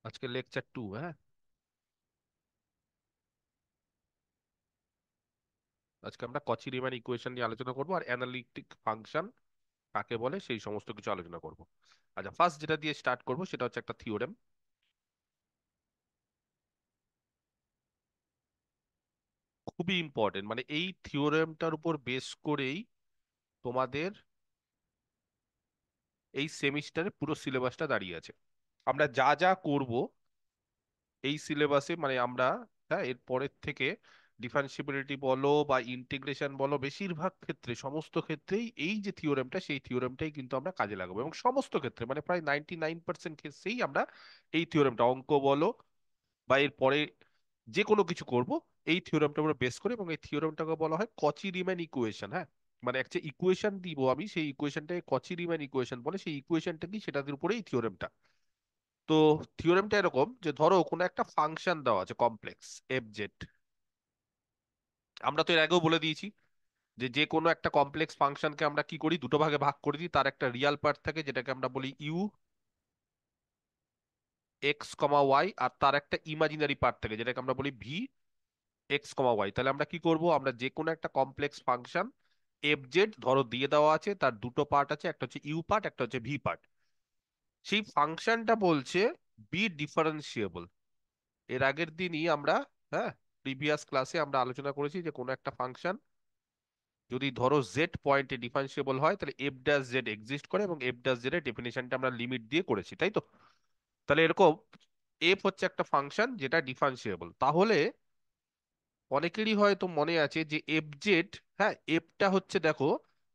আজকে লেকচার 2। হ্যাঁ, আজকে আমরা কচি রিমান ইকুয়েশন নিয়ে আলোচনা করব আর অ্যানালিটিক ফাংশন কাকে বলে সেই সমস্ত কিছু আলোচনা করব। আচ্ছা, ফার্স্ট যেটা দিয়ে স্টার্ট করব সেটা হচ্ছে একটা থিওরেম। খুবই ইম্পর্টেন্ট, মানে এই থিওরেমটার উপর বেস করেই তোমাদের এই সেমিস্টারে পুরো সিলেবাসটা দাঁড়িয়ে আছে। আমরা যা যা করব এই সিলেবাসে, মানে আমরা, হ্যাঁ, এর পরের থেকে ডিফারেন্সিবিলিটি বলো বা ইন্টিগ্রেশন বলো, বেশিরভাগ ক্ষেত্রে, সমস্ত ক্ষেত্রেই এই যে থিওরেমটা, সেই থিওরেমটাই কিন্তু আমরা কাজে লাগাবো। এবং সমস্ত ক্ষেত্রে মানে প্রায় 99% কেসেই আমরা এই থিওরেমটা, অঙ্ক বলো বা এর পরে যে কোনো কিছু করব, এই থিওরেমটা আমরা বেস করি। এবং এই থিওরেমটাকে বলা হয় কচি রিমান ইকুয়েশন। হ্যাঁ, মানে একটা ইকুয়েশন দিব আমি, সেই ইকুয়েশনটাকে কচি রিমান ইকুয়েশন বলে। সেই ইকুয়েশনটা কি, সেটার উপরেই এই থিওরেমটা। তো থিওরেমটা এরকম যে, ধরো কোনো একটা ফাংশন দেওয়া আছে কমপ্লেক্স এফ জেড। আমরা তো এর আগেও বলে দিয়েছি যে যে কোনো একটা কমপ্লেক্স ফাংশনকে আমরা কি করি, দুটো ভাগে ভাগ করে দিই। তার একটা রিয়াল পার্ট থাকে যেটাকে আমরা বলি ইউ এক্স কমা ওয়াই, আর তার একটা ইমাজিনারি পার্ট থাকে যেটাকে আমরা বলি ভি এক্স কমা ওয়াই। তাহলে আমরা কি করব, আমরা যে কোনো একটা কমপ্লেক্স ফাংশন এফ জেড ধরো দিয়ে দেওয়া আছে, তার দুটো পার্ট আছে, একটা হচ্ছে ইউ পার্ট, একটা হচ্ছে ভি পার্ট। সেই ফাংশনটা বলছে বি ডিফারেন্সিয়েবল। এর আগের দিনই আমরা, হ্যাঁ, প্রিভিয়াস ক্লাসে আমরা আলোচনা করেছি যে কোনো একটা ফাংশন যদি ধরো জেড পয়েন্টে ডিফারেন্সিয়েবল হয়, তাহলে এফ ড্যাশ জেড এক্সিস্ট করে। এবং এফ ড্যাশ জেড এর ডেফিনেশনটা আমরা লিমিট দিয়ে করেছি, তাই তো? তাহলে এরকম এফ হচ্ছে একটা ফাংশন যেটা ডিফারেন্সিয়েবল। তাহলে অনেকেরই হয়তো মনে আছে যে এফ জেড, হ্যাঁ, এফটা হচ্ছে, দেখো,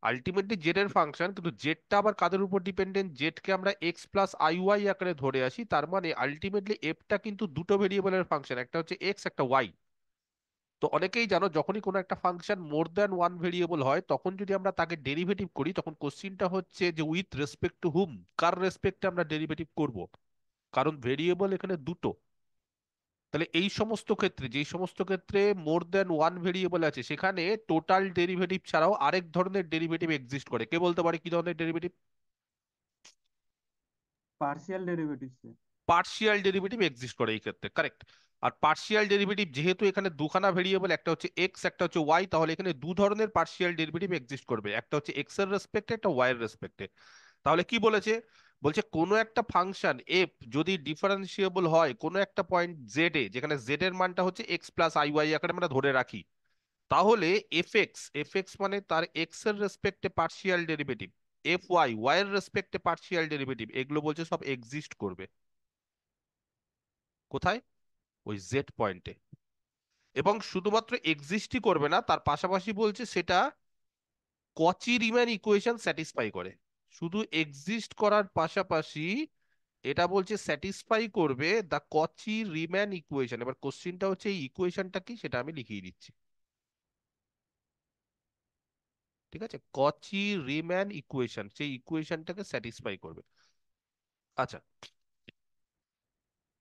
আলটিমেটলি জেড এর ফাংশন, কিন্তু জেডটা আবার কাদের উপর ডিপেন্ডেন্ট? জেডকে আমরা এক্স প্লাস আই ওয়াই আকারে ধরে আসি। তার মানে আলটিমেটলি এফটা কিন্তু দুটো ভেরিয়েবলের ফাংশন, একটা হচ্ছে এক্স, একটা ওয়াই। তো অনেকেই জানো, যখনই কোনো একটা function more than one variable হয়, তখন যদি আমরা তাকে ডেরিভেটিভ করি, তখন কোশ্চিনটা হচ্ছে যে উইথ রেসপেক্ট টু হুম, কার রেসপেক্টে আমরা ডেরিভেটিভ করব। কারণ ভেরিয়েবল এখানে দুটো। তাহলে এই সমস্ত ক্ষেত্রে, যেই সমস্ত ক্ষেত্রে মোর দ্যান ওয়ান ভেরিয়েবল আছে, সেখানে টোটাল ডেরিভেটিভ ছাড়াও আরেক ধরনের ডেরিভেটিভ এক্সিস্ট করে। কে বলতে পারে কি ধরনের derivative? Partial derivatives. Partial derivative exist করে এই ক্ষেত্রে, কারেক্ট। আর পার্শিয়াল ডেরিভেটিভ, যেহেতু এখানে দুখানা ভেরিয়েবল, একটা হচ্ছে এক্স, একটা হচ্ছে ওয়াই, তাহলে এখানে দু ধরনের পার্শিয়াল ডেরিভেটিভ এক্সিস্ট করবে, একটা হচ্ছে এক্স এর রেসপেক্টে, একটা ওয়াই এর রেসপেক্টে। তাহলে কি বলেছে? বলছে কোনো একটা ফাংশন এফ যদি ডিফারেন্সিয়েবল হয় কোনো একটা পয়েন্ট জেড এ, যেখানে জেড এর মানটা হচ্ছে এক্স প্লাস আই ওয়াই আকারে আমরা ধরে রাখি, তাহলে এফ এক্স, এফ এক্স মানে তার এক্স এর রেসপেক্টে partial derivative, f y, y এর রেসপেক্টে পার্শিয়াল ডেরিভেটিভ, এগুলো বলছে সব এক্সিস্ট করবে। কোথায়? ওই জেড পয়েন্টে। এবং শুধুমাত্র এক্সিস্টই করবে না, তার পাশাপাশি বলছে সেটা কচি রিমান ইকুয়েশন স্যাটিসফাই করে। শুধু এক্সিস্ট করার পাশাপাশি এটা বলছে স্যাটিসফাই করবে দ্য কচি রিমান ইকুয়েশন। এবার কোশ্চিনটা হচ্ছে এই ইকুয়েশনটা কি, সেটা আমি লিখিয়ে দিচ্ছি। ঠিক আছে, কচি রিমান ইকুয়েশন, সেই ইকুয়েশনটাকে স্যাটিসফাই করবে। আচ্ছা,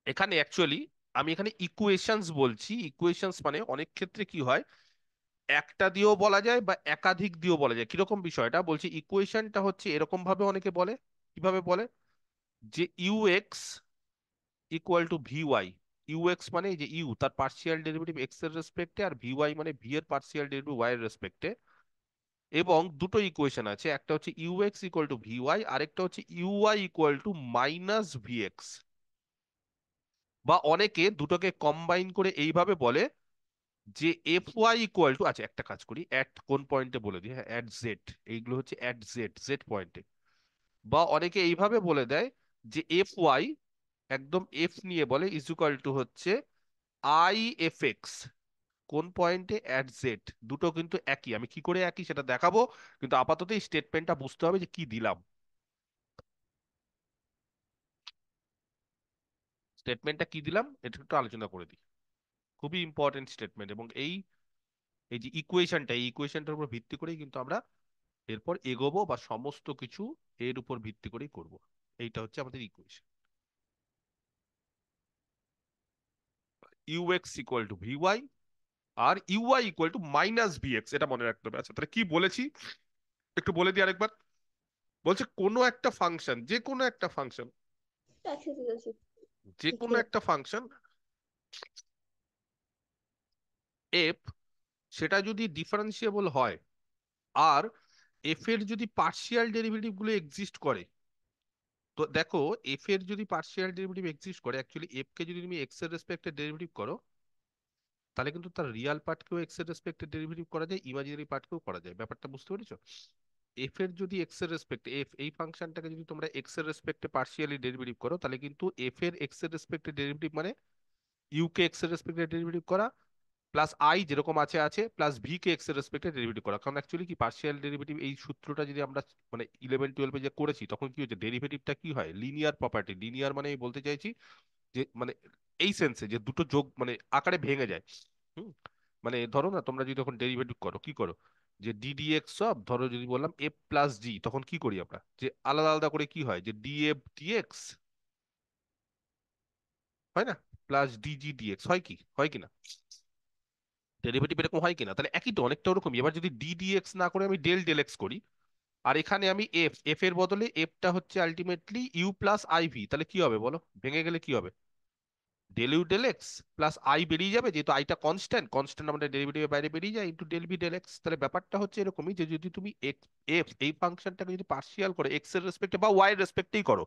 এখানে অ্যাকচুয়ালি আমি এখানে ইকুয়েশনস বলছি। ইকুয়েশনস মানে অনেক ক্ষেত্রে কি হয়, একটা দিয়েও বলা যায় বা একাধিক দিয়েও বলা যায়। কিরকম বিষয়টা বলছি, ইকুয়েশনটা হচ্ছে এরকম ভাবে অনেকে বলে। কিভাবে বলে? যে U X equal to V Y. U X মানে এই যে ইউ, তার পার্শিয়াল ডেরিভেটিভ এক্স এর রেসপেক্টে, আর ভি ওয়াই মানে ভি এর পার্শিয়াল ডেরিভেটিভ ওয়াই এর রেসপেক্টে। এবং দুটো ইকুয়েশন আছে, একটা হচ্ছে U X equal to V Y, আরেকটা হচ্ছে U Y equal to minus V X. বা অনেকে দুটোকে কম্বাইন করে এইভাবে বলে যে এফ ওয়াই ইকুয়াল টু, আচ্ছা একটা কাজ করি, অ্যাট কোন পয়েন্টে বলে দিই, হ্যাঁ, অ্যাট জেড। এইগুলো হচ্ছে অ্যাট জেড, জেড পয়েন্টে। বা অনেকে এইভাবে বলে দেয় যে এফ ওয়াই, একদম এফ নিয়ে বলে, ইজ ইকুয়াল টু হচ্ছে আই এফ এক্স। কোন পয়েন্টে? At Z. দুটো কিন্তু একই। আমি কি করে একই সেটা দেখাবো, কিন্তু আপাতত এই স্টেটমেন্টটা বুঝতে হবে যে কি দিলাম। স্টেটমেন্টটা কি দিলাম এটা একটু আলোচনা করে দিই। খুবই ইম্পর্টেন্ট স্টেটমেন্ট। এবং এই এই যে ইকুয়েশনটা, এই ইকুয়েশনটার উপর ভিত্তি করেই কিন্তু আমরা এরপর এগোবো, বা সমস্ত কিছু এর উপর ভিত্তি করেই করব। এইটা হচ্ছে আমাদের equation. U X equal to V Y, আর U Y equal to minus V X, এটা মনে রাখতে হবে। আচ্ছা, তাহলে কি বলেছি একটু বলে দিই আরেকবার। বলছে কোনো একটা ফাংশন, যে কোনো একটা ফাংশন, একসাথে আছে। যে কোনো একটা ফাংশন এফ, সেটা যদি ডিফারেন্সিয়েবল হয় আর এফ এর যদি পার্শিয়াল ডেরিভেটিভ গুলো এক্সিস্ট করে, তো দেখো এফ এর যদি পার্শিয়াল ডেরিভেটিভ এক্সিস্ট করে, অ্যাকচুয়ালি এফ কে যদি তুমি এক্স এর রেসপেক্টে ডেরিভেটিভ করো, তাহলে কিন্তু তার রিয়াল পার্টকেও এক্স এর রেসপেক্টে ডেরিভেটিভ করা যায়, ইমাজিনারি পার্টকেও করা যায়। ব্যাপারটা বুঝতে পেরেছো? এফ এর যদি এক্স এর রেসপেক্টে, এফ এই ফাংশনটাকে যদি তোমরা এক্স এর রেসপেক্টে পার্শিয়ালি ডেরিভেটিভ করো, তাহলে কিন্তু এফ এর এক্স এর রেসপেক্টে ডেরিভেটিভ মানে ইউ কে এক্স এর রেসপেক্টে ডেরিভেটিভ করা, প্লাস আই যেরকম আছে আছে, প্লাস ভি কে এক্স এর রেসপেক্টে ডেরিভেটিভ করা। কারণ অ্যাকচুয়ালি কি পার্শিয়াল ডেরিভেটিভ এই সূত্রটা যদি আমরা মানে 11-12 যে করেছি, তখন কি হচ্ছে, ডেরিভেটিভটা কি হয়, লিনিয়ার প্রপার্টি। লিনিয়ার মানে আমি বলতে চাইছি যে মানে এই সেন্সে যে দুটো যোগ মানে আকারে ভেঙে যায়। হুম, মানে ধরো না, তোমরা যদি তখন ডেরিভেটিভ করো, কি করো, যে ডিডিএক্স অফ, ধরো যদি বললাম এফ প্লাস জি, তখন কি করি আমরা, যে আলাদা আলাদা করে কি হয়, যে ডিএফ ডিএক্স হয় না, প্লাস ডিজি ডিএক্স হয়, কি হয় কিনা, ডেরিভেটিভ এরকম হয় কিনা? তাহলে একই তো, অনেকটা ওরকমই। এবার যদি ডিডিএক্স না করে আমি ডেল ডেল এক্স করি, আর এখানে আমি এফ, এফ এর বদলে এফটা হচ্ছে আলটিমেটলি ইউ প্লাস আইভি, তাহলে কি হবে বলো, ভেঙে গেলে কি হবে, del U del X plus I বেরিয়ে যাবে, যেহেতু আইটা কনস্ট্যান্ট, কনস্ট্যান্ট আমাদের ডেরিভেটিভের বাইরে বেরিয়ে যায়, into del B del X. তাহলে ব্যাপারটা হচ্ছে এরকমই, যে যদি তুমি এক্স, এফ এই ফাংশনটাকে যদি পার্শিয়াল করে এক্স এর রেসপেক্টে বা ওয়াই এর রেসপেক্টেই করো,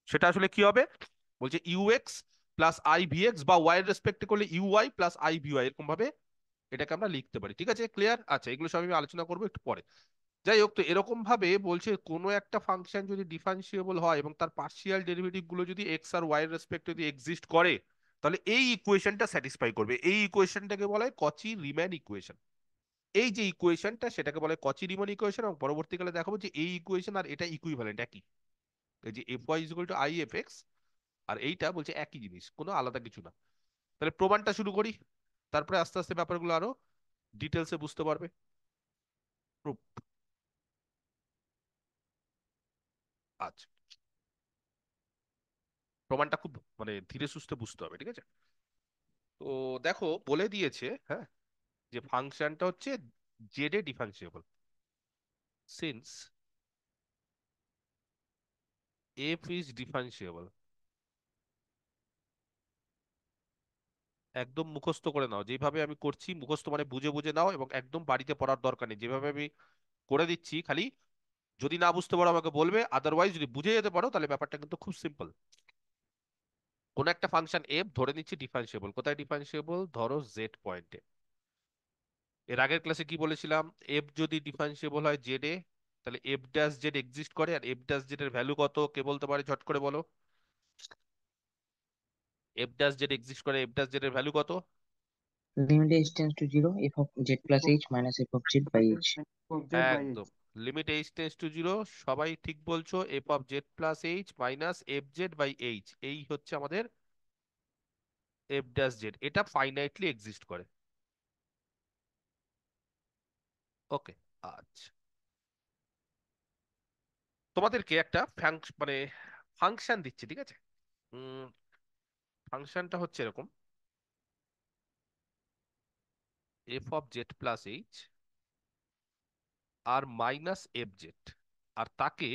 সেটা আসলে কি হবে, বলছে U X plus I V X, বা ওয়াই এর রেসপেক্টে করলে U Y plus I V Y, এরকম ভাবে এটাকে আমরা লিখতে পারি। ঠিক আছে, ক্লিয়ার? আচ্ছা, এগুলো সব আমি আলোচনা করবো একটু পরে। যাই হোক, তো এরকম ভাবে বলছে কোনো একটা ফাংশন যদি ডিফারেন্সিয়েবল হয় এবং তার পার্শিয়াল ডেরিভেটিভ গুলো যদি এক্স আর ওয়াই এর রেসপেক্টে যদি এক্সিস্ট করে, তাহলে এই ইকুয়েশনটা স্যাটিসফাই করবে। এই ইকুয়েশনটাকে বলা হয় কচি রিম্যান ইকুয়েশন। এই যে ইকুয়েশনটা, সেটাকে বলা হয় কচি রিমান ইকুয়েশন, এবং পরবর্তীকালে দেখাবো যে এই ইকুয়েশন আর এটা ইকুইভ্যালেন্ট, একই। এই যে F Y equal to I F x, আর এইটা বলছে একই জিনিস, কোনো আলাদা কিছু না। তাহলে প্রমাণটা শুরু করি, তারপরে আস্তে আস্তে ব্যাপারগুলো আরো ডিটেলসে বুঝতে পারবে। Proof। আচ্ছা, প্রমাণটা খুব মানে ধীরে সুস্থে বুঝতে হবে, ঠিক আছে? তো দেখো বলে দিয়েছে, হ্যাঁ, যে ফাংশনটা হচ্ছে Z A differentiable, since F is differentiable. একদম মুখস্থ করে নাও, যেভাবে আমি করছি মুখস্থ মানে বুঝে বুঝে নাও, এবং একদম বাড়িতে পড়ার দরকার নেই, যেভাবে আমি করে দিচ্ছি খালি যদি না বুঝতে পারো আমাকে বলবে, আদারওয়াইজ যদি বুঝে যেতে পারো তাহলে ব্যাপারটা কিন্তু খুব সিম্পল। কোন একটা ফাংশন এফ ধরে নিচ্ছি ডিফারেন্সিয়েবল, কোথায় ডিফারেন্সিয়েবল, ধরো জেড পয়েন্টে। এর আগের ক্লাসে কি বলেছিলাম, এফ যদি ডিফারেন্সিয়েবল হয় জেড এ, তাহলে এফ ড্যাশ জেড এক্সিস্ট করে, আর এফ ড্যাশ জেড এর ভ্যালু কত, কে বলতে পারে, ঝট করে বলো। এফ ড্যাশ জেড এক্সিস্ট করে, এফ ড্যাশ জেড এর ভ্যালু কত? Limit h tends to 0, f of z plus h minus f of z by h. of z by একদম, h. Limit H tends to zero, সবাই ঠিক বলছো, F of Z plus H minus F Z by H, এই হচ্ছে আমাদের F dash Z, এটা ফাইনাইটলি exist করে। ওকে, আচ্ছা, তোমাদেরকে একটা মানে ফাংশন দিচ্ছে, ঠিক আছে? ফাংশনটা হচ্ছে এরকম, f of Z plus h আর মাইনাস এফ জেড, আর তাকে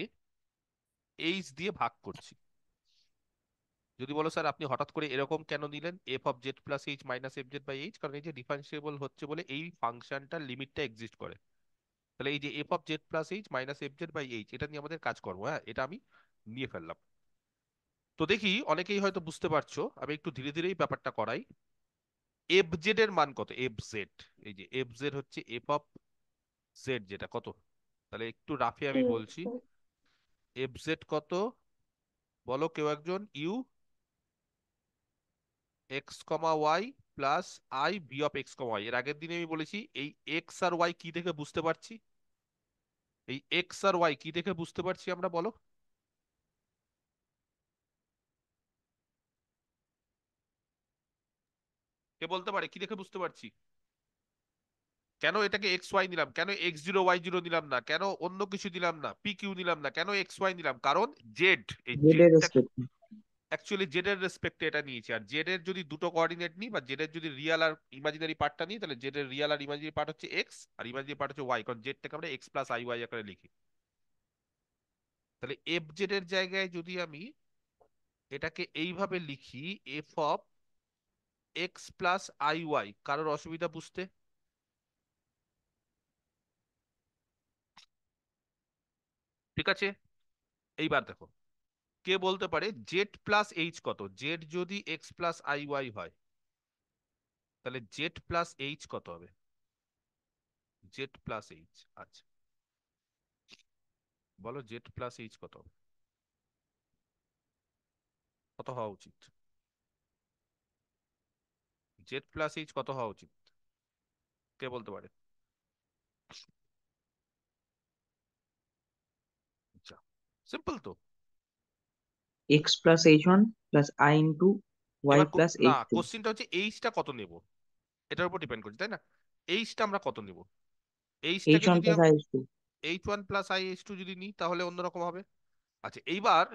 এইচ দিয়ে ভাগ করছি। যদি বলো স্যার আপনি হঠাৎ করে এরকম কেন নিলেন, F of Z plus H minus F Z by H, কারণ এই যে ডিফারেন্সিয়েবল হচ্ছে বলে এই ফাংশনটার লিমিটটা এক্সিস্ট করে। তাহলে এই যে F of Z plus H minus F Z by H, এটা নিয়ে আমাদের কাজ করবো, হ্যাঁ, এটা আমি নিয়ে ফেললাম। তো দেখি অনেকেই হয়তো বুঝতে পারছো, আমি একটু ধীরে ধীরেই ব্যাপারটা করাই। এফ জেড এর মান কত, এফ জেড, এই যে এফ জেড হচ্ছে এফ অফ জেড, যেটা কত, তাহলে একটু রাফে আমি বলছি, এফ জেড কত বলো কেউ একজন, U X comma Y plus I V of X comma Y. এর আগের দিনে আমি বলেছি এই এক্স আর ওয়াই কি দেখে বুঝতে পারছি, এই এক্স আর ওয়াই কি দেখে বুঝতে পারছি আমরা, বলো। কে বলতে পারে কি দেখে বুঝতে পারছি? কেন এটাকে এক্স ওয়াই নিলাম, কেন এক্স জিরো ওয়াই জিরো নিলাম না, কেন অন্য কিছু দিলাম না, পি কিউ নিলাম না, কেন এক্স ওয়াই নিলাম, কারণ জেড, এই z এর জেডটা রেসপেক্ট। অ্যাকচুয়ালি জেড এর রেসপেক্টে এটা নিয়েছি। আর জেড এর যদি দুটো কোঅর্ডিনেট নিই, বা জেড এর যদি রিয়াল আর ইমাজিনারি পার্টটা নিই, তাহলে জেড এর রিয়াল আর ইমাজিনারি পার্ট হচ্ছে এক্স, আর ইমাজিনারি পার্ট হচ্ছে ওয়াই, কারণ জেডটাকে আমরা এক্স প্লাস আই ওয়াই আকারে লিখি। তাহলে এফ জেড এর জায়গায় যদি আমি এটাকে এইভাবে লিখি, F of X plus I Y. কারোর অসুবিধা বুঝতে? ঠিক আছে, এইবার দেখো, কে বলতে পারে জেড প্লাস এইচ কত? জেড যদি এক্স প্লাস আই ওয়াই হয়, তাহলে জেড প্লাস এইচ কত হবে? জেড প্লাস এইচ, আচ্ছা বলো জেড প্লাস এইচ কত হবে? কত হওয়া উচিত? জেড প্লাস এইচ কত হওয়া উচিত? কে বলতে পারে? আচ্ছা, সিম্পল তো। x plus h1 plus I into y এবার plus না, h2. কোশ্চিনটা হচ্ছে এইচটা কত নেব, এটার উপর ডিপেন্ড করছে, তাই না? এইচটা আমরা কত নেব? এইচটাকে h1 যদি plus h2. H one plus I H two যদি নিই তাহলে অন্যরকম হবে। আচ্ছা, এইবার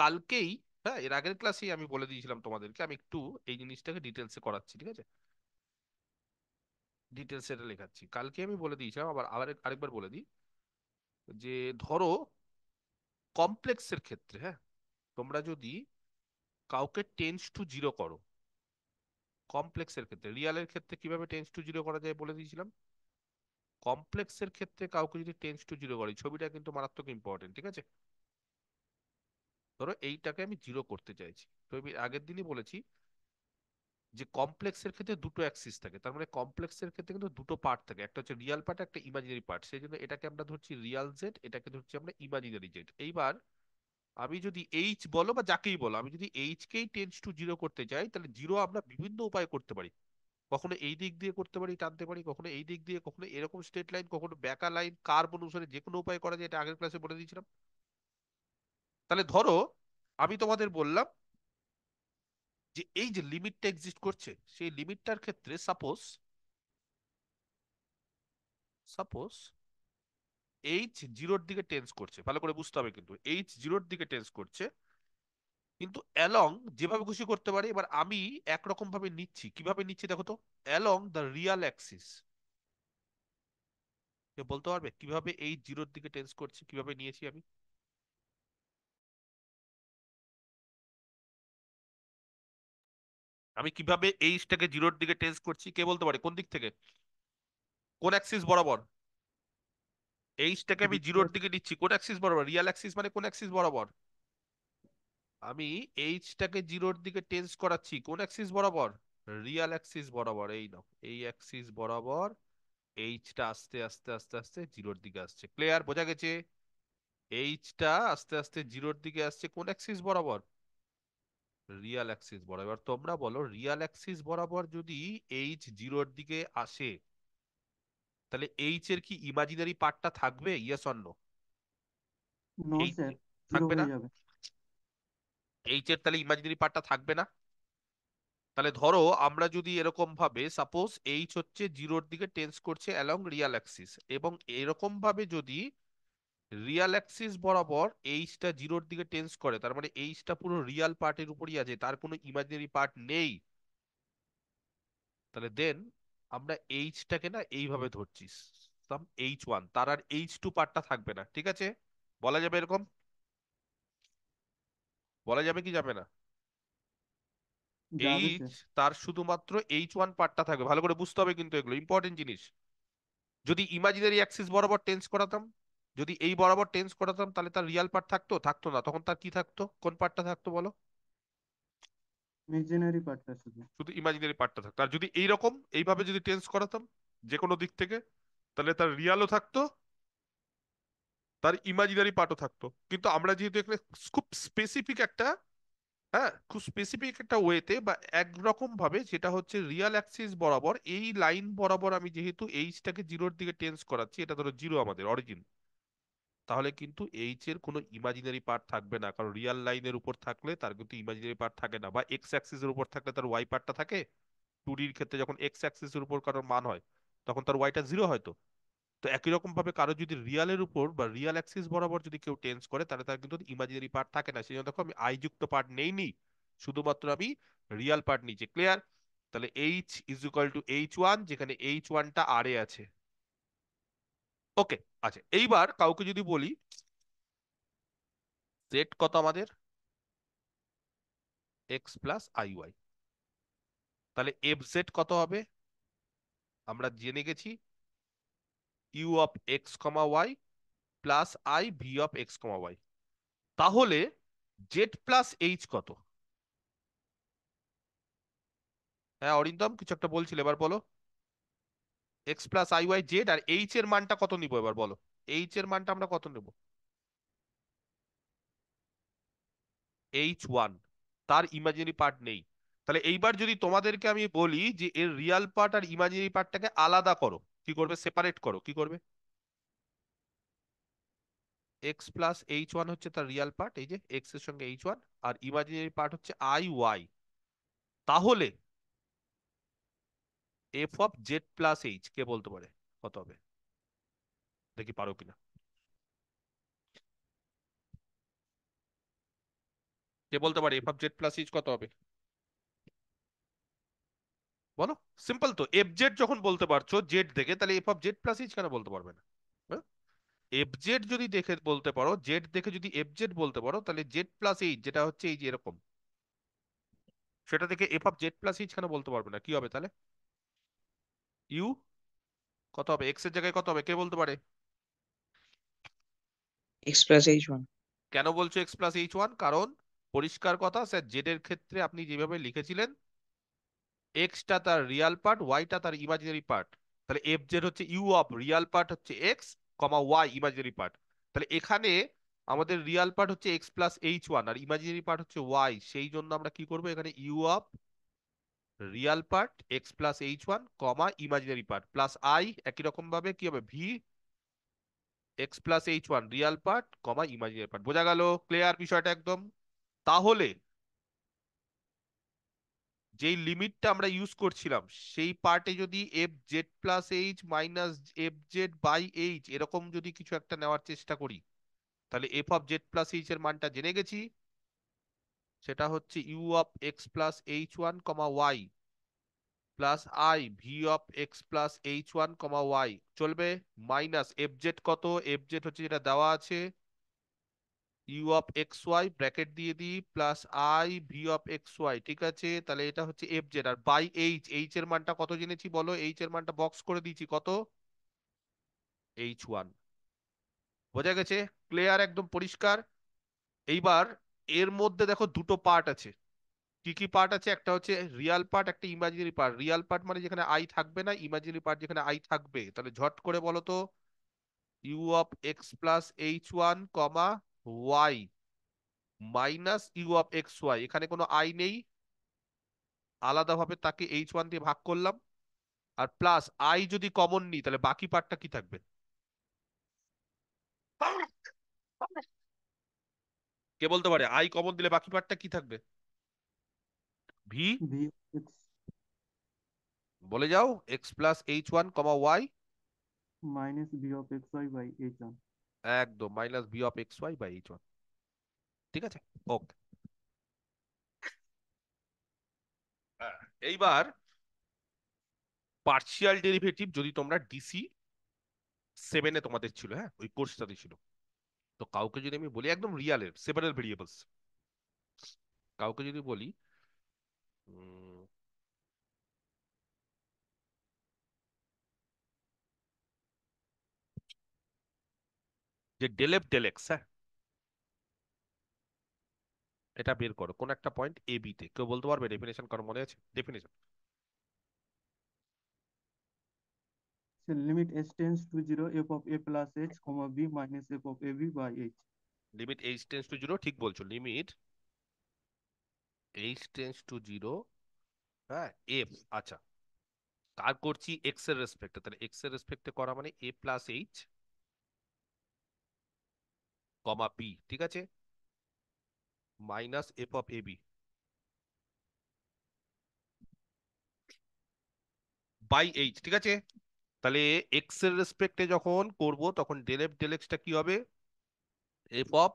কালকেই, হ্যাঁ এর আগের ক্লাসেই আমি বলে দিয়েছিলাম তোমাদেরকে, আমি একটু এই জিনিসটাকে ডিটেলসে করাচ্ছি, ঠিক আছে? ডিটেলস এটা লেখাচ্ছি, কালকে আমি বলে দিয়েছিলাম, আবার আবার আরেকবার বলে দিই, যে ধরো কমপ্লেক্সের ক্ষেত্রে, হ্যাঁ, তোমরা যদি কাউকে টেন্স টু জিরো করো, কমপ্লেক্সের ক্ষেত্রে, রিয়ালের ক্ষেত্রে কিভাবে টেন্স টু জিরো করা যায় বলে দিয়েছিলাম, কমপ্লেক্সের ক্ষেত্রে কাউকে যদি টেন্স টু জিরো করি, ছবিটা কিন্তু মারাত্মক ইম্পর্টেন্ট, ঠিক আছে? ধরো এইটাকে আমি জিরো করতে চাইছি, তো আমি আগের দিনই বলেছি যে কমপ্লেক্সের ক্ষেত্রে দুটো অ্যাক্সিস থাকে, তার মানে কমপ্লেক্সের ক্ষেত্রে কিন্তু দুটো পার্ট থাকে, একটা হচ্ছে রিয়াল পার্ট, একটা ইমাজিনারি পার্ট, সেই জন্য এটাকে আমরা ধরছি রিয়াল জেড, এটাকে ধরছি আমরা ইমাজিনারি জেড। এইবার আমি যদি এইচ বলো বা যাকেই বলো, আমি যদি এইচ কেই টেন্স টু জিরো করতে চাই, তাহলে জিরো আমরা বিভিন্ন উপায় করতে পারি। কখনো এই দিক দিয়ে করতে পারি, টানতে পারি, কখনো এই দিক দিয়ে, কখনো এরকম স্ট্রেট লাইন, কখনো বেঁকা লাইন, কার্ভ অনুসারে যে কোনো উপায় করা যায়, এটা আগের ক্লাসে বলে দিয়েছিলাম। তাহলে ধরো আমি তোমাদের বললাম যে এই যে লিমিটটা এক্সিস্ট করছে, সেই লিমিটটার ক্ষেত্রে সাপোজ সাপোজ এইচ জিরোর দিকে টেন্স করছে, ভালো করে বুঝতে হবে কিন্তু, এইচ জিরোর দিকে টেন্স করছে, কিন্তু অ্যালং যেভাবে খুশি করতে পারি। এবার আমি একরকম ভাবে নিচ্ছি, কিভাবে নিচ্ছি দেখো তো, অ্যালং দ্য রিয়াল অ্যাক্সিস। কেউ বলতে পারবে কিভাবে এইচ জিরোর দিকে টেন্স করছি, কিভাবে নিয়েছি আমি? আমি কিভাবে এইচটাকে জিরোর দিকে টেন্স করছি, কে বলতে পারে কোন দিক থেকে, কোন অ্যাক্সিস বরাবর? এইচটাকে আমি জিরোর দিকে নিচ্ছি কোন অ্যাক্সিস বরাবর? রিয়াল অ্যাক্সিস মানে কোন অ্যাক্সিস বরাবর? আমি এইচটাকে জিরোর দিকে টেন্স করাচ্ছি কোন অ্যাক্সিস বরাবর? রিয়াল অ্যাক্সিস বরাবর। এই নাও, এই অ্যাক্সিস বরাবর এইচটা আস্তে আস্তে আস্তে আস্তে জিরোর দিকে আসছে। ক্লিয়ার, বোঝা গেছে? এইচটা আস্তে আস্তে জিরোর দিকে আসছে কোন অ্যাক্সিস বরাবর? রিয়াল অ্যাক্সিস বরাবর। এবার তোমরা বলো, রিয়াল অ্যাক্সিস বরাবর যদি এইচ জিরোর দিকে আসে, তাহলে এইচ এর কি ইমাজিনারি পার্টটা থাকবে? Yes or no? No H sir, zero থাকবে না? হয়ে যাবে। এইচ এর তাহলে ইমাজিনারি পার্টটা থাকবে না? তাহলে ধরো আমরা যদি এরকম ভাবে সাপোজ এইচ হচ্ছে জিরোর দিকে টেন্স করছে অ্যালং রিয়াল অ্যাক্সিস, এবং এরকম ভাবে যদি রিয়াল অ্যাক্সিস বরাবর এইচটা জিরোর দিকে টেন্স করে, তার মানে এইচটা পুরো রিয়াল পার্টের উপরই আছে, তার কোনো ইমাজিনারি পার্ট নেই, তাহলে দেন আমরা এইচটাকে না এইভাবে ধরছি, সাম এইচ ওয়ান, তার আর এইচ টু পার্টটা থাকবে না, ঠিক আছে? বলা যাবে এরকম? বলা যাবে কি যাবে না? যাবে এইচ স্যার। তার শুধুমাত্র এইচ ওয়ান পার্টটা থাকবে, ভালো করে বুঝতে হবে কিন্তু, এগুলো ইম্পর্টেন্ট জিনিস। যদি ইমাজিনারি অ্যাক্সিস বরাবর টেন্স করাতাম, যদি এই বরাবর টেন্স করাতাম, তাহলে তার রিয়াল পার্ট থাকতো? থাকতো না, তখন তার কি থাকতো, কোন পার্টটা থাকতো বলো? ইমাজিনারি পার্টটা শুধু। শুধু ইমাজিনারি পার্টটা থাকতো। আর যদি এইরকম এইভাবে যদি টেন্স করাতাম যে কোনো দিক থেকে, তাহলে তার রিয়ালও থাকতো, তার ইমাজিনারি পার্টও থাকতো। কিন্তু আমরা যেহেতু এখানে খুব স্পেসিফিক একটা, হ্যাঁ খুব স্পেসিফিক একটা ওয়েতে বা একরকম ভাবে, যেটা হচ্ছে রিয়াল অ্যাক্সিস বরাবর এই লাইন বরাবর আমি যেহেতু এইচটাকে জিরোর দিকে টেন্স করাচ্ছি, এটা ধরো জিরো আমাদের অরিজিন, তাহলে কিন্তু এইচ এর কোনো ইমাজিনারি পার্ট থাকবে না, কারণ রিয়াল লাইনের উপর থাকলে তার কিন্তু ইমাজিনারি পার্ট থাকে না। বা এক্স অ্যাক্সিসের উপর থাকলে তার ওয়াই পার্টটা থাকে, টু ডির ক্ষেত্রে যখন এক্স অ্যাক্সিসের উপর কারোর মান হয়, তখন তার ওয়াইটা জিরো হয়। তো তো একই রকম ভাবে কারো যদি রিয়ালের উপর বা রিয়াল অ্যাক্সিস বরাবর যদি কেউ টেন্স করে, তাহলে তার কিন্তু ইমাজিনারি পার্ট থাকে না। সেই জন্য দেখো আমি আই যুক্ত পার্ট নেইনি, শুধুমাত্র আমি রিয়াল পার্ট নিচে। ক্লিয়ার? তাহলে H is equal two H one, যেখানে এইচ ওয়ানটা আর এ আছে। ওকে, আচ্ছা এইবার কাউকে যদি বলি জেড কত আমাদের, এক্স প্লাস আই ওয়াই। তাহলে এফ জেড কত হবে? আমরা জেনে গেছি U of X comma Y plus I V of X comma Y. তাহলে জেড প্লাস এইচ কত? হ্যাঁ অরিন্দম, কিছু একটা বলছিলে, এবার বলো। X plus I Y Z, আর এইচ এর মানটা কত নিবো এবার বলো। এইচ এর মানটা আমরা কত নেব? H one. তার ইমাজিনারি পার্ট নেই। তাহলে এইবার যদি তোমাদেরকে আমি বলি যে এর রিয়াল পার্ট আর ইমাজিনারি পার্টটাকে আলাদা করো, কি করবে? সেপারেট করো, কি করবে? এক্স প্লাস এইচ ওয়ান হচ্ছে তার রিয়াল পার্ট, এই যে এক্স এর সঙ্গে এইচ ওয়ান, আর ইমাজিনারি পার্ট হচ্ছে আই ওয়াই। তাহলে F of Z plus H K বলতে পারে কত হবে? দেখি পারো কিনা। কে বলতে পারে F of Z plus H কত হবে? বলো। সিম্পল তো, এফ জেড যখন বলতে পারছো জেড দেখে, তাহলে F of Z plus H কেন বলতে পারবে না? এফ জেড যদি দেখে বলতে পারো, জেড দেখে যদি এফ জেড বলতে পারো, তাহলে জেড প্লাস এইচ যেটা হচ্ছে এই যে এরকম, সেটা থেকে F of Z plus H কেন বলতে পারবে না? কি হবে তাহলে? ইউ কত হবে? এক্স এর জায়গায় কত হবে কে বলতে পারে? x plus h1. কেন বলছো এক্স প্লাস এইচ ওয়ান? কারণ পরিষ্কার কথা স্যার, জেড এর ক্ষেত্রে আপনি যেভাবে লিখেছিলেন, এক্সটা তার রিয়াল পার্ট, ওয়াইটা তার ইমাজিনারি পার্ট। তাহলে এফ জেড হচ্ছে ইউ অফ রিয়াল পার্ট হচ্ছে x comma y imaginary part. তাহলে এখানে আমাদের রিয়াল পার্ট হচ্ছে এক্স প্লাস এইচ ওয়ান আর ইমাজিনারি পার্ট হচ্ছে ওয়াই। সেই জন্য আমরা কি করবো এখানে, u of real part x plus H one comma imaginary part plus i, একই রকম ভাবে কি হবে, V x plus H one real part comma imaginary part. বোঝা গেল? ক্লিয়ার বিষয়টা একদম? তাহলে যেই লিমিটটা আমরা ইউজ করছিলাম, সেই পার্টে যদি F Z plus H minus F Z by H এরকম যদি কিছু একটা নেওয়ার চেষ্টা করি, তাহলে F of Z plus H এর মানটা জেনে গেছি, সেটা হচ্ছে you of X plus H one comma Y plus I V of X plus H one comma Y. চলবে? মাইনাস এফ জেড কত? এফ জেড হচ্ছে যেটা দেওয়া আছে, U of x Y bracket দিয়ে দিই plus I V of x Y. ঠিক আছে, তাহলে এটা হচ্ছে এফ জেড, আর বাই এইচ, এইচ এর মানটা কত জেনেছি বলো? এইচ এর মানটা বক্স করে দিয়েছি, কত? H one. বোঝা গেছে? ক্লিয়ার, একদম পরিষ্কার। এইবার এর মধ্যে দেখো দুটো পার্ট আছে। কি কি পার্ট আছে? একটা হচ্ছে রিয়াল পার্ট, একটা ইমাজিনারি পার্ট। রিয়াল পার্ট মানে যেখানে আই থাকবে না, ইমাজিনারি পার্ট যেখানে আই থাকবে। তাহলে ঝট করে বলো তো, U of X plus H one comma Y minus U of x Y, এখানে কোনো আই নেই, আলাদাভাবে তাকে এইচ ওয়ান দিয়ে ভাগ করলাম, আর প্লাস আই যদি কমন নিই তাহলে বাকি পার্টটা কি থাকবে? কে বলতে পারে আই কমন দিলে বাকি পার্টটা কি থাকবে? ভি, ভি এক্স বলে যাও, x plus H one comma Y, minus V of x Y by H one. একদম minus V of x Y by H one. ঠিক আছে, ওকে। এইবার পার্শিয়াল ডেরিভেটিভ যদি তোমরা ডিসি সেভেনে তোমাদের ছিল, হ্যাঁ ওই কোর্সটাতে ছিল, তো কাউকে যদি আমি বলি একদম রিয়ালের সেভারাল ভেরিয়েবলস, কাউকে যদি বলি উম, যে ডেল এফ ডেল এক্স, হ্যাঁ এটা বের করো কোন একটা পয়েন্ট এ বি তে, কেউ বলতে পারবে? ডেফিনেশন কারো মনে আছে? Definition, So limit s tends to 0 f of a plus h comma b minus f of ab by h. Limit H tends to zero, ঠিক বলছো, limit H tends to zero, হ্যাঁ এফ, আচ্ছা কার করছি? X এর রেসপেক্টে, তাহলে x এর রেসপেক্টে করা মানে A plus H comma B, ঠিক আছে, minus F of A B by H, ঠিক আছে। তাহলে এক্স এর রেসপেক্টে যখন করব তখন ডেল এফ ডেল এক্সটা কি হবে? এফ অফ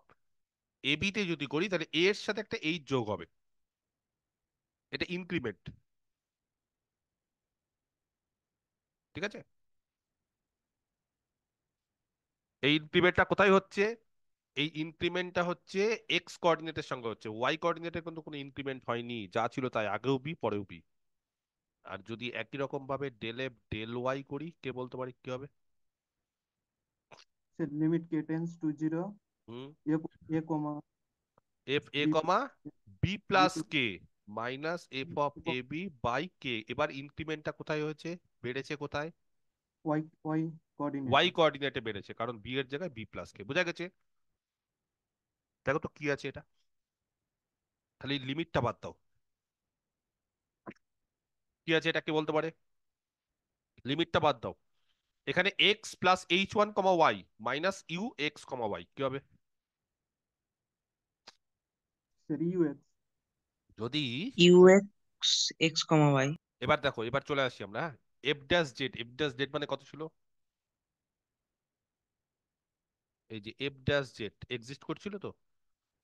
এ বি তে যদি করি তাহলে এ এর সাথে একটা এইচ যোগ হবে, এটা ইনক্রিমেন্ট, ঠিক আছে। এই ইনক্রিমেন্টটা কোথায় হচ্ছে? এই ইনক্রিমেন্টটা হচ্ছে এক্স কোঅর্ডিনেটের সঙ্গে হচ্ছে, ওয়াই কোঅর্ডিনেটের কিন্তু কোনো ইনক্রিমেন্ট হয়নি, যা ছিল তাই, আগেও বি পরেও বি। আর যদি একই রকম ভাবে ডেল এফ ডেল ওয়াই করি, কে বলতে পারি কি হবে? Sir limit K tends to zero hmm, F A comma F A B comma B B plus K minus F of A B by K. এবার ইনক্রিমেন্টটা কোথায় হয়েছে, বেড়েছে কোথায়? ওয়াই ওয়াই ওয়াই কোঅর্ডিনেটে। কোঅর্ডিনেটে বেড়েছে, কারণ বি এর জায়গায় বি প্লাস কে। বোঝা গেছে? দেখো তো কি আছে এটা, খালি লিমিটটা বাদ দাও, কি আছে এটা কে বলতে পারে? লিমিটটা বাদ দাও। এখানে X plus H one comma Y minus U X comma Y কি হবে? Sir U X. যদি U X X comma Y. এবার দেখো, এবার চলে আসি আমরা, হ্যাঁ। F dash Z, F dash Z মানে কত ছিল? এই যে এফ ড্যাশ জেড এক্সিস্ট করছিল তো,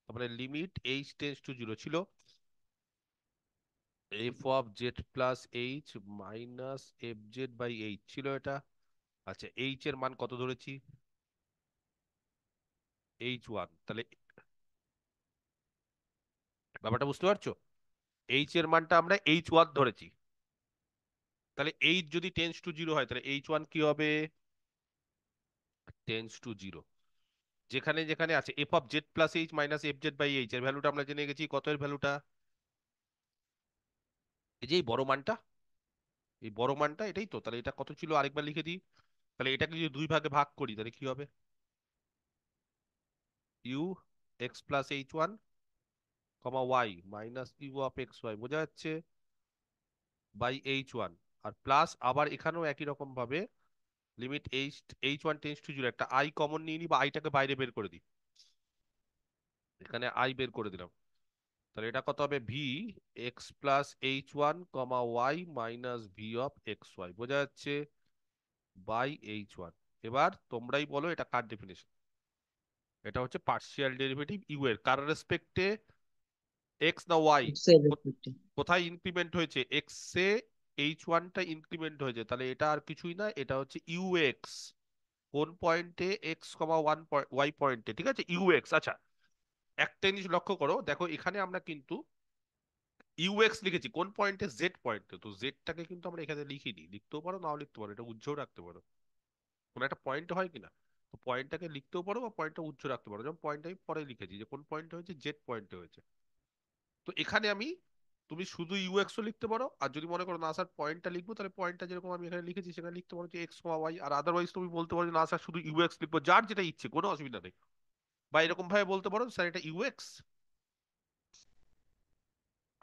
তারপরে limit H tends to zero ছিল, F of Z plus H minus F Z by H ছিল এটা। আচ্ছা, এইচ এর মান কত ধরেছি? H one. তাহলে ব্যাপারটা বুঝতে পারছো? এইচ এর মানটা আমরা এইচ ওয়ান ধরেছি, তাহলে এইচ যদি টেন্স টু জিরো হয় তাহলে এইচ ওয়ান কি হবে? Tends to zero. যেখানে যেখানে আছে F of Z plus H minus F Z by H এর ভ্যালুটা আমরা জেনে গেছি, কত এর ভ্যালুটা? এই যে এই বড় মানটা, এই বড় মানটা এটাই তো। তাহলে এটা কত ছিল আরেকবার লিখে দিই, তাহলে এটাকে যদি দুই ভাগে ভাগ করি তাহলে কি হবে? U X plus H one comma Y minus U of x Y, বোঝা যাচ্ছে, বাই এইচ ওয়ান। আর প্লাস আবার এখানেও একই রকম ভাবে limit H H one tends to zero, একটা আই কমন নিয়ে নি বা আইটাকে বাইরে বের করে দিই, এখানে আই বের করে দিলাম। তাহলে এটা কত হবে? V x plus H one comma Y minus V of x Y, বোঝা যাচ্ছে, বাই এইচ ওয়ান। এবার তোমরাই বলো এটা কার ডেফিনেশন? এটা হচ্ছে পার্শিয়াল ডেরিভেটিভ ইউ এর কার রেসপেক্টে, এক্স না ওয়াই? এক্স এর রেসপেক্টে। কোথায় ইনক্রিমেন্ট হয়েছে? এক্স এ এইচ ওয়ানটা ইনক্রিমেন্ট হয়েছে, তাহলে এটা আর কিছুই না, এটা হচ্ছে ইউ এক্স। কোন পয়েন্টে? এক্স কমা ওয়ান ওয়াই পয়েন্টে, ঠিক আছে, ইউ এক্স। আচ্ছা, একটা জিনিস লক্ষ্য করো, দেখো এখানে আমরা কিন্তু ইউএক্স লিখেছি কোন পয়েন্টে? জেড পয়েন্টে। তো জেডটাকে কিন্তু আমরা এখানে লিখিনি, লিখতেও পারো নাও লিখতে পারো, এটা উজ্জ্বল রাখতে পারো, কোন একটা পয়েন্ট হয় কিনা। তো পয়েন্টটাকে লিখতেও পারো বা পয়েন্টটা উজ্জ্বল রাখতে পারো, যেমন পয়েন্ট আমি পরে লিখেছি যে কোন পয়েন্টে হয়েছে, জেড পয়েন্টে হয়েছে। তো এখানে আমি, তুমি শুধু ইউএক্সও লিখতে পারো, আর যদি মনে করো না স্যার পয়েন্টটা লিখবো, তাহলে পয়েন্টটা যেরকম আমি এখানে লিখেছি সেখানে লিখতে পারো যে এক্স কমা ওয়াই। আর আদারওয়াইজ তুমি বলতে পারো যে না স্যার শুধু ইউএক্স লিখবো, যার যেটা ইচ্ছে, কোনো অসুবিধা নেই। বা এরকম ভাবে বলতে পারো স্যার এটা ইউএক্স,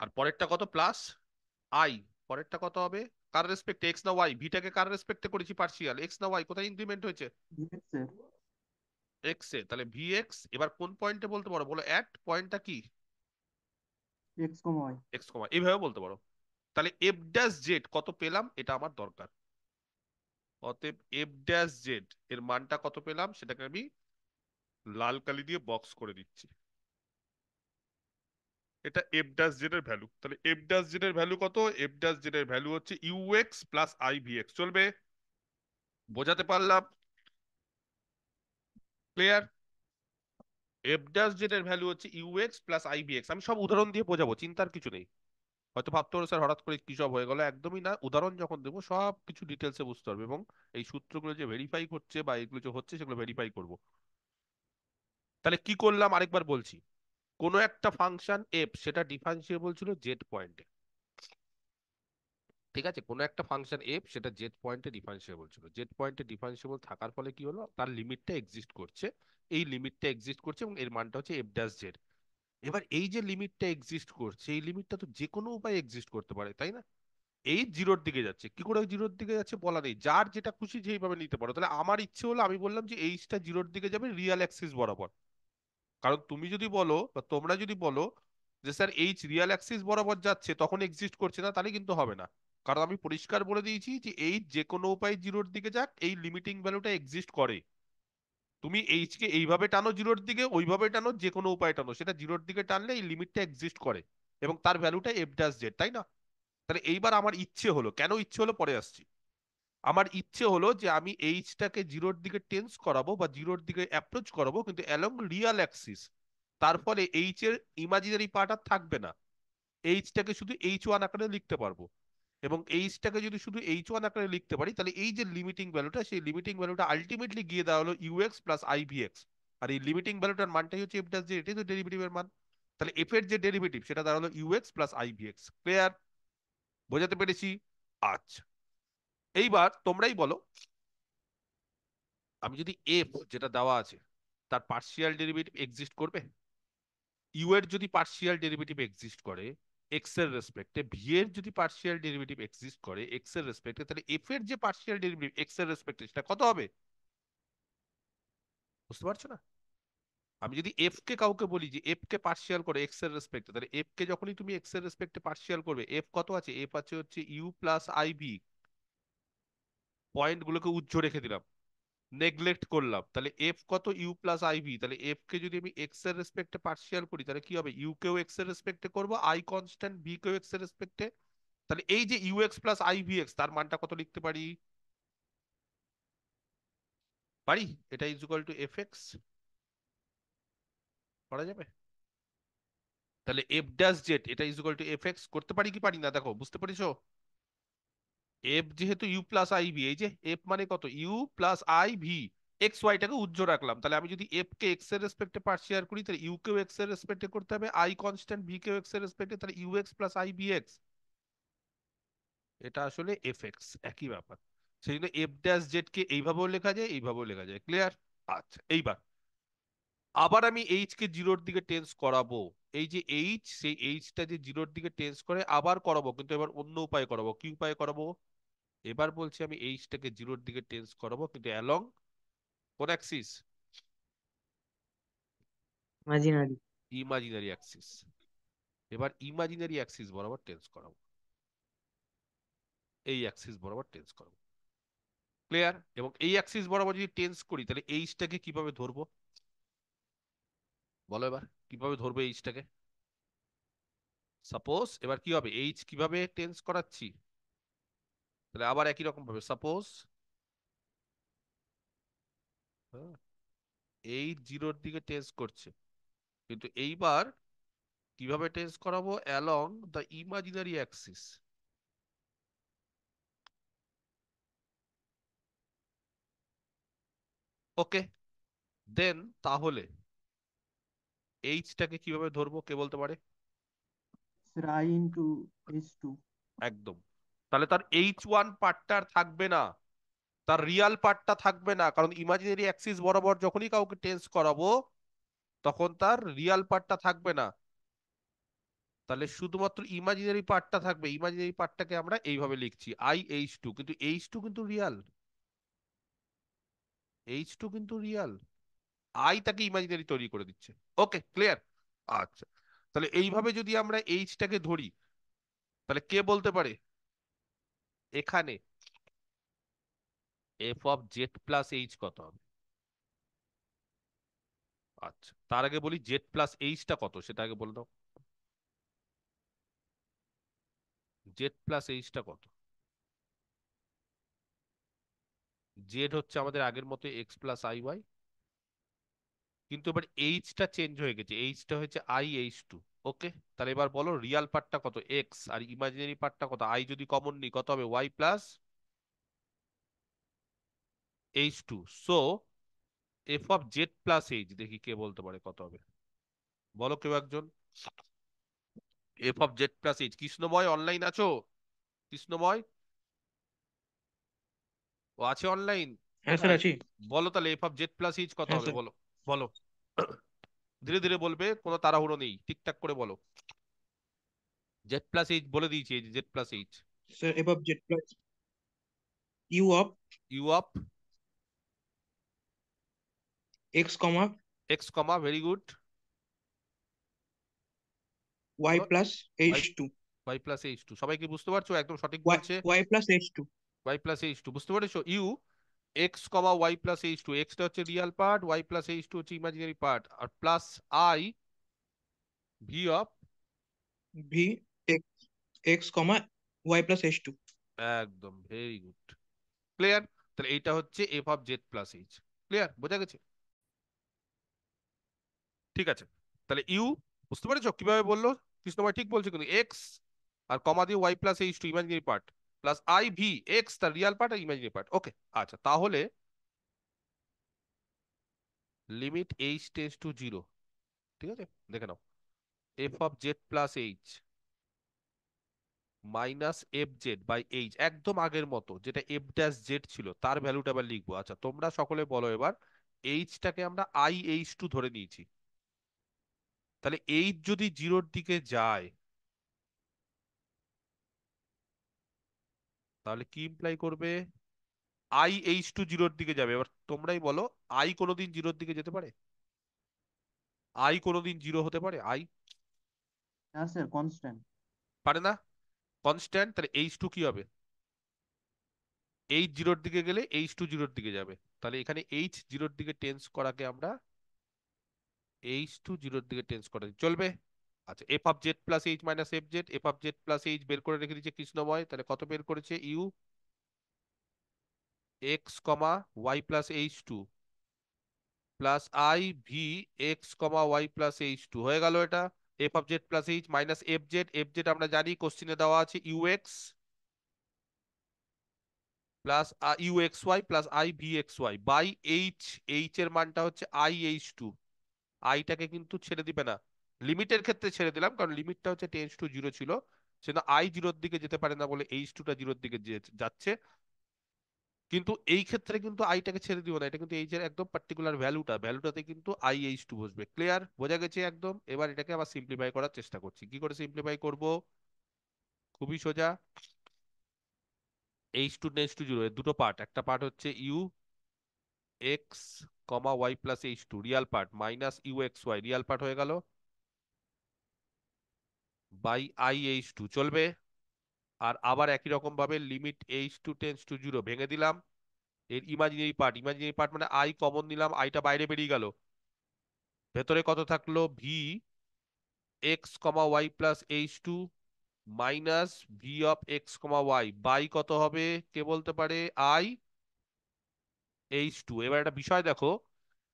আর পরেরটা কত? Plus I. পরেরটা কত হবে? কার রেসপেক্টে? এক্স না ওয়াই? ভিটাকে কার রেসপেক্টে করেছি পার্সিয়াল, এক্স না ওয়াই? কোথায় ইনক্রিমেন্ট হয়েছে? এক্স এর এক্স এ। তাহলে ভি এক্স এবার কোন পয়েন্টে বলতে পারো, বলো অ্যাট পয়েন্টটা কি? X comma Y. এক্স কমা, এইভাবে বলতে পারো। তাহলে এফ ড্যাশ জেড কত পেলাম, এটা আমার দরকার। অতএব এফ ড্যাশ জেড এর মানটা কত পেলাম সেটাকে আমি লাল কালি দিয়ে বক্স করে দিচ্ছি। এটা এফ ড্যাশ জেড এর ভ্যালু। তাহলে এফ ড্যাশ জেড এর ভ্যালু কত? এফ ড্যাশ জেড এর ভ্যালু হচ্ছে U X plus I V X. চলবে? বোঝাতে পারলাম? ক্লিয়ার? এফ ড্যাশ জেড এর ভ্যালু হচ্ছে U X plus I V X. আমি সব উদাহরণ দিয়ে বোঝাবো, চিন্তার কিছু নেই। হয়তো ভাবতে পারো স্যার হঠাৎ করে কি সব হয়ে গেল, একদমই না। উদাহরণ যখন দেবো সব কিছু ডিটেলসে বুঝতে পারবে, এবং এই সূত্রগুলো যে ভেরিফাই করছে বা এগুলো যে হচ্ছে সেগুলো ভেরিফাই করবো। তাহলে কি করলাম আরেকবার বলছি, কোনো একটা ফাংশন এফ সেটা ডিফারেন্সিয়েবল ছিল জেড পয়েন্টে, ঠিক আছে, কোনো একটা ফাংশন এফ সেটা জেড পয়েন্টে ডিফারেন্সিয়েবল ছিল। জেড পয়েন্টে ডিফারেন্সিয়েবল থাকার ফলে কি হলো, তার লিমিটটা এক্সিস্ট করছে, এই লিমিটটা এক্সিস্ট করছে এবং এর মানটা হচ্ছে এফ ড্যাশ জেড। এবার এই যে লিমিটটা এক্সিস্ট করছে, এই লিমিটটা তো যে কোনো উপায়ে এক্সিস্ট করতে পারে, তাই না? এই জিরোর দিকে যাচ্ছে, কি করে জিরোর দিকে যাচ্ছে বলা নেই, যার যেটা খুশি যেইভাবে নিতে পারো। তাহলে আমার ইচ্ছে হলো, আমি বললাম যে এইচটা জিরোর দিকে যাবে রিয়াল অ্যাক্সিস বরাবর। কারণ তুমি যদি বলো বা তোমরা যদি বলো যে স্যার এইচ রিয়াল অ্যাক্সিস বরাবর যাচ্ছে তখন এক্সিস্ট করছে না, তাহলে কিন্তু হবে না। কারণ আমি পরিষ্কার বলে দিয়েছি যে এইচ যে কোনো উপায়ে জিরোর দিকে যাক, এই লিমিটিং ভ্যালুটা এক্সিস্ট করে। তুমি এইচ কে এইভাবে টানো জিরোর দিকে, ওইভাবে টানো, যে কোনো উপায়ে টানো, সেটা জিরোর দিকে টানলে এই লিমিটটা এক্সিস্ট করে, এবং তার ভ্যালুটা এফ ড্যাশ জেড, তাই না? তাহলে এইবার আমার ইচ্ছে হলো, কেন ইচ্ছে হলো পরে আসছি। আমার ইচ্ছে হলো যে আমি এইচটাকে জিরোর দিকে টেন্স করাবো বা জিরোর দিকে অ্যাপ্রোচ করাবো, কিন্তু অ্যালং রিয়াল অ্যাক্সিস। তার ফলে এইচ এর ইমাজিনারি পার্ট আর থাকবে না, এইচটাকে শুধু এইচ 1 আকারে লিখতে পারবো। এবং এইচটাকে যদি শুধু এইচ 1 আকারে লিখতে পারি, তাহলে এই যে লিমিটিং ভ্যালুটা, সেই লিমিটিং ভ্যালুটা আলটিমেটলি গিয়ে দেওয়া হলো ইউএক্স প্লাস আইভিএক্স। আর এই লিমিটিং ভ্যালুটার মানটাই হচ্ছে এফ ড্যাশ জেড, এটাই তো ডেরিভেটিভের মান। তাহলে এফ এর যে ডেরিভেটিভ সেটা দাঁড়ালো ইউএক্স প্লাস আইভিএক্স। ক্লিয়ার? বোঝাতে পেরেছি? আচ্ছা, এইবার তোমরাই বলো, আমি যদি এফ যেটা দেওয়া আছে তার পার্শিয়াল ডেরিভেটিভ এক্সিস্ট করবে? ইউ এর যদি পার্শিয়াল ডেরিভেটিভ এক্সিস্ট করে এক্স এর রেসপেক্টে, ভি এর যদি পার্শিয়াল ডেরিভেটিভ এক্সিস্ট করে এক্স এর রেসপেক্টে, তাহলে এফ এর যে পার্শিয়াল ডেরিভেটিভ এক্স এর রেসপেক্টে সেটা কত হবে? বুঝতে পারছো না? আমি যদি এফ কে কাউকে বলি যে এফ কে পার্শিয়াল করে এক্স এর রেসপেক্টে, তাহলে এফ কে যখনই তুমি এক্স এর রেসপেক্টে পার্শিয়াল করবে, এফ কত আছে? এফ আছে হচ্ছে U plus I V. Point গুলোকে উজ্জ্ব রেখে দিলাম, নেগলেক্ট করলাম। তাহলে এফ কত? U plus I V. তাহলে এফ কে যদি আমি এক্স এর রেসপেক্টে পার্শিয়াল করি, তাহলে কি হবে? ইউ কেও এক্স এর রেসপেক্টে করবো, আই কনস্ট্যান্ট, ভি কেও এক্স এর রেসপেক্টে। তাহলে এই যে U X plus I V X, তার মানটা কত লিখতে পারি? পারি, এটা is equal to F X. করা যাবে? তাহলে এফ ড্যাশ জেড এটা is equal to F X করতে পারি কি পারি না? দেখো, বুঝতে পেরেছো? এফ যেহেতু ইউ প্লাস আই ভি, এই যে এফ মানে কত? U plus I V. X ওয়াইটাকে উজ্জ্ব রাখলাম। তাহলে আমি যদি এফ কে এক্স এর রেসপেক্টে পার্শিয়াল করি, তাহলে ইউ কেও এক্স এর রেসপেক্টে করতে হবে, আই কনস্ট্যান্ট, ভি কেও এক্স এর রেসপেক্টে, তাহলে U X plus I V X. এটা আসলে এফ এক্স, একই ব্যাপার। সেই জন্য এফ ড্যাশ জেড কে এইভাবেও লেখা যায়, এইভাবেও লেখা যায়। ক্লিয়ার? আচ্ছা, এইবার আবার আমি এইচ কে জিরোর দিকে টেন্স করাবো। এই যে এইচ, সেই এইচটা যে জিরোর দিকে টেন্স করে আবার করাবো, কিন্তু এবার অন্য উপায় করাবো। কি উপায় করাবো? এবার বলছি আমি এইচটাকে জিরোর দিকে টেন্স করাবো, কিন্তু অ্যালং কোন অ্যাক্সিস? imaginary. Imaginary Axis. এবার ইমাজিনারি অ্যাক্সিস বরাবর টেন্স করাবো, এই অ্যাক্সিস বরাবর টেন্স করাবো। ক্লিয়ার? এবং এই অ্যাক্সিস বরাবর যদি টেন্স করি, তাহলে এইচটাকে কিভাবে ধরবো বলো? এবার কিভাবে ধরবো এইচটাকে? সাপোজ এবার কি হবে? এইচ কিভাবে টেন্স করাচ্ছি? তাহলে আবার একই রকম ভাবে সাপোজ এইচ জিরোর দিকে টেন্স করছে, কিন্তু এইবার কিভাবে টেন্স করাবো? Along the imaginary axis. Okay, then তাহলে এইচটাকে কিভাবে ধরবো কে বলতে পারে? Sir, I into H2. একদম। তাহলে তার এইচ 1 পার্টটা আর থাকবে না, তার রিয়াল পার্টটা থাকবে না, কারণ ইমাজিনারি অ্যাক্সিস বরাবর যখনই কাউকে টেন্স করাবো তখন তার রিয়াল পার্টটা থাকবে না। তাহলে শুধুমাত্র ইমাজিনারি পার্টটা থাকবে। ইমাজিনারি পার্টটাকে আমরা এইভাবে লিখছি IH2, কিন্তু এইচ টু কিন্তু রিয়াল, এইচ 2 কিন্তু রিয়াল, আই তাকে ইমাজিনারি তৈরি করে দিচ্ছে। ওকে, ক্লিয়ার? আচ্ছা, তাহলে এইভাবে যদি আমরা এইচটাকে ধরি, তাহলে কে বলতে পারে এখানে F of Z plus H কত হবে? আচ্ছা, তার আগে বলি জেড প্লাস এইচটা কত সেটা আগে বলে দাও। জেড প্লাস এইচটা কত? জেড হচ্ছে আমাদের আগের মতো এক্স প্লাস আই ওয়াই, কিন্তু এবার এইচটা চেঞ্জ হয়ে গেছে, এইচটা হচ্ছে IH2। ওকে, তাহলে এবার বলো রিয়াল পার্টটা কত? এক্স, আর ইমাজিনারি পার্টটা কত? আই যদি কমন নিই কত হবে? Y plus H2। So F of Z plus H, দেখি কে বলতে পারে কত হবে, বলো কেউ একজন। F of Z plus H, Krishnamoy online আছো? কৃষ্ণময়, ও আছে অনলাইন? হ্যাঁ স্যার কোথায়? আছি। বলো তাহলে F of Z plus H কত হ্যাঁ হবে, স্যার। বলো। বলো, ধীরে ধীরে বলবে, কোনো তাড়াহুড়ো নেই, ঠিকঠাক করে বলো। জেড প্লাস এইচ বলে দিয়েছি, এই যে Z plus H. Sir F of Z plus U of U of X comma X comma, very good. Y বলো। Plus H Y, two. Y plus H2, সবাই কি বুঝতে পারছো? একদম সঠিক ওয়াই বলছে। Y plus H two. Y plus H2 বুঝতে পেরেছো? U X comma Y plus H2, এক্সটা হচ্ছে real part, Y plus H2 হচ্ছে ইমাজিনারি পার্ট, আর plus I V of, V x X comma Y plus H two. একদম very good. Clear? তাহলে এইটা হচ্ছে F of Z plus H. Clear, বোঝা গেছে? ঠিক আছে, তাহলে ইউ বুঝতে পেরেছো কিভাবে বললো কৃষ্ণময়? ঠিক বলছে কিন্তু এক্স আর কমা দিয়ে Y plus H two imaginary part plus I V X তার রিয়াল পার্ট আর ইমাজিনারি পার্ট। ওকে, আচ্ছা তাহলে limit H tends to zero, ঠিক আছে, দেখে নাও। F of Z plus H minus F Z by H, একদম আগের মতো যেটা এফ ড্যাশ জেড ছিল তার ভ্যালুটা আবার লিখবো। আচ্ছা তোমরা সকলে বলো এবার, এইচটাকে আমরা আই এইচ টু ধরে নিয়েছি, তাহলে এইচ যদি জিরোর দিকে যায় তাহলে কি ইমপ্লাই করবে? আই এইচ টু জিরোর দিকে যাবে। এবার তোমরাই বলো, আই কোনোদিন জিরোর দিকে যেতে পারে? আই কোনোদিন জিরো হতে পারে? আই হ্যাঁ স্যার, কনস্ট্যান্ট। পারে না, কনস্ট্যান্ট। তাহলে এইচ টু কি হবে? এইচ জিরোর দিকে গেলে এইচ টু জিরোর দিকে যাবে, তাহলে এখানে এইচ জিরোর দিকে টেন্স করাকে আমরা এইচ টু জিরোর দিকে টেন্স করে দিই, চলবে? আচ্ছা F of Z plus H minus F Z, F of Z plus H বের করে রেখে দিচ্ছে কৃষ্ণময়, তাহলে কত বের করেছে? U X comma Y plus H two plus I V X comma Y plus H two হয়ে গেল এটা। F of Z plus H minus F Z, F Z আমরা জানি কোশ্চিনে দেওয়া আছে U X plus U X Y plus I V x Y by H, H এর মানটা হচ্ছে আই এইচ টু। আইটাকে কিন্তু ছেড়ে দিবে না, লিমিটের ক্ষেত্রে ছেড়ে দিলাম কারণ লিমিটটা হচ্ছে টেন্স টু জিরো ছিল, সেটা আই জিরোর দিকে যেতে পারে না বলে এইচ টুটা জিরোর দিকে যাচ্ছে। কিন্তু এই ক্ষেত্রে কিন্তু আইটাকে ছেড়ে দিব না, এটা কিন্তু এইচ এর একদম পার্টিকুলার ভ্যালুটাতে কিন্তু আই এইচ টু বসবে। ক্লিয়ার, বোঝা গেছে একদম? এবার এটাকে আবার সিম্পলিফাই করার চেষ্টা করছি, কি করে সিম্পলিফাই করব? খুবই সোজা। H two tends to zero এর দুটো পার্ট, একটা পার্ট হচ্ছে U X comma Y plus H two real part minus U X Y real part হয়ে গেল বাই আই এইচ টু, চলবে? আর আবার একই রকম ভাবে limit H two tends to zero ভেঙে দিলাম, এর ইমাজিনারি পার্ট, ইমাজিনারি পার্ট মানে আই কমন নিলাম, আইটা বাইরে বেরিয়ে গেল, ভেতরে কত থাকলো? V X comma Y plus H two minus V of X comma Y by কত হবে কে বলতে পারে? I H two. এবার একটা বিষয় দেখো,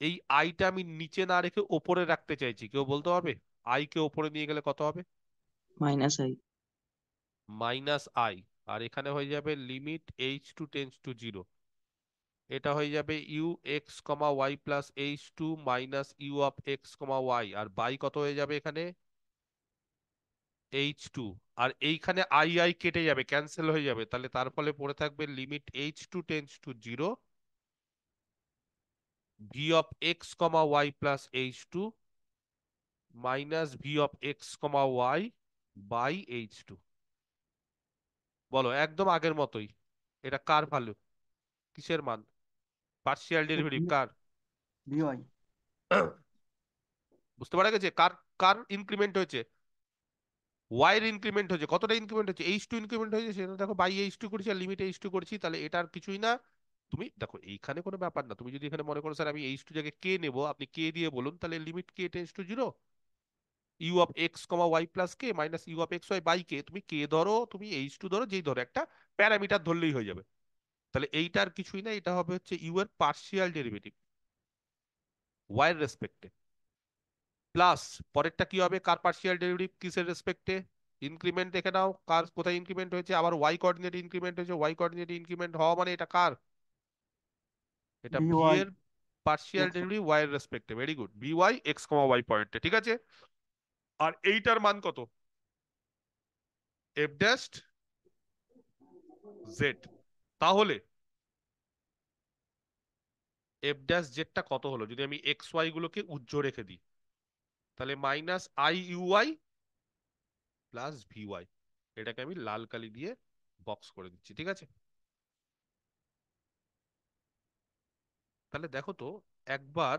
এই আইটা আমি নিচে না রেখে ওপরে রাখতে চাইছি, কেউ বলতে পারবে আই কে ওপরে নিয়ে গেলে কত হবে? minus I. Minus I. আর এখানে হয়ে যাবে limit H two tends to zero, এটা হয়ে যাবে U X comma Y plus H two minus U of X comma Y, আর বাই কত হয়ে যাবে এখানে? H two. আর এইখানে আই আই কেটে যাবে, ক্যান্সেল হয়ে যাবে, তাহলে তার ফলে পড়ে থাকবে limit H two tends to zero V of X comma Y plus H two minus V of X comma Y by H two. বলো একদম আগের মতোই, এটা কার ভ্যালু, কিসের মান? পার্শিয়াল ডেরিভেটিভ কার? ভিওয়াই। বুঝতে পারা গেছে কার কার ইনক্রিমেন্ট হয়েছে? ওয়াই এর ইনক্রিমেন্ট হয়েছে, কতটা ইনক্রিমেন্ট হয়েছে? এইচ টু ইনক্রিমেন্ট হয়েছে, সেটা দেখো বাই এইচ টু করেছি আর লিমিট এইচ টু করেছি, তাহলে এটা আর কিছুই না। তুমি দেখো এইখানে কোনো ব্যাপার না, তুমি যদি এখানে মনে করো স্যার আমি এইচ টু জায়গায় কে নেবো, আপনি কে দিয়ে বলুন, তাহলে limit K tends to zero U of X comma Y plus K minus U of x Y by K, তুমি কে ধরো তুমি এইচ টু ধরো, যেই ধরো একটা প্যারামিটার ধরলেই হয়ে যাবে। তাহলে এইটার কিছুই না, এটা হবে হচ্ছে ইউ এর পার্শিয়াল ডেরিভেটিভ ওয়াই এর রেসপেক্টে, প্লাস পরেরটা কি হবে? কার পার্শিয়াল ডেরিভেটিভ কিসের রেসপেক্টে? ইনক্রিমেন্ট দেখে নাও, কার কোথায় ইনক্রিমেন্ট হয়েছে, আবার ওয়াই কোঅর্ডিনেটে ইনক্রিমেন্ট হয়েছে, ওয়াই কোঅর্ডিনেটে ইনক্রিমেন্ট হওয়া মানে এটা কার? এটা ভি ভিওয়াই এর পার্শিয়াল এক্স। ডেরিভেটিভ ওয়াই এর রেসপেক্টে, very good, V Y X comma Y পয়েন্টে, ঠিক আছে? আর এইটার মান কত? F dash Z. তাহলে এফ ড্যাশ জেডটা কত হলো যদি আমি এক্স ওয়াই গুলোকে উজ্জ্ব রেখে দিই? তাহলে minus I U Y plus V Y, এটাকে আমি লাল কালি দিয়ে বক্স করে দিচ্ছি, ঠিক আছে? তাহলে দেখো তো একবার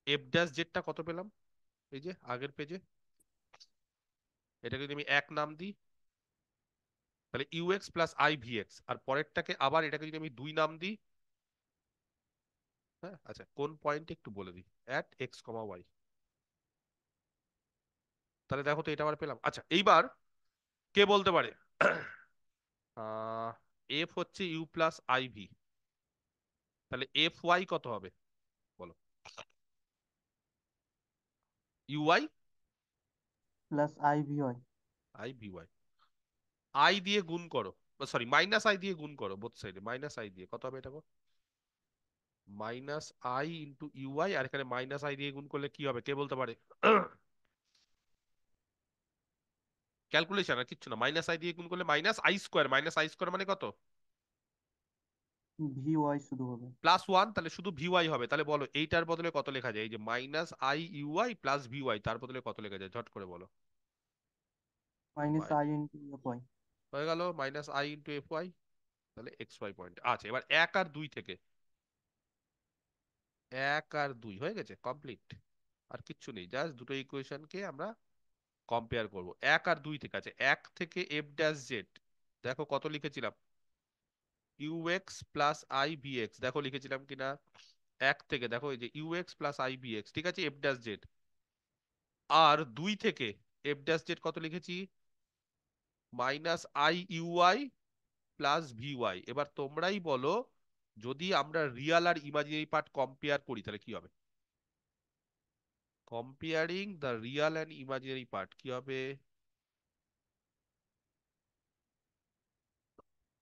এফ ড্যাশ জেডটা কত পেলাম, এই যে আগের পেজে, এটাকে যদি আমি এক নাম দিই তাহলে U X plus I V X, আর পরেরটাকে আবার এটাকে যদি আমি দুই নাম দিই, হ্যাঁ আচ্ছা কোন পয়েন্টে একটু বলে দিই, অ্যাট এক্স কমা ওয়াই, তাহলে দেখো তো এটা আবার পেলাম। আচ্ছা এইবার কে বলতে পারে? আহ এফ হচ্ছে ইউ প্লাস আই ভি, তাহলে এফ ওয়াই কত হবে বলো? U Y plus I V Y. I V Y, I দিয়ে গুণ করো, সরি মাইনাস আই দিয়ে গুণ করো বোথ সাইডে, মাইনাস আই দিয়ে কত হবে এটা? মাইনাস আই ইন্টু ইউআই, আর এখানে মাইনাস আই দিয়ে গুণ করলে কি হবে কে বলতে পারে? ক্যালকুলেশন আর কিচ্ছু না, মাইনাস আই দিয়ে গুণ করলে মাইনাস আই স্কোয়ার মানে কত? ভি ওয়াই শুধু হবে। প্লাস ওয়ান, তাহলে শুধু ভিওয়াই হবে। তাহলে বলো এইটার বদলে কত লেখা যায়? এই যে minus I U I plus V Y, তার বদলে কত লেখা যায় ঝট করে বলো? মাইনাস মাই- আই ইন্টু এফ ওয়াই। হয়ে গেল minus I into F Y, তাহলে এক্স ওয়াই পয়েন্ট। আচ্ছা, এবার এক আর দুই থেকে, এক আর দুই হয়ে গেছে কমপ্লিট, আর কিচ্ছু নেই, জাস্ট দুটো ইকুয়েশনকে আমরা কম্পেয়ার করব। এক আর দুই থেকে আছে, এক থেকে এফ ড্যাশ জেড, দেখো কত লিখেছিলাম? U X plus I V X, দেখো লিখেছিলাম কিনা? এক থেকে দেখো এই যে U X plus I V X, ঠিক আছে, এফ ড্যাশ জেড। আর দুই থেকে এফ ড্যাশ জেড কত লিখেছি? Minus I U I plus V Y. এবার তোমরাই বলো, যদি আমরা রিয়াল আর ইমাজিনারি পার্ট কম্পেয়ার করি তাহলে কি হবে? Comparing the real and imaginary part কি হবে?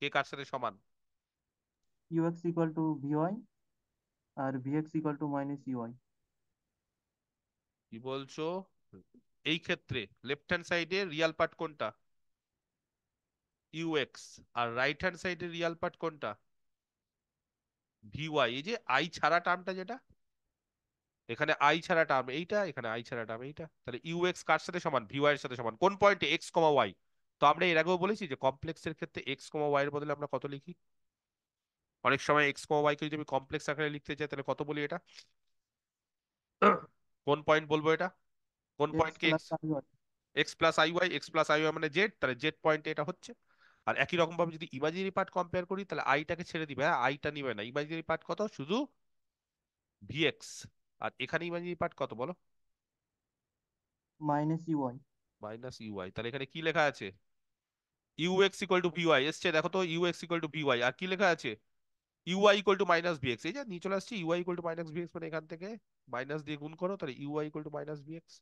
কে কার সাথে সমান? U X equal to V Y আর V X equal to minus U Y. কি বলছো? এই ক্ষেত্রে লেফট হ্যান্ড সাইডে রিয়াল পার্ট কোনটা? ইউএক্স। আর রাইট হ্যান্ড সাইডে রিয়াল পার্ট কোনটা? ভিওয়াই। এই যে আই ছাড়া টার্মটা, যেটা এখানে আই ছাড়া টার্ম এইটা, এখানে আই ছাড়া টার্ম এইটা, তাহলে ইউএক্স কার সাথে সমান? ভিওয়াই এর সাথে সমান। কোন পয়েন্টে? X comma Y. তো আমরা এর আগেও বলেছি যে কমপ্লেক্সের ক্ষেত্রে এক্স কমা ওয়াই এর বদলে আমরা কত লিখি? অনেক সময় এক্স কমা ওয়াই কে যদি আমি কমপ্লেক্স আকারে লিখতে চাই তাহলে কত বলি এটা? কোন পয়েন্ট বলবো এটা? কোন এক্স পয়েন্টকে plus X? I Y. X plus I Y, X plus I Y মানে জেড, তাহলে জেড পয়েন্টে এটা হচ্ছে। আর একই রকম ভাবে যদি ইমাজিনারি পার্ট কম্পেয়ার করি তাহলে আইটাকে ছেড়ে দিবে, হ্যাঁ আইটা নিবে না, ইমাজিনারি পার্ট কত? শুধু ভিএক্স। আর এখানে ইমাজিনারি পার্ট কত বলো? Minus U Y. Minus U I. তাহলে এখানে কি লেখা আছে? U X equal to V Y এসছে, দেখো তো, U X equal to V Y. আর কি লেখা আছে? U I equal to minus V X. এই যে নিয়ে চলে আসছে, U I equal to minus V X, মানে এখান থেকে মাইনাস দিয়ে গুণ করো, তাহলে U I equal to minus V X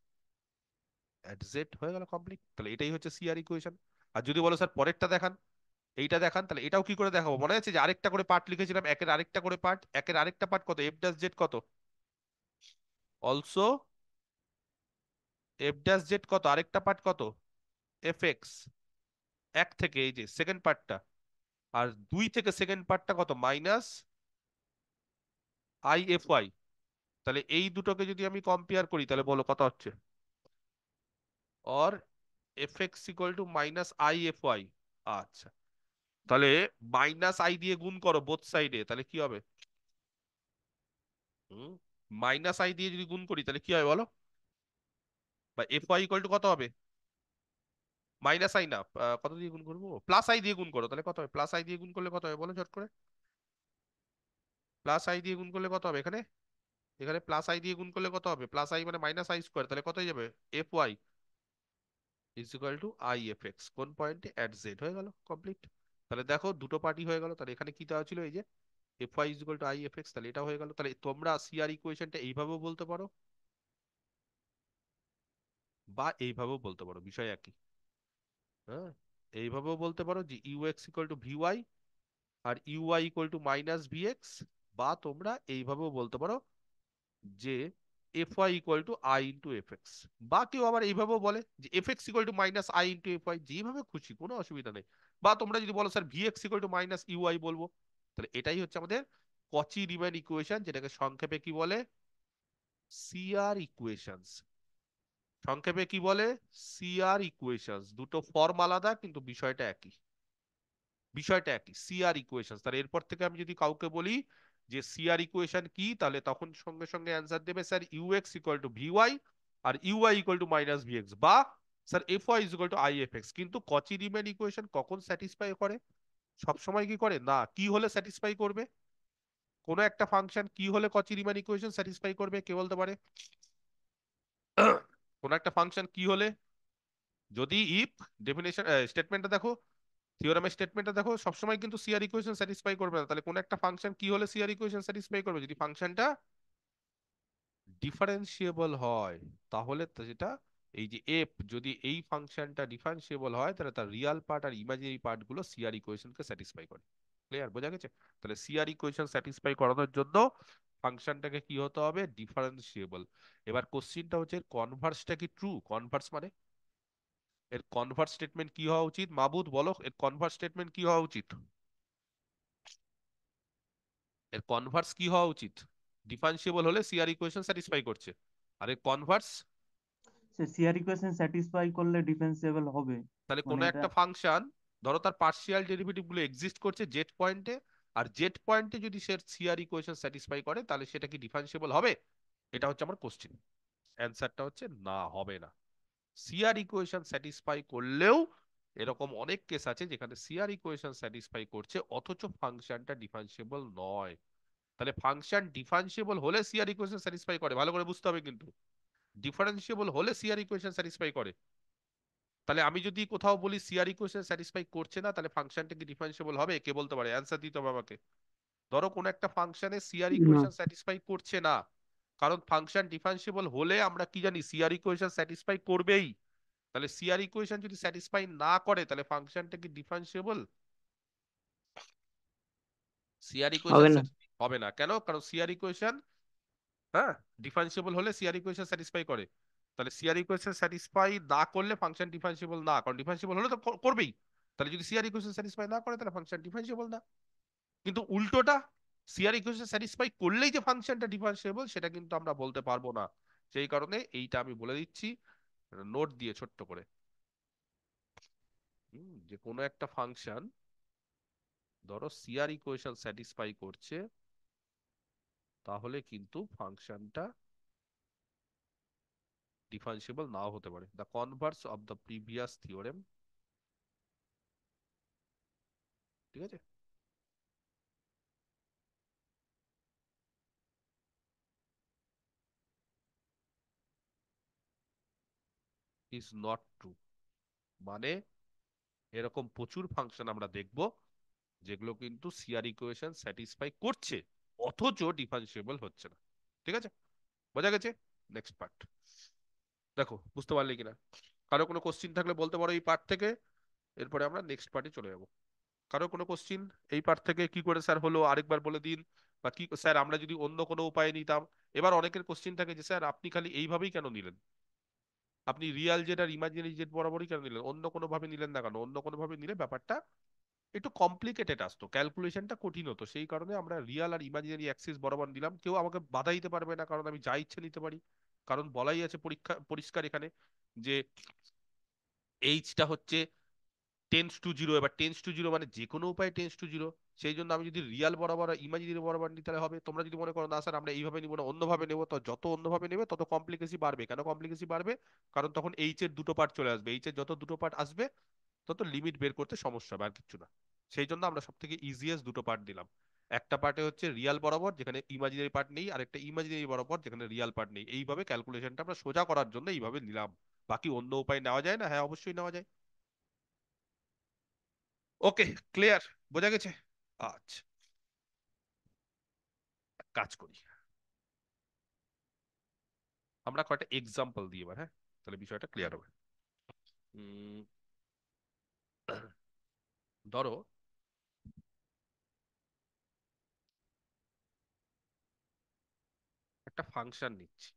at Z, হয়ে গেল কমপ্লিট। তাহলে এটাই হচ্ছে সিআর ইকুয়েশন। আর যদি বলো স্যার পরেরটা দেখান, এইটা দেখান, তাহলে এটাও কি করে দেখাবো? মনে আছে যে আরেকটা করে পার্ট লিখেছিলাম, একের আরেকটা করে পার্ট, একের আরেকটা পার্ট কত? এফ ড্যাশ জেড কত? অলসো এফ ড্যাশ জেড কত? আরেকটা পার্ট কত? F x. এক থেকে এই যে সেকেন্ড পার্টটা, আর দুই থেকে সেকেন্ড পার্টটা কত? Minus I F Y. তাহলে এই দুটোকে যদি আমি কম্পেয়ার করি তাহলে বলো কত হচ্ছে? Or F X equal to minus I F Y. আচ্ছা, তাহলে মাইনাস আই দিয়ে গুণ করো বোথ সাইডে, তাহলে কি হবে? হুম, মাইনাস আই দিয়ে যদি গুণ করি তাহলে কি হবে বলো? বা এফ ওয়াই ইকুয়াল টু কত হবে? মাইনাস আই না, কত দিয়ে গুণ করবো? প্লাস আই দিয়ে গুণ করো, তাহলে কত হবে? প্লাস আই দিয়ে গুণ করলে কত হবে বলো ঝট করে? প্লাস আই দিয়ে গুণ করলে কত হবে এখানে? এখানে প্লাস আই দিয়ে গুণ করলে কত হবে? প্লাস আই মানে মাইনাস আই স্কোয়ার, তাহলে কত হয়ে যাবে? F Y is equal to I F X, কোন পয়েন্টে? এট জেড, হয়ে গেল কমপ্লিট। তাহলে দেখো দুটো পার্টি হয়ে গেল। তাহলে এখানে কি দেওয়া ছিল? এই যে F Y is equal to I F X, তাহলে এটা হয়ে গেল। তাহলে তোমরা সিআর ইকুয়েশনটা এইভাবেও বলতে পারো বা এইভাবেও বলতে পারো, বিষয় একই। হ্যাঁ, এইভাবেও বলতে পারো যে U X equal to V Y আর U Y equal to minus V X, বা তোমরা এইভাবেও বলতে পারো যে F Y equal to I into F X, বা কেউ আবার এইভাবেও বলে যে F X equal to minus I into F Y, যেভাবে খুশি, কোনো অসুবিধা নেই। বা তোমরা যদি বলো sir V X equal to minus U I বলবো, তাহলে এটাই হচ্ছে আমাদের কচি রিমান ইকুয়েশন, যেটাকে সংক্ষেপে কি বলে? CR equations. সংক্ষেপে কি বলে? CR equations. দুটো ফর্ম আলাদা কিন্তু বিষয়টা একই, বিষয়টা একই, সিআর ইকুয়েশন। তাহলে এরপর থেকে আমি যদি কাউকে বলি যে সিআর ইকুয়েশন কি, তাহলে তখন সঙ্গে সঙ্গে অ্যান্সার দেবে sir U X equal to V Y আর U Y equal to minus V X, বা sir F Y is equal to I F X. কিন্তু কচি রিমান ইকুয়েশন কখন স্যাটিসফাই করে? সব সময় কি করে না? কি হলে স্যাটিসফাই করবে? কোন একটা ফাংশন কি হলে কচি রিমান ইকুয়েশন স্যাটিসফাই করবে কে বলতে পারে? কোন একটা ফাংশন কি হলে, যদি ইফ, ডেফিনেশন স্টেটমেন্টটা দেখো, থিওরামের স্টেটমেন্টটা দেখো, সবসময় কিন্তু সিআর ইকুয়েশন স্যাটিসফাই করবে না। তাহলে কোন একটা ফাংশন কি হলে সিআর ইকুয়েশন স্যাটিসফাই করবে? যদি ফাংশনটা ডিফারেন্সিয়েবল হয়, তাহলে যেটা এই যে এফ, যদি এই ফাংশনটা ডিফারেন্সিয়েবল হয় তাহলে তার রিয়াল পার্ট আর ইমাজিনারি পার্ট গুলো সিআর ইকুয়েশনকে স্যাটিসফাই করে। ক্লিয়ার? বোঝা গেছে? তাহলে সিআর ইকুয়েশন স্যাটিসফাই করানোর জন্য ফাংশনটাকে কি হতে হবে? ডিফারেন্সিয়েবল। এবার কোশ্চিনটা হচ্ছে কনভার্সটা কি ট্রু? কনভার্স মানে এর কনভার্স স্টেটমেন্ট কি হওয়া উচিত? মাবুদ বলো, এর কনভার্স স্টেটমেন্ট কি হওয়া উচিত? এর কনভার্স কি হওয়া উচিত? ডিফারেন্সিয়েবল হলে সিআর ইকুয়েশন স্যাটিসফাই করছে, আর এর কনভার্স। সে সিআর ইকুয়েশন স্যাটিসফাই করলে ডিফারেন্সিয়েবল হবে, তাহলে মানে কোনো এটা। একটা ফাংশন, ধরো তার পার্শিয়াল ডেরিভেটিভ গুলো এক্সিস্ট করছে জেড পয়েন্টে, আর জেড পয়েন্টে যদি সে সিআর ইকুয়েশন স্যাটিসফাই করে তাহলে সেটা কি ডিফারেন্সিয়েবল হবে? এটা হচ্ছে আমার কোশ্চেন। অ্যান্সারটা হচ্ছে না, হবে না। সিআর ইকুয়েশন স্যাটিসফাই করলেও এরকম অনেক কেস আছে যেখানে সিআর ইকুয়েশন স্যাটিসফাই করছে অথচ ফাংশনটা ডিফারেন্সিয়েবল নয়। তাহলে ফাংশন ডিফারেন্সিয়েবল হলে সিআর ইকুয়েশন স্যাটিসফাই করে, ভালো করে বুঝতে হবে কিন্তু। ডিফারেন্সিয়েবল হলে সিআর ইকুয়েশন স্যাটিসফাই করে। তাহলে আমি যদি কোথাও বলি সিআর ইকুয়েশন স্যাটিসফাই করছে না, তাহলে ফাংশনটা কি ডিফারেন্সিয়েবল হবে? কে বলতে পারে? অ্যান্সার দিতে হবে আমাকে। ধরো কোন একটা ফাংশনে সিআর না, ইকুয়েশন স্যাটিসফাই করছে না, কারণ ফাংশন ডিফারেন্সিয়েবল হলে আমরা কি জানি? সিআর ইকুয়েশন স্যাটিসফাই করবেই। তাহলে সিআর ইকুয়েশন যদি স্যাটিসফাই না করে তাহলে ফাংশনটা কি ডিফারেন্সিয়েবল? সিআর ইকুয়েশন হবে না। হবে না। কেন? কারণ সিআর ইকুয়েশন, হ্যাঁ, ডিফারেন্সিয়েবল হলে সিআর ইকুয়েশন স্যাটিসফাই করে। তাহলে সিআর ইকুয়েশন স্যাটিসফাই না করলে ফাংশন ডিফারেন্সিয়েবল না, কারণ ডিফারেন্সিয়েবল হলে তো করবেই। তাহলে যদি সিআর ইকুয়েশন স্যাটিসফাই না করে তাহলে ফাংশন ডিফারেন্সিয়েবল না। কিন্তু উল্টোটা, সিআর ইকুয়েশন স্যাটিসফাই করলেই যে ফাংশনটা ডিফারেন্সিয়েবল সেটা কিন্তু আমরা বলতে পারবো না। সেই কারণে এইটা আমি বলে দিচ্ছি নোট দিয়ে ছোট্ট করে। যে কোনো একটা ফাংশন ধরো সিআর ইকুয়েশন স্যাটিসফাই করছে, তাহলে কিন্তু ফাংশনটা ডিফারেন্সিয়েবল নাও হতে পারে। The Converse of the previous theorem, ঠিক আছে, ইজ নট ট্রু। মানে এরকম প্রচুর ফাংশন আমরা দেখব যেগুলো কিন্তু সিআর ইকুয়েশন স্যাটিসফাই করছে অথচ ডিফারেন্সিয়েবল হচ্ছে না। ঠিক আছে? বোঝা গেছে? নেক্সট পার্ট দেখো, বুঝতে পারলে কিনা? কারো কোনো কোশ্চিন থাকলে বলতে পারো এই পার্ট থেকে, এরপরে আমরা নেক্সট পার্টে চলে যাবো। কারো কোনো কোশ্চিন এই পার্ট থেকে? কি করে স্যার হলো আরেকবার বলে দিন, বা কি স্যার আমরা যদি অন্য কোনো উপায়ে নিতাম। এবার অনেকের কোশ্চিন থাকে যে স্যার আপনি খালি এইভাবেই কেন নিলেন, আপনি রিয়াল জেড আর ইমাজিনারি জেড বরাবরই কেন নিলেন, অন্য কোনো ভাবে নিলেন না কেন? অন্য কোনো ভাবে নিলে ব্যাপারটা একটু কমপ্লিকেটেড আসতো, ক্যালকুলেশনটা কঠিন হতো। সেই কারণে আমরা রিয়াল আর ইমাজিনারি অ্যাক্সিস বরাবর নিলাম। কেউ আমাকে বাধা দিতে পারবে না, কারণ আমি যা ইচ্ছে নিতে পারি। কারণ বলাই আছে পরীক্ষা পরিষ্কার এখানে যে এইচটা হচ্ছে টেন্স টু জিরো। এবার টেন্স টু জিরো মানে যে কোনো উপায়ে টেন্স টু জিরো। সেই জন্য আমি যদি রিয়াল বরাবর আর ইমাজিনারি বরাবর নিতে হবে। তোমরা যদি মনে করো না স্যার আমরা এইভাবে নিবো না অন্যভাবে নেবো, তো যত অন্যভাবে নেবে তত কমপ্লিকেসি বাড়বে। কেন কমপ্লিকেসি বাড়বে? কারণ তখন এইচ এর দুটো পার্ট চলে আসবে। এইচ এর যত দুটো পার্ট আসবে তত লিমিট বের করতে সমস্যা হবে, আর কিছু না। সেই জন্য আমরা সব থেকে ইজিয়েস্ট দুটো পার্ট দিলাম। একটা পার্টে হচ্ছে রিয়াল বরাবর যেখানে ইমাজিনারি পার্ট নেই, আর একটা ইমাজিনারি বরাবর যেখানে রিয়াল পার্ট নেই। এইভাবে ক্যালকুলেশনটা আমরা সোজা করার জন্য এইভাবে নিলাম। বাকি অন্য উপায় নেওয়া যায় না? হ্যাঁ, অবশ্যই নেওয়া যায়। ওকে, ক্লিয়ার? বোঝা গেছে? আচ্ছা, কাজ করি, আমরা কয়েকটা এক্সাম্পল দিই এবার, হ্যাঁ, তাহলে বিষয়টা ক্লিয়ার হবে। উম, ধরো একটা ফাংশন নিচ্ছি,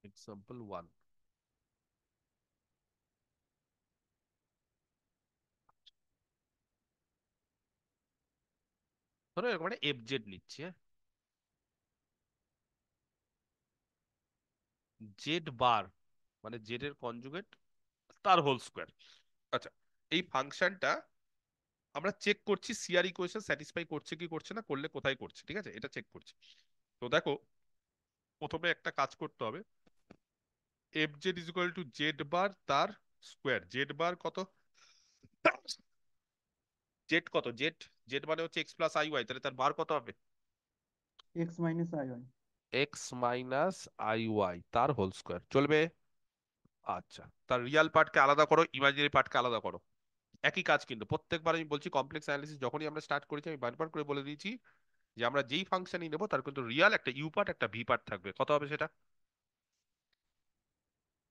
এক্সাম্পল ওয়ান। ধরো এরকম একটা এফ জেড নিচ্ছি, হ্যাঁ, জেড বার মানে জেড এর কনজুগেট তার হোল স্কোয়ার। আচ্ছা, এই ফাংশনটা আমরা চেক করছি সিআর ইকুয়েশন স্যাটিসফাই করছে কি করছে না, করলে কোথায় করছে, ঠিক আছে, এটা চেক করছি। তো দেখো, প্রথমে একটা কাজ করতে হবে। F Z is equal to Z bar তার স্কোয়ার। জেড বার কত? জেড কত? জেড জেড মানে হচ্ছে এক্স প্লাস আই ওয়াই, তাহলে তার বার কত হবে? x minus i y. X minus I Y তার হোল স্কোয়ার, চলবে? আচ্ছা, তার রিয়াল পার্টকে আলাদা করো, ইমাজিনারি পার্টকে আলাদা করো। একই কাজ, কিন্তু প্রত্যেকবার আমি বলছি কমপ্লেক্স অ্যানালিসিস যখনই আমরা স্টার্ট করেছি আমি বারবার করে বলে দিয়েছি যে আমরা যেই ফাংশনই নেবো তার কিন্তু রিয়াল একটা ইউ পার্ট একটা ভি পার্ট থাকবে। কত হবে সেটা?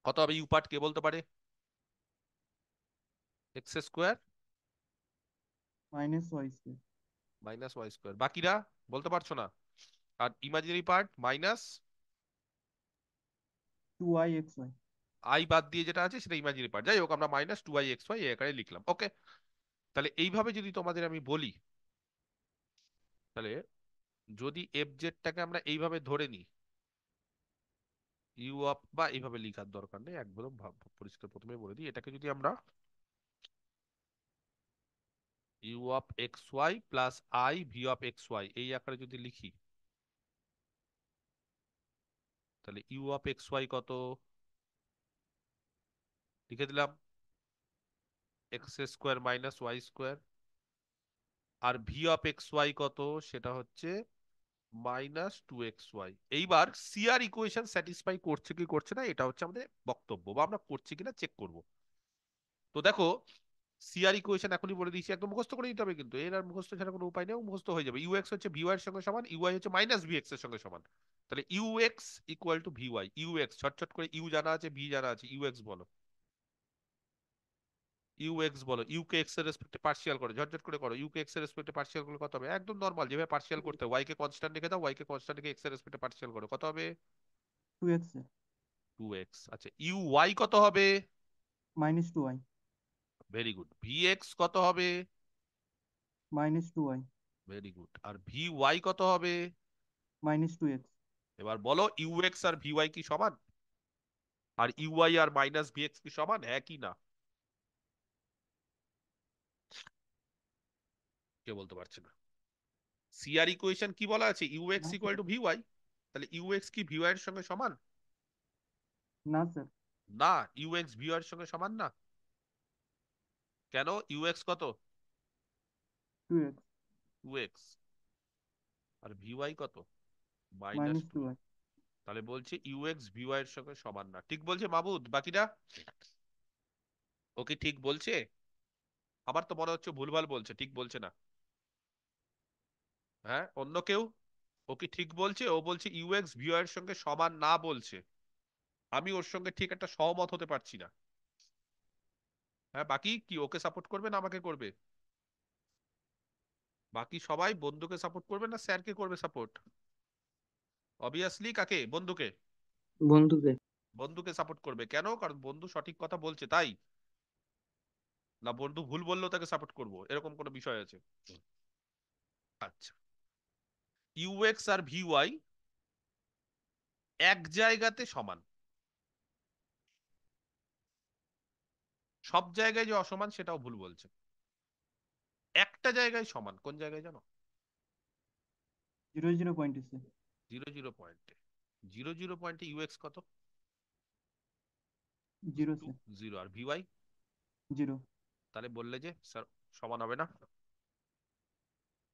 কত হবে ইউ পার্ট কে বলতে পারে? X square Minus y square. Minus Y square, বাকিরা বলতে পারছো না। আর imaginary part minus 2i xy. I বাদ দিয়ে যেটা আছে সেটা ইমাজিনারি পার্ট। যাই হোক, আমরা minus two I X Y এই আকারে লিখলাম, ওকে। তাহলে এইভাবে যদি তোমাদের আমি বলি, তাহলে যদি এফ জেডটাকে আমরা এইভাবে ধরে নিই, ইউ অফ, বা এইভাবে লিখার দরকার নেই, একদম পরিষ্কার প্রথমে বলে দিই, এটাকে যদি আমরা U of x Y plus I V of x Y এই আকারে যদি লিখি, তাহলে ইউ অফ এক্স ওয়াই কত? লিখে দিলাম X square minus Y square. আর ভি অফ এক্স ওয়াই কত? সেটা হচ্ছে মাইনাস টু এক্স ওয়াই। এইবার সিআর ইকুয়েশন স্যাটিসফাই করছে কি করছে না এটা হচ্ছে আমাদের বক্তব্য, বা আমরা করছি কিনা চেক করব। তো দেখো, সিআর ইকুয়েশন এখনই বলে দিয়েছি, একদম মুখস্থ করে নিতে হবে, কিন্তু এর আর মুখস্থ ছাড়া কোনো উপায় নেই, মুখস্থ হয়ে যাবে। ইউ এক্স হচ্ছে ভি ওয়াই এর সঙ্গে সমান, ইউ ওয়াই হচ্ছে মাইনাস ভি এক্স এর সঙ্গে সমান। তাহলে U X equal to V Y. U X ছটছট করে, ইউ জানা আছে ভি জানা আছে, ইউ এক্স বলো, ইউ এক্স বলো। ইউ কে এক্স এর রেসপেক্টে পার্শিয়াল করো, ঝটঝট করে করো। ইউ কে এক্স এর রেসপেক্টে পার্শিয়াল করলে কত হবে? একদম নরমাল যেভাবে পার্শিয়াল করতে হয়, ওয়াই কে কনস্ট্যান্ট রেখে দাও, ওয়াই কে কনস্ট্যান্ট রেখে এক্স এর রেসপেক্টে পার্শিয়াল করো, কত হবে? 2x. Two X. আচ্ছা, ইউ ওয়াই কত হবে? Minus 2i. Very good. V X কত হবে? Minus 2i. Very good. আর ভি ওয়াই কত হবে? Minus 2x. এবার বলো, ইউ এক্স আর ভি ওয়াই কি সমান? আর ইউ ওয়াই আর মাইনাস ভি এক্স কি সমান? হ্যাঁ কি না? কে বলতে পারছে না? সিআর ইকুয়েশন কি বলা আছে? ইউ এক্স না equal sir, to V Y. তাহলে ইউ এক্স কি ভি ওয়াই এর সঙ্গে সমান? না স্যার, না, ইউ এক্স ভি ওয়াই এর সঙ্গে সমান না। কেন? ইউ এক্স কত? 2x. Two X. আর ভি ওয়াই কত? Minus Minus two. 2i. তাহলে বলছে ইউ এক্স ভি ওয়াই এর সঙ্গে সমান না। ঠিক বলছে মাবুদ? বাকিরা ও কি ঠিক বলছে? আমার তো মনে হচ্ছে ভুলভাল বলছে, ঠিক বলছে না। হ্যাঁ, অন্য কেউ? ও কি ঠিক বলছে? ও বলছে ইউ এক্স ভি ওয়াই এর সঙ্গে সমান না বলছে। আমি ওর সঙ্গে ঠিক একটা সহমত হতে পারছি না। হ্যাঁ, বাকি কি ওকে সাপোর্ট করবে না আমাকে করবে? বাকি সবাই বন্ধুকে সাপোর্ট করবে না স্যারকে করবে সাপোর্ট? অবভিয়াসলি কাকে? বন্ধুকে। বন্ধুকে। বন্ধুকে সাপোর্ট করবে, কেন? কারণ বন্ধু সঠিক কথা বলছে তাই, না বন্ধু ভুল বললেও তাকে সাপোর্ট করব এরকম কোনো বিষয় আছে? আচ্ছা, ইউ এক্স আর ভি ওয়াই এক জায়গাতে সমান, সব জায়গায় যে অসমান সেটাও ভুল বলছে। একটা জায়গায় সমান, কোন জায়গায় জানো? 0 0 পয়েন্ট স্যার। জিরো জিরো পয়েন্টে। জিরো জিরো পয়েন্টে ইউ এক্স কত? 0 টু স্যার। জিরো। আর ভি ওয়াই? 0। তাহলে বললে যে স্যার সমান হবে না।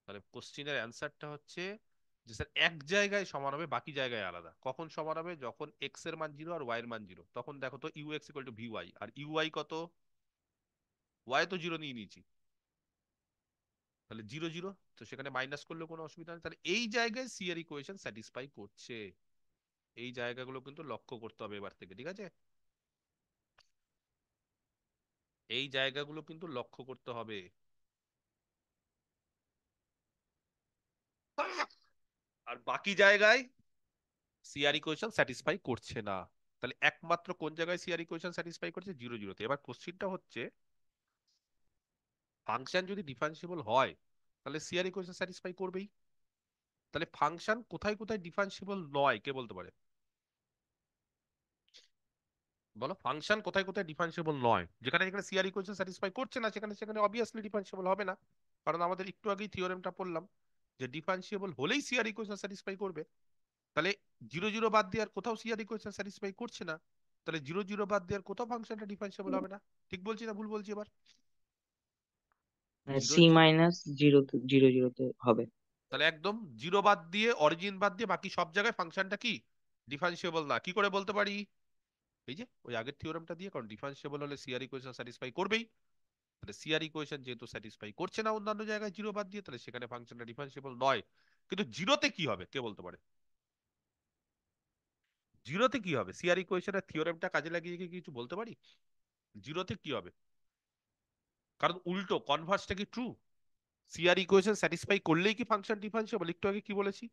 তাহলে কোশ্চিনের অ্যান্সারটা হচ্ছে যে স্যার এক জায়গায় সমান হবে, বাকি জায়গায় আলাদা। কখন সমান হবে? যখন এক্স এর মান জিরো আর ওয়াই এর মান জিরো। তখন দেখো তো U X equal to V Y. আর ইউ ওয়াই কত? ওয়াই তো জিরো নিয়ে নিয়েছি, তাহলে জিরো জিরো, তো সেখানে মাইনাস করলেও কোনো অসুবিধা নেই। তাহলে এই জায়গায় সি এর ইকুয়েশন স্যাটিসফাই করছে। এই জায়গাগুলো কিন্তু লক্ষ্য করতে হবে এবার থেকে, ঠিক আছে? এই জায়গাগুলো কিন্তু লক্ষ্য করতে হবে। আর বাকি জায়গায় সিআর ইকুয়েশন স্যাটিসফাই করছে না। তাহলে একমাত্র কোন জায়গায় সিআর ইকুয়েশন স্যাটিসফাই করছে? জিরো জিরোতে। এবার কোশ্চিনটা হচ্ছে, ফাংশন যদি ডিফারেন্সিয়েবল হয় তাহলে সিআর ইকুয়েশন স্যাটিসফাই করবেই। তাহলে ফাংশন কোথায় কোথায় ডিফারেন্সিয়েবল নয় কে বলতে পারে? বলো, ফাংশন কোথায় কোথায় ডিফারেন্সিয়েবল নয়? যেখানে যেখানে সিআর ইকুয়েশন স্যাটিসফাই করছে না সেখানে সেখানে অবভিয়াসলি ডিফারেন্সিয়েবল হবে না। কারণ আমাদের একটু আগেই থিওরেমটা পড়লাম যে ডিফারেন্সিয়েবল হলেই সিআর ইকুয়েশন স্যাটিসফাই করবে। তাহলে জিরো জিরো বাদ দিয়ে আর কোথাও সিআর ইকুয়েশন স্যাটিসফাই করছে না, তাহলে জিরো জিরো বাদ দিয়ে আর কোথাও ফাংশনটা ডিফারেন্সিয়েবল হবে না। ঠিক বলছি না ভুল বলছি এবার? Zero, C minus zero, zero জিরোতে হবে। তাহলে একদম জিরো বাদ দিয়ে, অরিজিন বাদ দিয়ে বাকি সব জায়গায় ফাংশনটা কি ডিফারেন্সিয়েবল না। কি করে বলতে পারি? এই যে ওই আগের থিওরেমটা দিয়ে, কারণ ডিফারেন্সিয়েবল হলে সিআর ইকুয়েশন স্যাটিসফাই করবেই। তাহলে সিআর ইকুয়েশন যেহেতু স্যাটিসফাই করছে না অন্যান্য জায়গায় জিরো বাদ দিয়ে, তাহলে সেখানে ফাংশনটা ডিফারেন্সিয়েবল নয়। কিন্তু জিরোতে কি হবে কে বলতে পারে? জিরোতে কি হবে? সিআর ইকুয়েশনের থিওরেমটা কাজে লাগিয়ে কি কিছু বলতে পারি? জিরোতে কি হবে? কারণ উল্টো কনভার্সটা কি ট্রু? সিআর ইকুয়েশন স্যাটিসফাই করলেই কি ফাংশন ডিফারেন্সিয়েবল? একটু আগে কি বলেছি?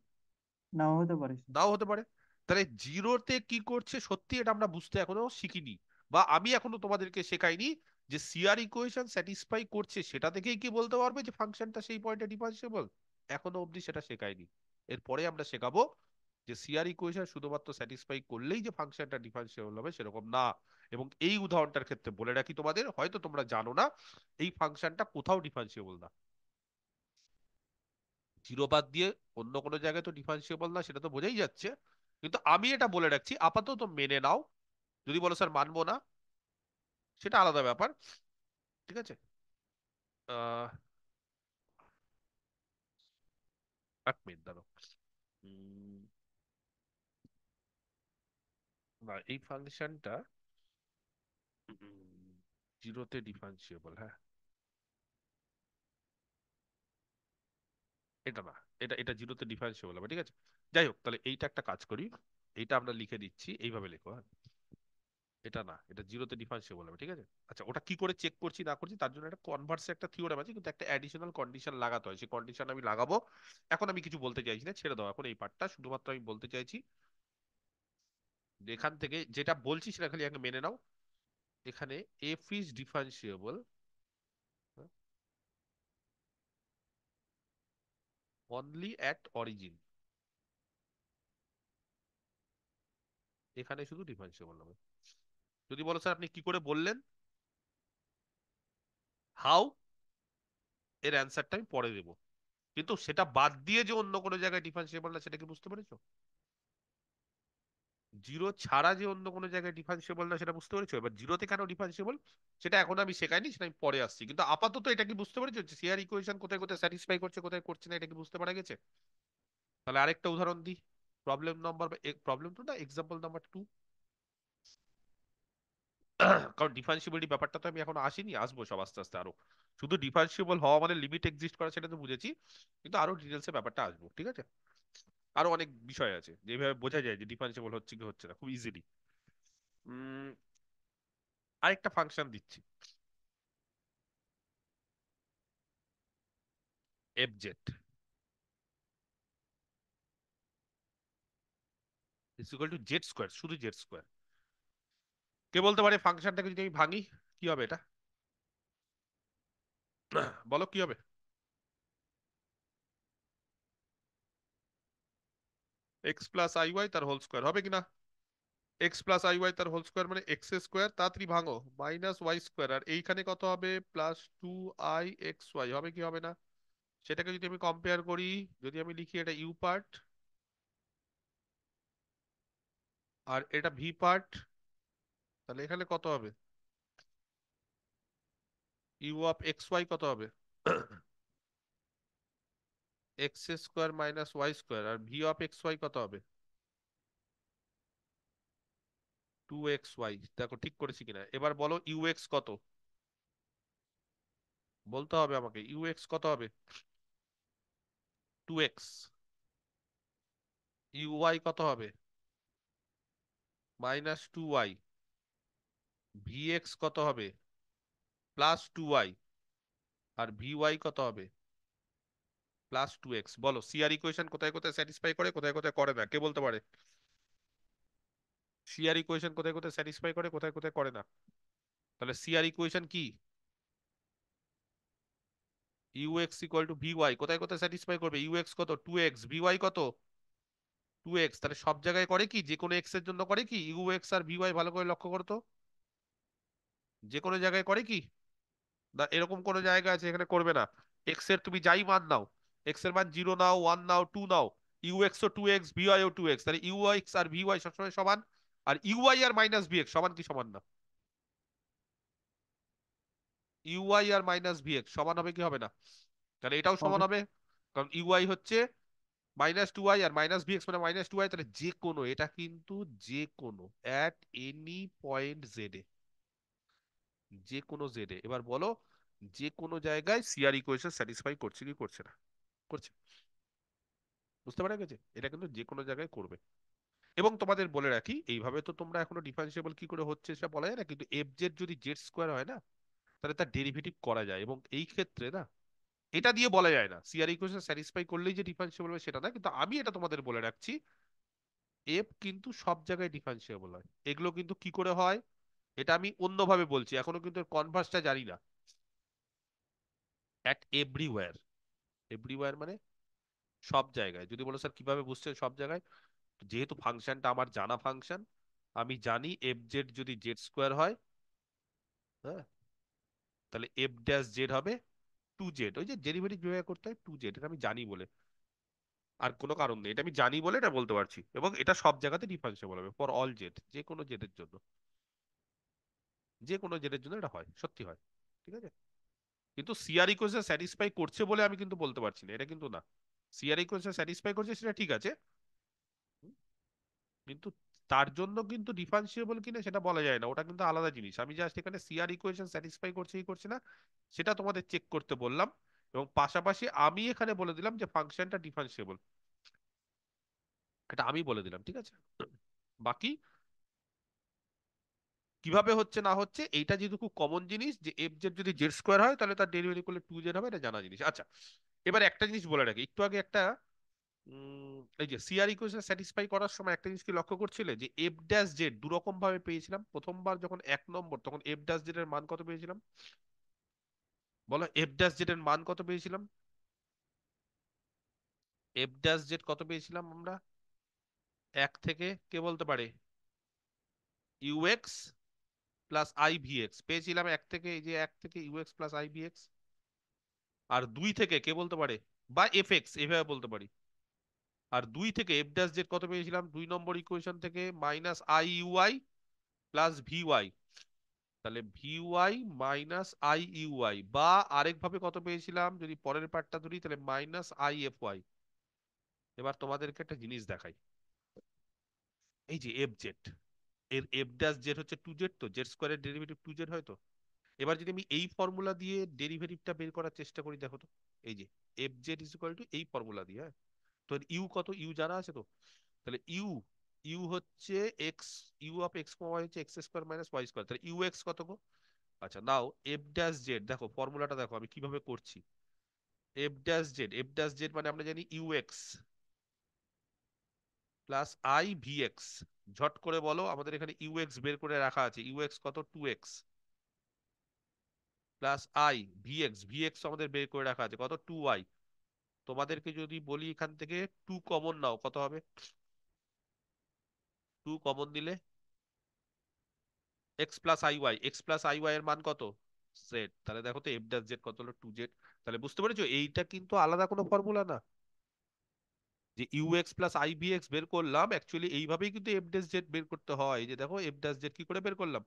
নাও হতে পারে sir। নাও হতে পারে। তাহলে জিরোতে কি করছে সত্যি এটা আমরা বুঝতে এখনো শিখিনি, বা আমি এখনো তোমাদেরকে শেখাইনি যে সিআর ইকুয়েশন স্যাটিসফাই করছে সেটা দেখেই কি বলতে পারবে যে ফাংশনটা সেই পয়েন্টে ডিফারেন্সিয়েবল। এখনো অবধি সেটা শেখাইনি। এরপরে আমরা শেখাবো যে সিআর ইকুয়েশন শুধুমাত্র স্যাটিসফাই করলেই যে ফাংশনটা ডিফারেন্সিয়েবল হবে সেরকম না। এবং এই উদাহরণটার ক্ষেত্রে বলে রাখি তোমাদের, হয়তো তোমরা জানো না, এই ফাংশনটা কোথাও ডিফারেন্সিয়েবল না। জিরো বাদ দিয়ে অন্য কোনো জায়গায় তো ডিফারেন্সিয়েবল না, সেটা তো বোঝাই যাচ্ছে। কিন্তু আমি এটা বলে রাখছি, আপাতত মেনে নাও। যদি বলো স্যার মানবো না, সেটা আলাদা ব্যাপার। ঠিক আছে? আহ 1 মিনিট দাঁড়াও। উম, না, এই ফাংশনটা জিরোতে ডিফারেন্সিয়েবল, হ্যাঁ, এটা না, এটা এটা জিরোতে ডিফারেন্সিয়েবল হবে। ঠিক আছে, যাই হোক, তাহলে এইটা একটা কাজ করি, এইটা আমরা লিখে দিচ্ছি, এইভাবে লিখো, হ্যাঁ। এটা না, এটা জিরোতে ডিফারেন্সিয়েবল হবে। ঠিক আছে, আচ্ছা, ওটা কি করে চেক করছি না করছি তার জন্য একটা কনভার্সে একটা থিওরেম আছে, কিন্তু একটা অ্যাডিশনাল কন্ডিশন লাগাতে হয়, সেই কন্ডিশন আমি লাগাবো। এখন আমি কিছু বলতে চাইছি না, ছেড়ে দাও এখন এই পার্টটা। শুধুমাত্র আমি বলতে চাইছি যে এখান থেকে যেটা বলছি সেটা খালি আগে মেনে নাও। এখানে F is differentiable only at origin. এখানে শুধু ডিফারেন্সিয়েবল হবে। যদি বলো স্যার আপনি কি করে বললেন, হাউ, এর অ্যান্সারটা আমি পরে দেবো। কিন্তু সেটা বাদ দিয়ে যে অন্য কোনো জায়গায় ডিফারেন্সিয়েবল না, সেটা কি বুঝতে পেরেছো? জিরো ছাড়া যে অন্য কোনো জায়গায় ডিফারেন্সিয়েবল না, সেটা বুঝতে পেরেছো? এবার জিরোতে কেন ডিফারেন্সিয়েবল সেটা এখন আমি শেখাইনি, সেটা আমি পরে আসছি। কিন্তু আপাতত এটা কি বুঝতে পেরেছো যে সিআর ইকুয়েশন কোথায় কোথায় স্যাটিসফাই করছে কোথায় করছে না, এটা কি বুঝতে পারা গেছে? তাহলে আরেকটা উদাহরণ দিই। প্রবলেম নাম্বার, প্রবলেম টু না, এক্সাম্পল নাম্বার 2। কারণ ডিফারেন্সিবিলিটি ব্যাপারটা তো আমি এখন আসিনি, আসবো সব আস্তে আস্তে আরো। শুধু ডিফারেন্সিবল হওয়া মানে লিমিট এক্সিস্ট করা সেটা তো বুঝেছি, কিন্তু আরো ডিটেলসে ব্যাপারটা আসবো। ঠিক আছে, আরো অনেক বিষয় আছে যেভাবে বোঝা যায় যে ডিফারেন্সিবল হচ্ছে কি হচ্ছে না খুব ইজিলি। আরেকটা ফাংশন দিচ্ছি, F Z is equal to Z square, শুধু জেড স্কোয়ার। কে বলতে পারে ফাংশনটাকে যদি আমি ভাঙি কি হবে এটা? বলো কি হবে? এক্স প্লাস আই ওয়াই তার হোল স্কোয়ার হবে কিনা? এক্স প্লাস আই ওয়াই তার হোল স্কোয়ার মানে এক্স স্কোয়ার, তাড়াতাড়ি ভাঙো, মাইনাস ওয়াই স্কোয়ার, আর এইখানে কত হবে? প্লাস 2i xy হবে কি হবে না? সেটাকে যদি আমি কম্পেয়ার করি, যদি আমি লিখি এটা ইউ পার্ট আর এটা ভি পার্ট, তাহলে এখানে কত হবে? ইউ অফ এক্স ওয়াই কত হবে? X square minus Y square, আর ভি অফ এক্স ওয়াই কত হবে? 2xy। দেখো ঠিক করেছি কিনা, এবার বলো ইউ এক্স কত? বলতে হবে আমাকে ইউ এক্স কত হবে? 2x। ইউ ওয়াই কত হবে? -2y। ভি এক্স কত হবে? +2y। আর ভি ওয়াই কত হবে? +2x। বলো সিআর ইকুয়েশন কোথায় কোথায় স্যাটিসফাই করে কোথায় কোথায় করে না, কে বলতে পারে? সিআর ইকুয়েশন কোথায় কোথায় স্যাটিসফাই করে কোথায় কোথায় করে না? তাহলে সিআর ইকুয়েশন কি? U X equal to V Y কোথায় কোথায় স্যাটিসফাই করবে? ইউ এক্স কত? 2x, ভি ওয়াই কত? 2x। তাহলে সব জায়গায় করে কি? যে কোনো এক্স এর জন্য করে কি ইউ এক্স আর ভি ওয়াই? ভালো করে লক্ষ্য করতো, যে কোনো জায়গায় করে কি না? এরকম কোনো জায়গা আছে এখানে করবে না? এক্স এর তুমি যাই মান নাও, এক্স এর মান 0 নাও, 1 নাও, 2 নাও, ইউ এক্স ও 2x, ভি ওয়াই ও 2x, তাহলে ইউ এক্স আর ভি ওয়াই সবসময় সমান। আর ইউ ওয়াই আর মাইনাস ভি এক্স সমান কি সমান না? ইউআই আর মাইনাস ভিএক্স সমান হবে কি হবে না? তাহলে এটাও সমান হবে। হবে, কারণ ইউআই হচ্ছে -2i আর মাইনাস ভিএক্স মানে -2i, তাহলে যে কোনো, এটা কিন্তু যে কোনো অ্যাট এনি পয়েন্ট জেড এ, যে কোনো জেড এ। এবার বলো যে কোনো জায়গায় সিআর ইকুয়েশন স্যাটিসফাই করছে কি করছে না? করছে। বুঝতে পারা গেছে? এটা কিন্তু যে কোনো জায়গায় করবে। এবং তোমাদের বলে রাখি, এইভাবে তো তোমরা এখনো ডিফারেন্সিয়েবল কি করে হচ্ছে সেটা বলা যায় না, কিন্তু এফ জেড যদি জেড স্কোয়ার হয় না, তাহলে তার ডেরিভেটিভ করা যায়। এবং এই ক্ষেত্রে না, এটা দিয়ে বলা যায় না সিআর ইকুয়েশন স্যাটিসফাই করলেই যে ডিফারেন্সিয়েবল হবে সেটা না, কিন্তু আমি এটা তোমাদের বলে রাখছি, এফ কিন্তু সব জায়গায় ডিফারেন্সিয়েবল হয়। এগুলো কিন্তু কি করে হয় এটা আমি অন্যভাবে বলছি, এখনো কিন্তু কনভার্সটা জানি না। অ্যাট এভরিওয়্যার, এভরিওয়্যার মানে সব জায়গায়। যদি বলো স্যার কিভাবে বুঝছেন সব জায়গায়, যেহেতু ফাংশনটা আমার জানা ফাংশন, আমি জানি এফ জেড যদি জেড স্কোয়ার হয়, হ্যাঁ, তাহলে এফ ড্যাশ জেড হবে 2z। ওই যে ডেরিভেটিভ যেভাবে করতে হয় 2z, এটা আমি জানি বলে, আর কোনো কারণ নেই, এটা আমি জানি বলে এটা বলতে পারছি। এবং এটা সব জায়গাতে ডিফারেন্সিয়েবল হবে ফর অল জেড, যে কোনো জেডের জন্য, যে কোনো জেডের জন্য এটা হয়, সত্যি হয়। ঠিক আছে? কিন্তু সিআর ইকুয়েশন স্যাটিসফাই করছে বলে আমি কিন্তু বলতে পারছি না, এটা কিন্তু না। সিআর ইকুয়েশন স্যাটিসফাই করছে সেটা ঠিক আছে, কিন্তু তার জন্য কিন্তু ডিফারেন্সিয়েবল কিনা সেটা বলা যায় না, ওটা কিন্তু আলাদা জিনিস। আমি জাস্ট এখানে সিআর ইকুয়েশন স্যাটিসফাই করছে কি করছে না সেটা তোমাদের চেক করতে বললাম, এবং পাশাপাশি আমি এখানে বলে দিলাম যে ফাংশনটা ডিফারেন্সিয়েবল, এটা আমি বলে দিলাম। ঠিক আছে? বাকি কিভাবে হচ্ছে না হচ্ছে এইটা যেহেতু খুব কমন জিনিস, যে এফ জেড যদি জেড স্কোয়ার হয় তাহলে তার ডেরিভেটিভ করলে 2z হবে, এটা জানা জিনিস। আচ্ছা, এবার একটা জিনিস বলে রাখি, একটু আগে একটা এই যে সিআর ইকুয়েশন স্যাটিসফাই করার সময় একটা জিনিস কি লক্ষ্য করছিলে, যে এফ ড্যাশ জেড দু রকম ভাবে পেয়েছিলাম। প্রথমবার যখন 1 নম্বর, তখন এফ ড্যাশ জেড এর মান কত পেয়েছিলাম? বলো এফ ড্যাশ জেড এর মান কত পেয়েছিলাম? এফ ড্যাশ জেড কত পেয়েছিলাম আমরা? 1 থেকে কে বলতে পারে? ইউএক্স প্লাস আই ভিএক্স পেয়েছিলাম 1 থেকে, এই যে 1 থেকে ইউএক্স প্লাস আই ভিএক্স। আর 2 থেকে কে বলতে পারে? বা এফ এক্স এভাবে বলতে পারি। আর 2 থেকে এফ ড্যাশ জেড কত পেয়েছিলাম 2 নম্বর ইকুয়েশন থেকে? -i/ui plus VY. তাহলে ভিওয়াই মাইনাস আই ইউআই, বা আরেকভাবে কত পেয়েছিলাম যদি পরের পার্টটা ধরি, তাহলে -i/f(y). এবার তোমাদেরকে একটা জিনিস দেখাই, এই যে এফ জেড, এর এফ ড্যাশ জেড হচ্ছে 2z, তো জেড স্কোয়ারের ডেরিভেটিভ 2z হয় তো। এবার যদি আমি এই ফর্মুলা দিয়ে ডেরিভেটিভটা বের করার চেষ্টা করি, দেখো তো, এই যে F Z is equal two এই ফর্মুলা দিয়ে, হ্যাঁ, তো ইউ কত, ইউ জানা আছে তো। তাহলে ইউ, ইউ হচ্ছে X, U of x Y হচ্ছে X square minus Y square, তাহলে ইউ এক্স কত গো? আচ্ছা নাও এফ ড্যাশ জেড, দেখো ফর্মুলাটা দেখো আমি কিভাবে করছি। F dash Z, F dash Z মানে আমরা জানি U X plus I V X. ঝট করে বলো, আমাদের এখানে ইউ এক্স বের করে রাখা আছে, ইউ এক্স কত? 2x plus I V x, V x আমাদের বের করে রাখা আছে কত? 2y। তোমাদেরকে যদি বলি এখান থেকে 2 কমন নাও, কত হবে? 2 কমন দিলে X plus I Y, X plus I Y এর মান কত? জেড। তাহলে দেখো তো এফ ড্যাশ জেড কত হলো? 2z। তাহলে বুঝতে পেরেছো এইটা কিন্তু আলাদা কোনো ফর্মুলা না, যে U X plus I V X বের করলাম, অ্যাকচুয়ালি এইভাবেই কিন্তু এফ ড্যাশ জেড বের করতে হয়। এই যে দেখো এফ ড্যাশ জেড কি করে বের করলাম,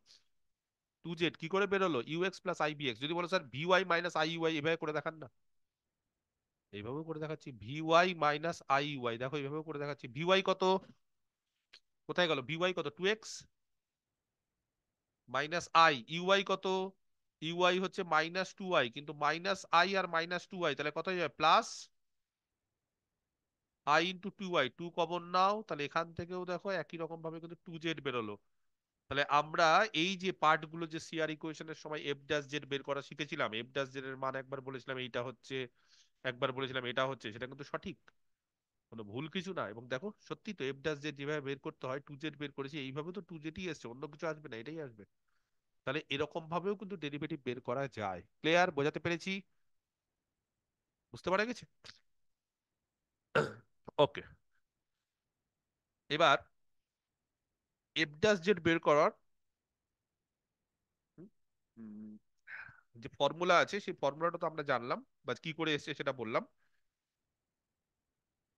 2z কি করে বেরোলো? U X plus I V X. যদি বলো sir V Y minus I Y, এভাবে করে দেখান না। এইভাবেও করে দেখাচ্ছি, V Y minus I Y, দেখো এইভাবেও করে দেখাচ্ছি। ভি ওয়াই কত? কোথায় গেল? ভি ওয়াই কত? 2x minus I. ইউআই কত? ইউআই হচ্ছে -2y, কিন্তু মাইনাস আই আর -2y, তাহলে কত হয়ে যাবে? Plus I into 2y। 2 common নাও, তাহলে এখান থেকেও দেখো একই রকম ভাবে কিন্তু 2z বেরোলো। তাহলে আমরা এই যে পার্ট গুলো যে সিআর ইকুয়েশনের সময় এফ ড্যাশ জেড বের করা শিখেছিলাম, এফ ড্যাশ জেড এর মান একবার বলেছিলাম এইটা হচ্ছে, একবার বলেছিলাম এটা হচ্ছে, সেটা কিন্তু সঠিক, কোনো ভুল কিছু না। এবং দেখো সত্যি তো এফ ড্যাশ জেড যেভাবে বের করতে হয় 2z বের করেছি, এইভাবে তো 2zই এসছে, অন্য কিছু আসবে না, এটাই আসবে। তাহলে এরকম ভাবেও কিন্তু ডেরিভেটিভ বের করা যায়। ক্লিয়ার? বোঝাতে পেরেছি? বুঝতে পারা গেছে? ওকে, এবার এফ ড্যাশ জেড বের করার উম, যে ফর্মুলা আছে সেই ফর্মুলাটা তো আমরা জানলাম, বা কি করে এসেছে সেটা বললাম।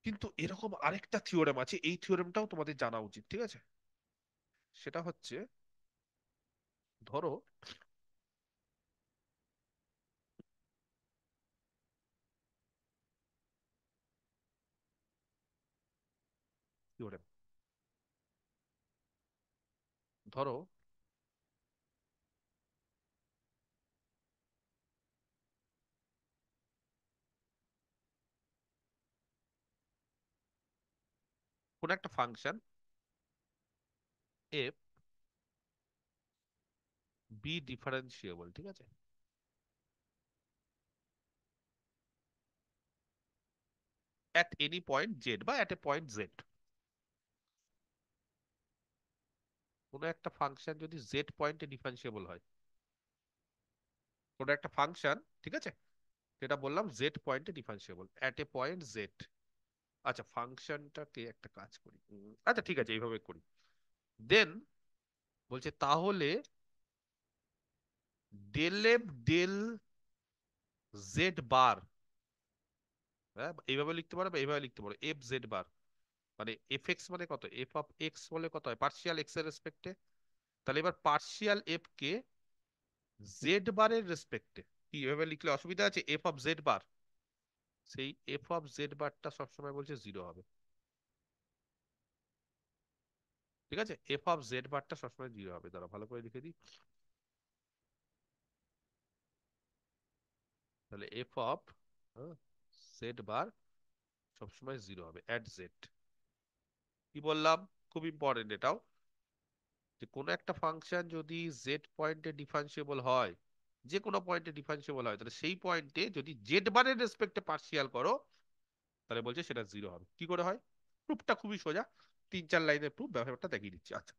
কিন্তু এরকম আরেকটা থিওরেম আছে, এই থিওরেমটাও তোমাদের জানা উচিত। ঠিক আছে? সেটা হচ্ছে, ধরো থিওরেম। ধরো কোন একটা ফাংশন এফ বি ডিফারেন্সিয়েবল, ঠিক আছে, at any point z বা at a point z। কোন একটা ফাংশন যদি z পয়েন্টে ডিফারেন্সিয়েবল হয়, কোন একটা ফাংশন, ঠিক আছে, যেটা বললাম z পয়েন্টে differentiable at a point z। আচ্ছা, ফাংশনটাকে একটা কাজ করি, আচ্ছা ঠিক আছে এইভাবে করি। দেন বলছে তাহলে ডেল এফ ডেল জেড বার, হ্যাঁ এইভাবে লিখতে পারো বা এইভাবে লিখতে পারো, এফ জেড বার মানে এফ এক্স মানে কত, এফ অফ এক্স বলে কত হয় পার্শিয়াল এক্স এর রেসপেক্টে। তাহলে এবার পার্শিয়াল এফ কে জেড বারের রেসপেক্টে কি এভাবে লিখলে অসুবিধা আছে, এফ অফ জেড বার, সেই এফ অফ জেড বারটা সবসময় বলছে জিরো হবে, ঠিক আছে, এফ অফ জেড বারটা সবসময় জিরো হবে। দাঁড়া ভালো করে লিখে দিই, তাহলে এফ অফ জেড বার সবসময় জিরো হবে অ্যাট জেড। কি বললাম, খুব ইম্পর্টেন্ট এটাও, যে কোনো একটা ফাংশন যদি জেড পয়েন্টে ডিফারেন্সিয়েবল হয়, যে কোনো পয়েন্টে ডিফারেন্সিয়েবল হয়, তাহলে সেই পয়েন্টে যদি জেড বারের রেসপেক্টে পার্শিয়াল করো, তাহলে বলছে সেটা জিরো হবে। কি করে হয়, প্রুফটা খুবই সোজা, 3-4 লাইনের প্রুফ, ব্যাপারটা দেখিয়ে দিচ্ছি। আচ্ছা,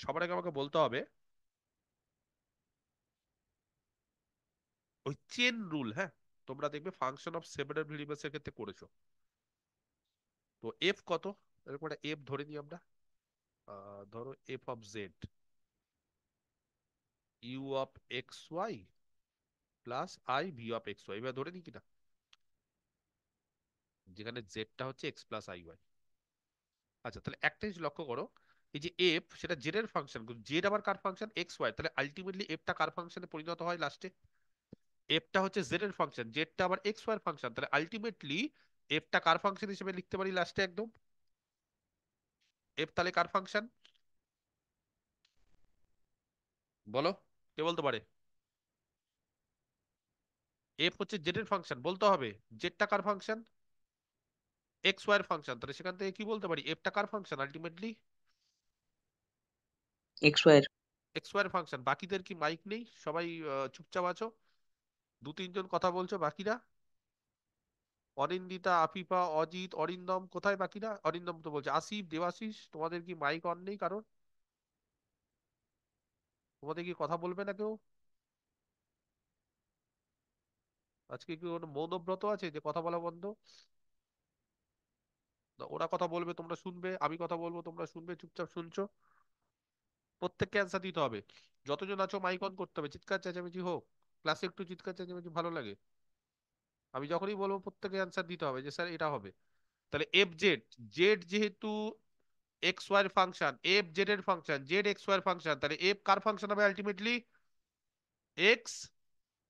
সবার আগে আমাকে বলতে হবে ওই চেন রুল, হ্যাঁ তোমরা দেখবে ফাংশন অফ সেভারাল ভেরিয়েবলস এর ক্ষেত্রে করেছো। তো এফ কত, এরকম একটা এফ ধরে নিই আমরা, ধরো F of Z U of x Y plus I V of x Y, এবার ধরে নিই কিনা, যেখানে জেডটা হচ্ছে এক্স প্লাস আই ওয়াই। আচ্ছা তাহলে একটা জিনিস লক্ষ্য করো, এই যে এফ সেটা জেড এর ফাংশন, জেড আবার কার ফাংশন, এক্স ওয়াই, তাহলে আলটিমেটলি এফটা কার ফাংশনে পরিণত হয় লাস্টে, এফটা হচ্ছে জেড এর ফাংশন, জেডটা আবার এক্স ওয়াই এর ফাংশন, তাহলে আলটিমেটলি এফটা কার ফাংশন হিসেবে লিখতে পারি লাস্টে একদম, এফ তাহলে কার ফাংশন বলো, কে বলতে পারে, এফ হচ্ছে জেড এর ফাংশন বলতে হবে, জেডটা কার ফাংশন, এক্স ওয়াই এর ফাংশন, তাহলে সেখান থেকে কি বলতে পারি, এফটা কার ফাংশন আলটিমেটলি, এক্স ওয়াই এর। এক্স ওয়াই এর ফাংশন। বাকিদের কি মাইক নেই, সবাই চুপচাপ আছো, 2-3 জন কথা বলছো, বাকিরা অনিন্দিতা, আফিফা, অজিত, অরিন্দম, কোথায় বাকিরা, অরিন্দম তো বলছে, আসিফ, দেবাশিস, তোমাদের কি মাইক অন নেই কারণ, তোমাদের কি কথা বলবে না কেউ, আজকে কি কোনো মৌনব্রত আছে যে কথা বলা বন্ধ, না, ওরা কথা বলবে তোমরা শুনবে, আমি কথা বলবো তোমরা শুনবে, চুপচাপ শুনছো, প্রত্যেককে অ্যান্সার দিতে হবে, যতজন আছো মাইক অন করতে হবে, চিৎকার চেঁচামেচি হোক, ক্লাসে একটু চিৎকার চেঁচামেচি ভালো লাগে, আমি যখনই বলবো প্রত্যেকে অ্যান্সার দিতে হবে যে স্যার এটা হবে। তাহলে এফ জেড, জেড যেহেতু এক্স ওয়াই এর ফাংশন, এফ জেড এর ফাংশন, জেড এক্স ওয়াই এর ফাংশন, তাহলে এফ কার ফাংশন হবে আলটিমেটলি, এক্স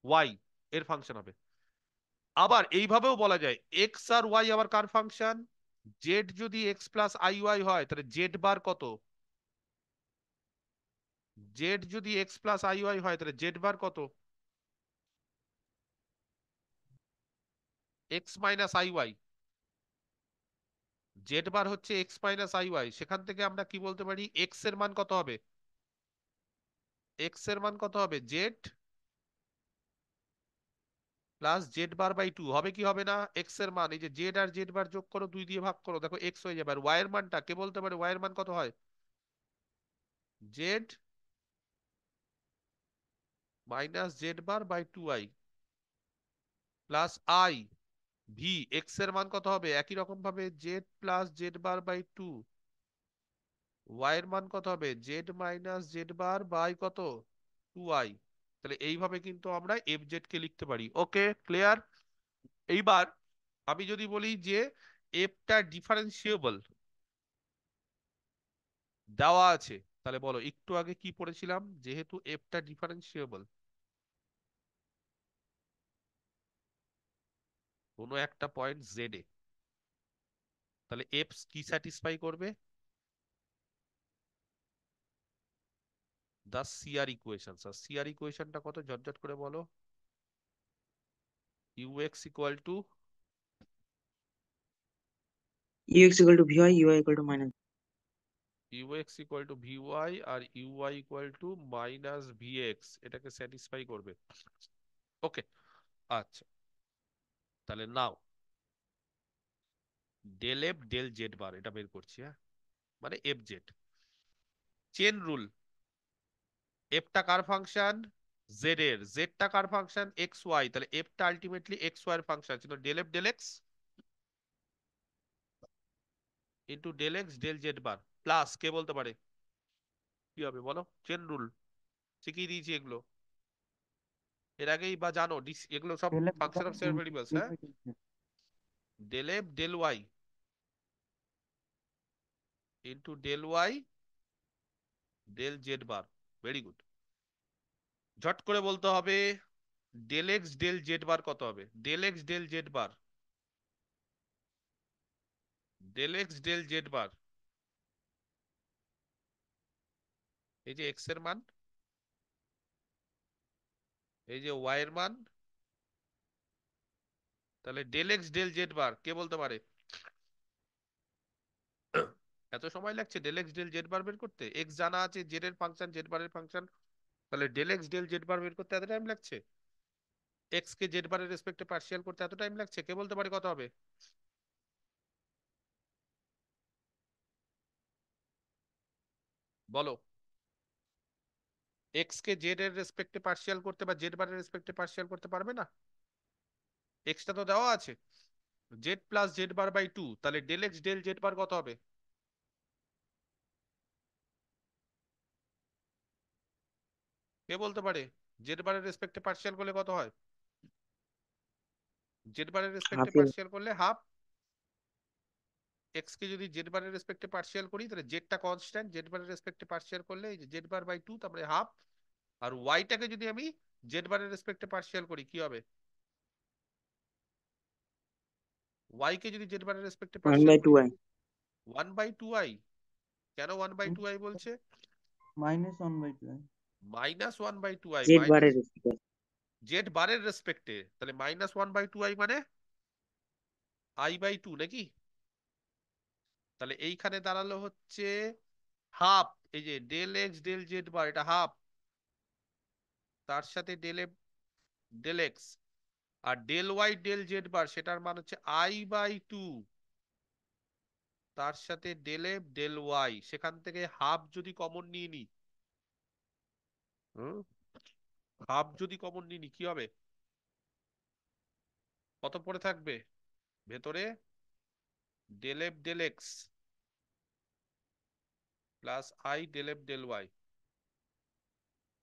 ওয়াই এর ফাংশন হবে। আবার এইভাবেও বলা যায় এক্স আর ওয়াই আবার কার ফাংশন, জেড যদি এক্স প্লাস আই ওয়াই হয় তাহলে জেড বার কত, জেড যদি এক্স প্লাস আই ওয়াই হয় তাহলে জেড বার কত, X minus I Y, Z bar হচ্ছে এক্স মাইনাস আই ওয়াই, সেখান থেকে আমরা কি বলতে পারি, এক্স এর মান কত হবে, এক্স এর মান কত হবে, Z plus Z bar by two, হবে কি হবে না, এক্স এর মান, এই যে জেড আর জেড বার যোগ করো, 2 দিয়ে ভাগ করো, দেখো এক্স হয়ে যাবে, আর ওয়াই এর মানটা কে বলতে পারে, ওয়াই এর মান কত হয়, Z minus Z bar by two I plus I V, X এর মান কত হবে, একই রকম ভাবে Z plus Z bar by two, Y এর মান কত হবে, Z minus Z bar by কত, টু আই। তাহলে এইভাবে কিন্তু আমরা এফ জেড কে লিখতে পারি। Okay clear. এইবার আমি যদি বলি যে এফটা ডিফারেন্সিয়েবল দেওয়া আছে, তাহলে বলো একটু আগে কি পড়েছিলাম, যেহেতু এফটা ডিফারেন্সিয়েবল কোনো একটা পয়েন্ট জেড এ, তাহলে এফ কি স্যাটিসফাই করবে? The CR equation. সিআর ইকুয়েশনটা কত ঝটঝট করে বলো। ux equal to ux equal to vy, uy equal to minus. ux equal to vy আর uy equal to minus vx, এটাকে স্যাটিসফাই করবে। ওকে, আচ্ছা, তাহলে now del F del Z bar এটা বের করছি, হ্যাঁ, মানে এফ জেড। চেন রুল, এফটা কার ফাংশন? জেড এর। জেডটা কার ফাংশন? X Y. তাহলে এফটা আলটিমেটলি এক্স ওয়াই এর ফাংশন ছিল del F del X into del X del Z bar plus কে বলতে পারে কি হবে বলো? চেন রুল শিখিয়ে দিয়েছি এগুলো এর আগেই, বা জানো এগুলো সব del f function by of several variables, del হ্যাঁ। y del z. Del F del Y into del Y del Z bar. Very good. ঝট করে বলতে হবে del X del Z bar কত হবে? Del X del Z bar, del X del Z bar, এই যে x এর মান, এই যে ওয়াই এর মান, তাহলে ডেল এক্স ডেল জেড বার কে বলতে পারে? এত সময় লাগছে ডেল এক্স ডেল জেড বার বের করতে? এক্স জানা আছে, জেড এর ফাংশন, জেড বারের ফাংশন, তাহলে ডেল এক্স ডেল জেড বার বের করতে এত টাইম লাগছে? এক্স কে জেড বারের রেসপেক্টে পার্শিয়াল করতে এত টাইম লাগছে? কে বলতে পারে কত হবে? বলো। এক্স কে জেড এর রেসপেক্টে পার্শিয়াল করতে বা জেড বারের রেসপেক্টে পার্শিয়াল করতে পারবে না? এক্সটা তো দেওয়া আছে, Z plus Z bar by two, তাহলে del X del Z bar কত হবে? কে বলতে পারে? জেড বারের রেসপেক্টে পার্শিয়াল করলে কত হয়? জেড বারের রেসপেক্টে Half. পার্শিয়াল করলে হাফ। এক্স কে যদি জেড বারের রেসপেক্টে পার্শিয়াল করি তাহলে জেডটা কনস্ট্যান্ট, জেড বারের রেসপেক্টে পার্শিয়াল করলে এই যে জেড বার বাই টু, তারপরে হাফ। আর ওয়াইটাকে যদি আমি জেড বারের রেসপেক্টে পার্শিয়াল করি কি হবে? ওয়াই কে যদি জেড বারের রেসপেক্টে 1 পার্শিয়াল by করি 2i. One by two I. কেন ওয়ান বাই টু আই বলছে? Minus 1 by 2. Minus one by two I, Z bar minus এর respect. জেড বারের রেসপেক্টে, তাহলে minus one by two I মানে আই বাই টু নাকি? তাহলে এইখানে দাঁড়ালো হচ্ছে হাফ, এই যে del X del Z bar এটা হাফ, তার সাথে ডেল এফ ডেল এক্স, আর del Y del Z bar সেটার মান হচ্ছে আই বাই টু, তার সাথে ডেল এফ ডেল ওয়াই, সেখান থেকে হাফ যদি কমন নিয়ে নি, হাফ যদি কমন নিয়ে নি কি হবে? কত পড়ে থাকবে ভেতরে? Del F del X plus I del F del Y.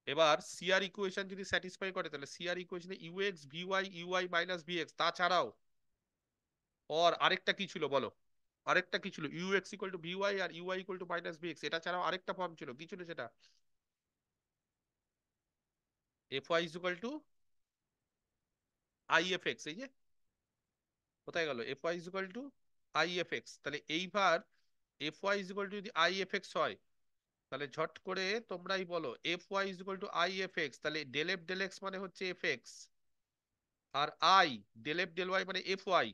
এবার সিআর ইকুয়েশন যদি স্যাটিসফাই করে তাহলে সিআর ইকুয়েশনে U X V Y U I minus V X, তাছাড়াও আরেকটা কি ছিল বলো? আরেকটা কি ছিল? ইউএক্স ইকুয়াল টু ভিওয়াই আর U I equal to minus V X, এটা ছাড়াও আরেকটা ফর্ম ছিল, কি ছিল সেটা? F Y is equal to I F X. এই যে কোথায় গেল? F Y is equal to I F X. তাহলে এইবার F Y is equal to যদি আই এফ এক্স হয় তাহলে ঝট করে তোমরাই বলো F Y is equal to I F X, তাহলে ডেল এফ ডেল এক্স মানে হচ্ছে এফ এক্স, আর I del F del Y মানে এফ ওয়াই।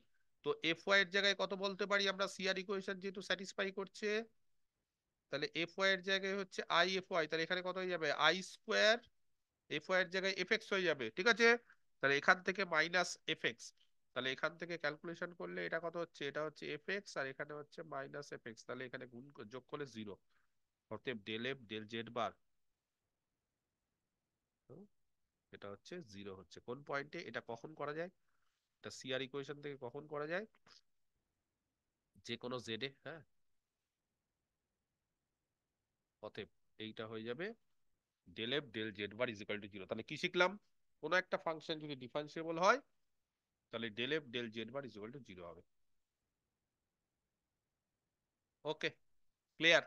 তো এফ ওয়াই এর জায়গায় কত বলতে পারি আমরা? সিআর ইকুয়েশন যেহেতু স্যাটিসফাই করছে, তাহলে এফ ওয়াই এর জায়গায় হচ্ছে আই এফ ওয়াই, তাহলে এখানে কত হয়ে যাবে? আই স্কোয়ার, এফ ওয়াই এর জায়গায় এফ এক্স হয়ে যাবে, ঠিক আছে? তাহলে এখান থেকে মাইনাস এফ এক্স, তাহলে এখান থেকে ক্যালকুলেশন করলে এটা কত হচ্ছে? এটা হচ্ছে এফ এক্স আর এখানে হচ্ছে মাইনাস এফ এক্স, তাহলে এখানে যোগ করলে জিরো। অতএব del F del Z bar এটা হচ্ছে জিরো হচ্ছে কোন পয়েন্টে? এটা কখন করা যায়? এটা সিআর ইকুয়েশন থেকে কখন করা যায়? যে কোনো জেড এ, হ্যাঁ। অতএব এইটা হয়ে যাবে del F del Z bar is equal to zero. তাহলে কি শিখলাম? কোন একটা ফাংশন যদি ডিফারেন্সিয়েবল হয় তাহলে del F del Z bar is equal to zero হবে। Okay, clear?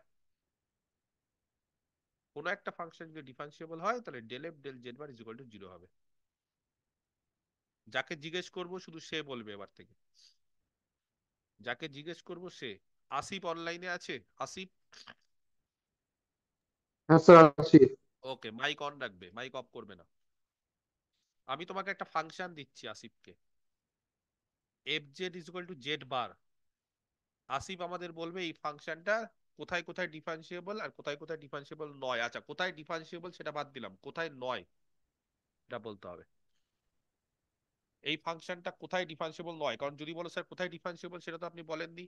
কোন একটা ফাংশন যদি ডিফারেন্সিয়েবল হয় তাহলে del F del Z bar is equal to zero হবে। যাকে জিজ্ঞেস করবো শুধু সে বলবে এবার থেকে। যাকে জিজ্ঞেস করব সে। আসিফ অনলাইনে আছে? আসিফ? হ্যাঁ স্যার আছি। ওকে, মাইক অন রাখবে, মাইক অফ করবে না। আমি তোমাকে একটা ফাংশন দিচ্ছি আসিফকে, F Z is equal to Z bar. Asif আমাদের বলবে এই ফাংশনটা কোথায় কোথায় ডিফারেন্সিয়েবল আর কোথায় কোথায় ডিফারেন্সিয়েবল নয়। আচ্ছা, কোথায় ডিফারেন্সিয়েবল সেটা বাদ দিলাম, কোথায় নয় এটা বলতে হবে। এই ফাংশনটা কোথায় ডিফারেন্সিয়েবল নয়, কারণ যদি বলো স্যার কোথায় ডিফারেন্সিয়েবল সেটা তো আপনি বলেননি।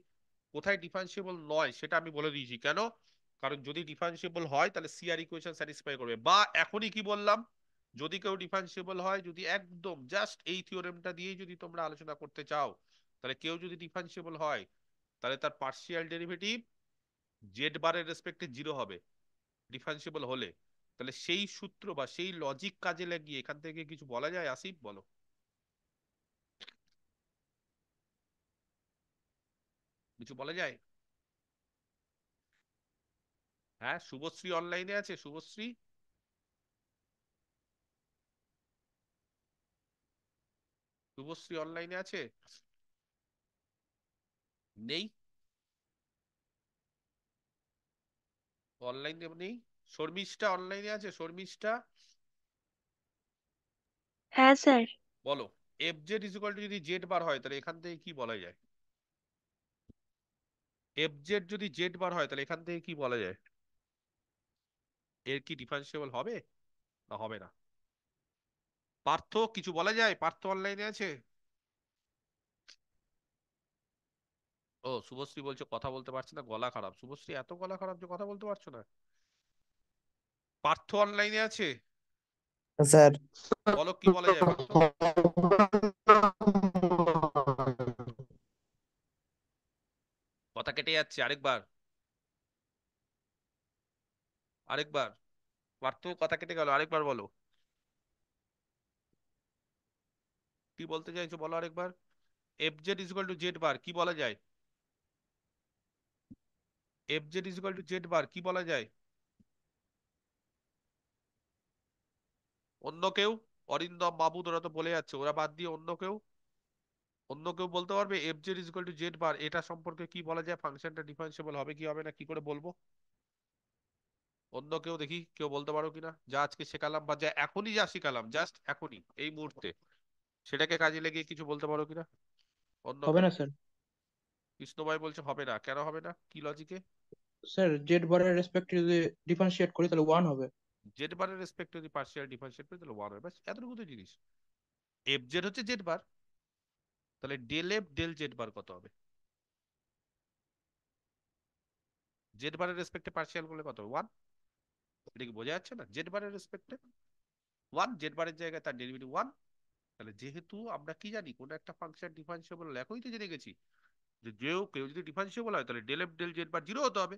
কোথায় ডিফারেন্সিয়েবল নয় সেটা আমি বলে দিয়েছি। কেন? কারণ যদি ডিফারেন্সিয়েবল হয় তাহলে সিআর ইকুয়েশন স্যাটিসফাই করবে। বা এখনই কি বললাম, যদি কেউ ডিফারেন্সিয়েবল হয়, যদি একদম জাস্ট এই থিওরেমটা দিয়েই যদি তোমরা আলোচনা করতে চাও, তাহলে কেউ যদি ডিফারেন্সিয়েবল হয় তাহলে তার পার্শিয়াল ডেরিভেটিভ জেড বারের রেসপেক্টে জিরো হবে ডিফারেন্সিয়েবল হলে। তাহলে সেই সূত্র বা সেই লজিক কাজে লাগিয়ে এখান থেকে কিছু বলা যায়? আসিফ বলো, কিছু বলা যায়? হ্যাঁ, শুভশ্রী অনলাইনে আছে? শুভশ্রী, শুভশ্রী অনলাইনে আছে? নেই, অনলাইনে নেই। শর্মিষ্ঠা অনলাইনে আছে? শর্মিষ্ঠা হ্যাঁ স্যার। বলো, F Z is equal to যদি জেড বার হয় তাহলে এখান থেকে কি বলা যায়? এফ জেড যদি জেড বার হয় তাহলে এখান থেকে কি বলা যায়? এর কি ডিফারেন্সিয়েবল হবে না হবে না? পার্থ, কিছু বলা যায়? পার্থ অনলাইনে আছে? ও, শুভশ্রী বলছে কথা বলতে পারছে না, গলা খারাপ। শুভশ্রী এত গলা খারাপ যে কথা বলতে পারছো না? পার্থ অনলাইনে আছে? স্যার। বলো কি বলা যায় পার্থ। কথা কেটে যাচ্ছে, আরেকবার, আরেকবার। পার্থ কথা কেটে গেল, আরেকবার বলো কি বলতে চাইছো, বলো আরেকবার। F Z is equal to Z bar কি বলা যায়? F Z is equal to Z bar কি বলা যায়? অন্য কেউ? অরিন্দম, মাবুদ, ওরা তো বলে যাচ্ছে, ওরা বাদ দিয়ে অন্য কেউ, অন্য কেউ বলতে পারবে F Z is equal to Z bar এটা সম্পর্কে কি বলা যায়? ফাংশনটা ডিফারেন্সিয়েবল হবে কি হবে না কি করে বলবো? অন্য কেউ, দেখি কেউ বলতে পারো কিনা। যা আজকে শেখালাম বা যা এখনই যা শিখালাম, জাস্ট এখনই এই মুহূর্তে, সেটাকে কাজে লেগে কিছু বলতে পারো কিনা অন্য হবে কেউ? না স্যার। কৃষ্ণভাই বলছে হবে না, কেন হবে না, কি লজিকে? স্যার জেড বারের রেসপেক্টে যদি ডিফারেন্সিয়েট করি তাহলে 1 হবে। জেড বারের রেসপেক্ট যদি পার্সিয়াল ডিফারেন্সিয়েট করি তাহলে ওয়ান হবে, ব্যাস এতটুকু তো জিনিস। এফ জেড হচ্ছে জেড বার, তাহলে del F del Z bar কত হবে? জেড বারের রেসপেক্টে পার্সিয়াল করলে কত হবে? ওয়ান। এটা কি বোঝা যাচ্ছে না? জেড বারের রেসপেক্টে ওয়ান, জেড বারের জায়গায় তার ডেরিভেটিভ ওয়ান। তাহলে যেহেতু আমরা কি জানি, কোন একটা ফাংশন ডিফারেন্সিয়েবল এখনই তো জেনে গেছি যে কেউ যদি ডিফারেন্সিয়েবল হয় তাহলে ডেল এফ ডেল জেড বার জিরো হতে হবে।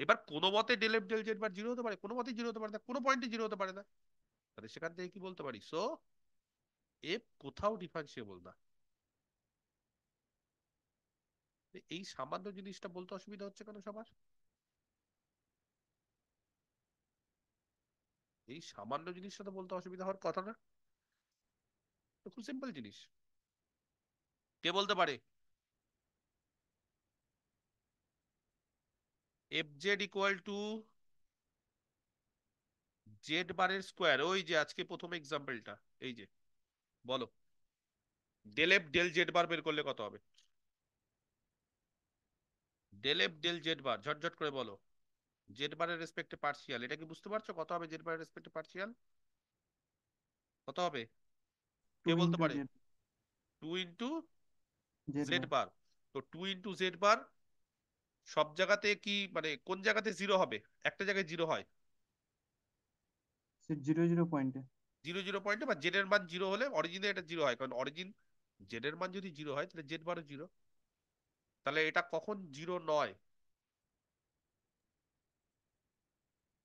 এবার কোনো মতে ডেল এফ ডেল জেড বার জিরো হতে পারে, কোনো মতেই জিরো হতে পারে না, কোনো পয়েন্টে জিরো হতে পারে না। তাহলে সেখান থেকে কি বলতে পারি? সো এফ কোথাও ডিফারেন্সিয়েবল না। এই সামান্য জিনিসটা বলতে অসুবিধা হচ্ছে কেন সবার? এই সামান্য জিনিসটা তো বলতে অসুবিধা হওয়ার কথা না, তো খুব সিম্পল জিনিস। কে বলতে পারে? F Z equal to Z বারের স্কোয়ার, ওই যে আজকে প্রথম এক্সাম্পলটা, এই যে বলো, ডেল এফ ডেল জেড বার বের করলে কত হবে? ডেল এফ ডেল জেড বার ঝটঝট করে বলো। জেড বারের রেসপেক্টে পার্সিয়াল, এটা কি বুঝতে পারছো কত হবে? জেড বারের রেসপেক্টে পার্সিয়াল কত হবে? টু কে বলতে ইন্টু পারে? Z, two into Z Z bar. Bar. তো টু ইন্টু জেড বার সব জায়গাতে কি, মানে কোন জায়গাতে জিরো হবে? একটা জায়গায় জিরো হয়, সে জিরো জিরো পয়েন্টে। জিরো জিরো পয়েন্টে, বা জেড এর মান জিরো হলে অরিজিনে এটা জিরো হয়, কারণ অরিজিন জেড এর মান যদি জিরো হয় তাহলে জেড বারও জিরো। তাহলে এটা কখন জিরো নয়?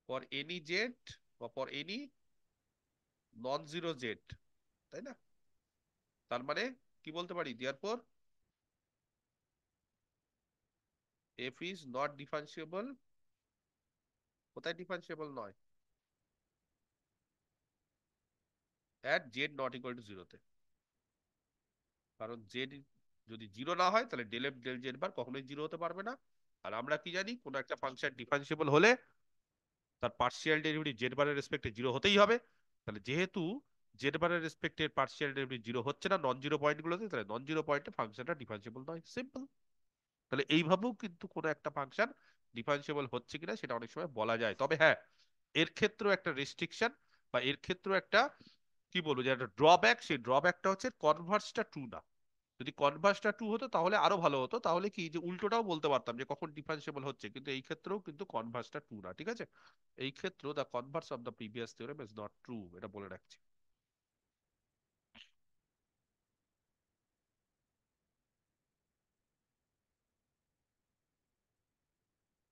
ফর এনি জেড বা for any non zero Z, তাই না? তার মানে কি বলতে পারি? Therefore F is not differentiable. কোথায় ডিফারেন্সিয়েবল নয়? At z nought equal to জিরোতে। কারণ জেড যদি জিরো না হয় তাহলে ডেল এফ ডেল জেড বার কখনোই জিরো হতে পারবে না। আর আমরা কি জানি, কোনো একটা ফাংশন ডিফারেন্সিয়েবল হলে তার পার্শিয়াল ডেরিভেটিভ জেড বারের রেসপেক্টে জিরো হতেই হবে। তাহলে যেহেতু জেড বারের রেসপেক্টে পার্শিয়াল ডেরিভেটিভ জিরো হচ্ছে না নন জিরো পয়েন্টগুলোতে, তাহলে নন জিরো পয়েন্টে ফাংশনটা ডিফারেন্সিয়েবল নয়, সিম্পল। তাহলে এইভাবেও কিন্তু কোনো একটা ফাংশন ডিফারেন্সিয়েবল হচ্ছে কিনা সেটা অনেক সময় বলা যায়। তবে হ্যাঁ, এর ক্ষেত্রেও একটা রেস্ট্রিকশন বা এর ক্ষেত্রেও একটা কি বলবো যে একটা ড্রব্যাক, সেই ড্রব্যাকটা হচ্ছে কনভার্সটা ট্রু না। যদি কনভার্সটা ট্রু হতো তাহলে আরো ভালো হতো, তাহলে কি যে উল্টোটাও বলতে পারতাম যে কখন ডিফারেন্সিয়েবল হচ্ছে, কিন্তু এই ক্ষেত্রেও কিন্তু কনভার্সটা ট্রু না, ঠিক আছে। এই ক্ষেত্রেও the Converse of the previous theorem is not true, এটা বলে রাখছি।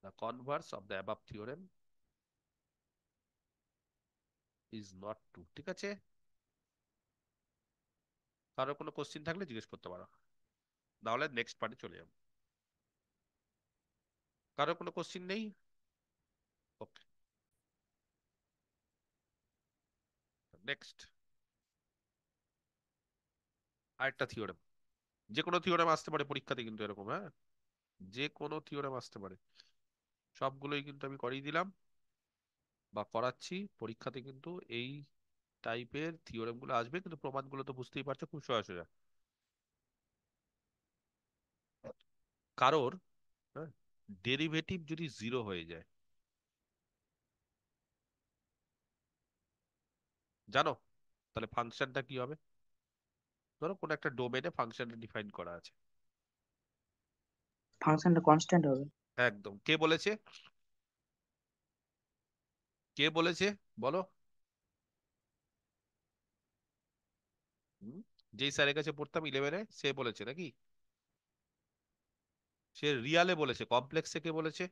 The Converse of the above theorem is not true, ঠিক আছে। কারো কোনো কোশ্চিন থাকলে জিজ্ঞেস করতে পারো, নাহলে নেক্সট পার্টে চলে যাবো। কারো কোনো কোশ্চিন নেই? ওকে, নেক্সট আরেকটা থিওরেম। যে কোনো থিওরেম আসতে পারে পরীক্ষাতে কিন্তু এরকম, হ্যাঁ, যে কোনো থিওরেম আসতে পারে। সবগুলোই কিন্তু আমি করিয়ে দিলাম বা করাচ্ছি পরীক্ষাতে, কিন্তু এই টাইপের থিওরেম গুলো আসবে, কিন্তু প্রমাণগুলো তো বুঝতেই পারছো খুব সোজা সোজা। কারোর ডেরিভেটিভ যদি জিরো হয়ে যায়, জানো, তাহলে ফাংশনটা কি হবে? ধরো কোন একটা ডোমেনে ফাংশনটা ডিফাইন করা আছে। ফাংশনটা কনস্ট্যান্ট হবে। একদম। কে বলেছে? কে বলেছে বলো? হুম? যেই স্যারের কাছে পড়তাম ইলেভেনে সে বলেছে নাকি? সে রিয়ালে বলেছে, কমপ্লেক্সে কে বলেছে?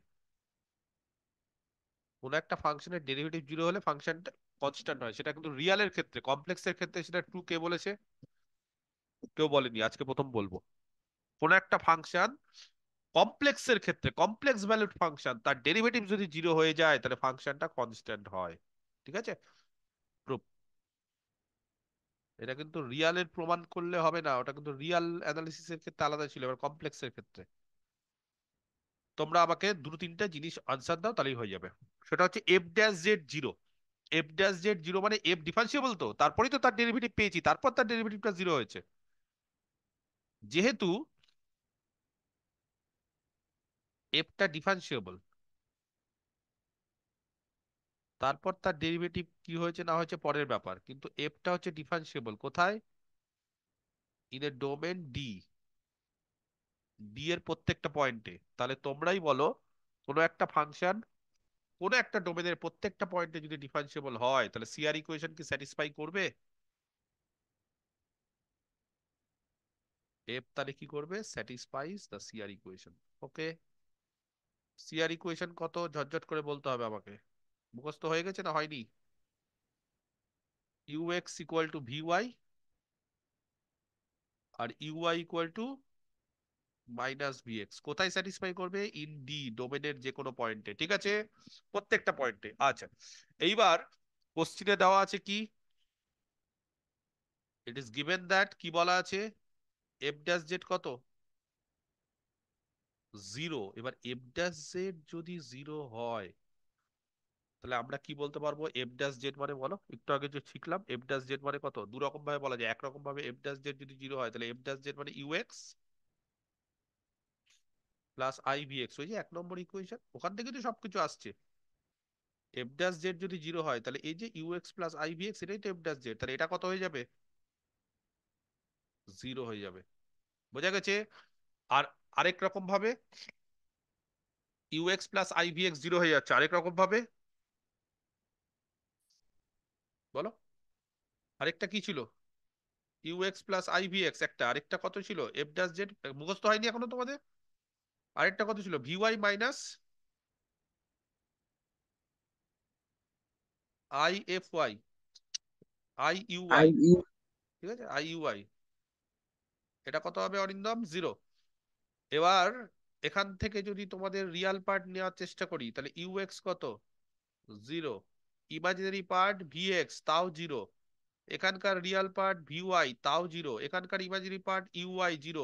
কোন একটা ফাংশনের ডেরিভেটিভ জিরো হলে ফাংশনটা কনস্ট্যান্ট হয়, সেটা কিন্তু রিয়ালের ক্ষেত্রে। কমপ্লেক্সের ক্ষেত্রে সেটা ট্রু, কে বলেছে? কেউ বলেনি, আজকে প্রথম বলবো। কোন একটা ফাংশন কমপ্লেক্সের ক্ষেত্রে, কমপ্লেক্স ভ্যালুড ফাংশন, তার ডেরিভেটিভ যদি জিরো হয়ে যায় তাহলে ফাংশনটা কনস্ট্যান্ট হয়, ঠিক আছে। Proof। এটা কিন্তু রিয়ালের প্রমাণ করলে হবে না, ওটা কিন্তু রিয়াল অ্যানালিসিসের ক্ষেত্রে আলাদা ছিল, এবার কমপ্লেক্সের ক্ষেত্রে। তোমরা আমাকে দুটো তিনটা জিনিস আনসার দাও তাহলেই হয়ে যাবে। সেটা হচ্ছে F dash Z zero. F dash Z zero মানে এফ ডিফারেন্সিয়েবল, তো তারপরেই তো তার ডেরিভেটিভ পেয়েছি, তারপর তার ডেরিভেটিভটা জিরো হয়েছে। যেহেতু এফটা ডিফারেন্সিয়েবল, তারপর তার ডেরিভেটিভ কি হয়েছে না হয়েছে পরের ব্যাপার, কিন্তু এফটা হচ্ছে ডিফারেন্সিয়েবল কোথায়? In a domain D, D এর প্রত্যেকটা পয়েন্টে। তাহলে তোমরাই বলো, কোনো একটা ফাংশন কোনো একটা ডোমেনের প্রত্যেকটা পয়েন্টে যদি ডিফারেন্সিয়েবল হয় তাহলে সিআর ইকুয়েশন কি স্যাটিসফাই করবে? এফ তাহলে কি করবে? স্যাটিসফাইজ the CR equation. Okay, CR equation কত ঝটঝট করে বলতে হবে আমাকে, মুখস্থ হয়ে গেছে না হয়নি? U X equal to V Y, আর U Y equal to minus V X. কোথায় স্যাটিসফাই করবে? ইন ডি, ডোমেনের যে কোনো পয়েন্টে, ঠিক আছে, প্রত্যেকটা পয়েন্টে। আচ্ছা, এইবার কোশ্চিনে দেওয়া আছে কি, ইট ইজ গিভেন দ্যাট, কি বলা আছে, এফ ড্যাশ জেড কত? জিরো। এবার এফ ড্যাশ জেড যদি জিরো হয় তাহলে আমরা কি বলতে পারবো? এফ ড্যাশ জেড মানে বলো, একটু আগে যে শিখলাম এফ ড্যাশ জেড মানে কত, দু রকম ভাবে বলা যায়। একরকম ভাবে এফ ড্যাশ জেড যদি জিরো হয় তাহলে এফ ড্যাশ জেড মানে U X plus I V X, ওই যে এক নম্বর ইকুয়েশন, ওখান থেকে তো সবকিছু আসছে। এফ ড্যাশ জেড যদি জিরো হয় তাহলে এই যে U X plus I V X, এটাই তো এফ ড্যাশ জেড, তাহলে এটা কত হয়ে যাবে? জিরো হয়ে যাবে। বোঝা গেছে? আর আরেক রকম ভাবে U X plus I V X zero হয়ে যাচ্ছে, আরেক রকম ভাবে বলো। আরেকটা কি ছিল? U X plus I V X একটা, আরেকটা কত ছিল? এফ ড্যাশ জেড, মুখস্থ হয়নি এখনো তোমাদের? আরেকটা কত ছিল? V Y minus I F Y, I U Y, I U ঠিক আছে, আই ইউ ওয়াই। এটা কত হবে অরিন্দম? জিরো। এবার এখান থেকে যদি তোমাদের রিয়াল পার্ট নেওয়ার চেষ্টা করি তাহলে ইউ এক্স কত? Zero. Imaginary part V X, তাও জিরো। এখানকার রিয়াল পার্ট ভি ওয়াই, তাও জিরো। এখানকার imaginary part U Y, zero.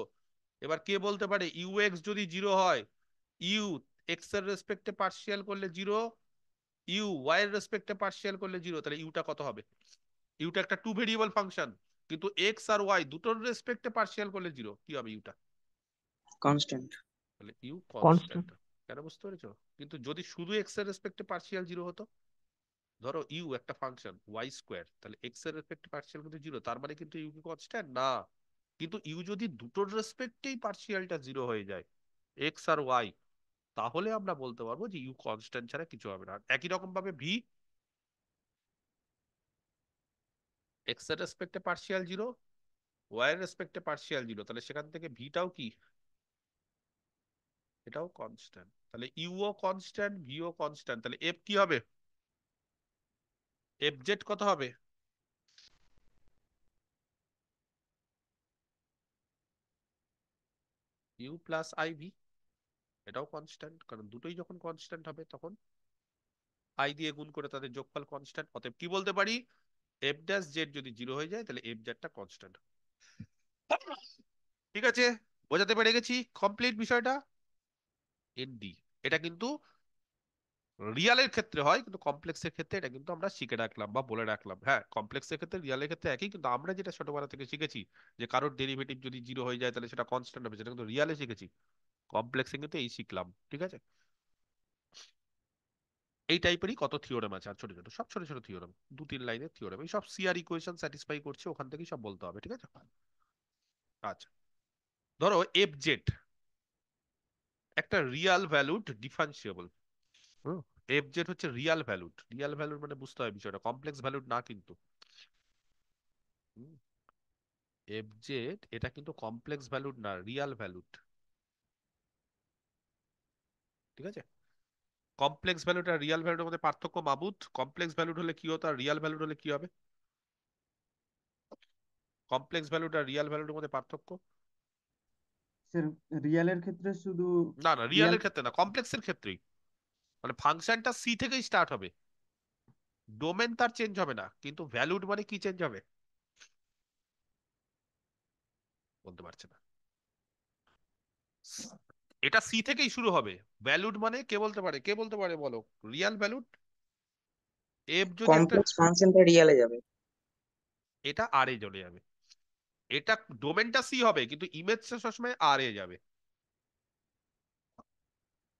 এবার কে বলতে পারে ইউ এক্স যদি 0 হয়, ইউ এক্স এর রেসপেক্টে পার্শিয়াল করলে 0, ইউ ওয়াই এর রেসপেক্টে পার্শিয়াল করলে 0, তাহলে ইউটা কত হবে? ইউটা একটা টু ভেরিয়েবল ফাংশন, কিন্তু এক্স আর ওয়াই দুটোর রেসপেক্টে পার্শিয়াল করলে 0, কি হবে ইউটা? constant. তাহলে ইউ কনস্ট্যান্ট। কনস্ট্যান্ট। কেন, বুঝতে পেরেছো? কিন্তু যদি শুধু এক্স এর রেসপেক্টে পার্শিয়াল 0 হতো, ধরো ইউ একটা ফাংশন ওয়াই স্কোয়ার, তাহলে এক্স এর রেসপেক্টে পার্শিয়াল কিন্তু 0, তার মানে কিন্তু ইউ কি কনস্ট্যান্ট না। কিন্তু ইউ যদি দুটোর রেসপেক্টেই পার্শিয়ালটা 0 হয়ে যায়, এক্স আর ওয়াই, তাহলে আমরা বলতে পারবো যে ইউ কনস্ট্যান্ট ছাড়া কিছু হবে না। একই রকম ভাবে ভি এক্স এর রেসপেক্টে পার্শিয়াল 0, ওয়াই এর রেসপেক্টে পার্শিয়াল 0, তাহলে সেখান থেকে ভিটাও কি, এটাও কনস্ট্যান্ট। তাহলে ইউ ও কনস্ট্যান্ট, ভি ও কনস্ট্যান্ট, তাহলে এফ কি হবে? এফ জেড কত হবে? ইউ প্লাস আই ভি, এটাও কনস্ট্যান্ট, কারণ দুটোই যখন কনস্ট্যান্ট হবে তখন আই দিয়ে গুণ করে তাদের যোগফল কনস্ট্যান্ট। অতএব কি বলতে পারি, এফ ড্যাশ জেড যদি 0 হয়ে যায় তাহলে এফ জেডটা কনস্ট্যান্ট। ঠিক আছে, বোঝাতে পেরে গেছি কমপ্লিট বিষয়টা। এনডি, এটা কিন্তু রিয়ালের ক্ষেত্রে হয়, কিন্তু কমপ্লেক্সের ক্ষেত্রে এটা কিন্তু আমরা শিখে রাখলাম বা বলে রাখলাম। হ্যাঁ, কমপ্লেক্সের ক্ষেত্রে রিয়ালের ক্ষেত্রে একই, কিন্তু আমরা যেটা ছোটবেলা থেকে শিখেছি যে কারোর ডেরিভেটিভ যদি 0 হয়ে যায় তাহলে সেটা কনস্ট্যান্ট হবে, সেটা কিন্তু রিয়ালে শিখেছি। কমপ্লেক্সে কিন্তু এই শিখলাম। ঠিক আছে, এই টাইপেরই কত থিওরেম আছে, আর ছোট ছোট সব ছোট ছোট থিওরেম, 2-3 লাইনের থিওরেম, এই সব সিআর ইকুয়েশন স্যাটিসফাই করছে, ওখান থেকেই সব বলতে হবে। ঠিক আছে, আচ্ছা, ধরো এফ জেড একটা Real valued differentiable. F Z হচ্ছে রিয়াল ভ্যালুড, রিয়াল ভ্যালুড মানে বুঝতে হবে বিষয়টা, কমপ্লেক্স ভ্যালুড না কিন্তু। এফ জেড এটা কিন্তু কমপ্লেক্স ভ্যালুড না, রিয়াল ভ্যালুড। ঠিক আছে, কমপ্লেক্স ভ্যালুড আর রিয়াল ভ্যালুডের মধ্যে পার্থক্য মাবুদ, কমপ্লেক্স ভ্যালুড হলে কি হতো আর রিয়াল ভ্যালুড হলে কি হবে? কমপ্লেক্স ভ্যালুড আর রিয়াল ভ্যালুডের মধ্যে পার্থক্য? স্যার রিয়ালের ক্ষেত্রে শুধু না না, রিয়াল। রিয়ালের ক্ষেত্রে না, কমপ্লেক্সের ক্ষেত্রেই। মানে ফাংশনটা সি থেকেই স্টার্ট হবে, ডোমেন তার চেঞ্জ হবে না, কিন্তু ভ্যালুড মানে কি চেঞ্জ হবে? বলতে পারছে না। এটা সি থেকেই শুরু হবে, ভ্যালুড মানে কে বলতে পারে, কে বলতে পারে বলো? Real valued. এফ যদি একটা, কমপ্লেক্স ফাংশনটা রিয়ালে যাবে। এটা আর এ চলে যাবে। এটা ডোমেনটা সি হবে কিন্তু ইমেজটা সবসময় আর এ যাবে।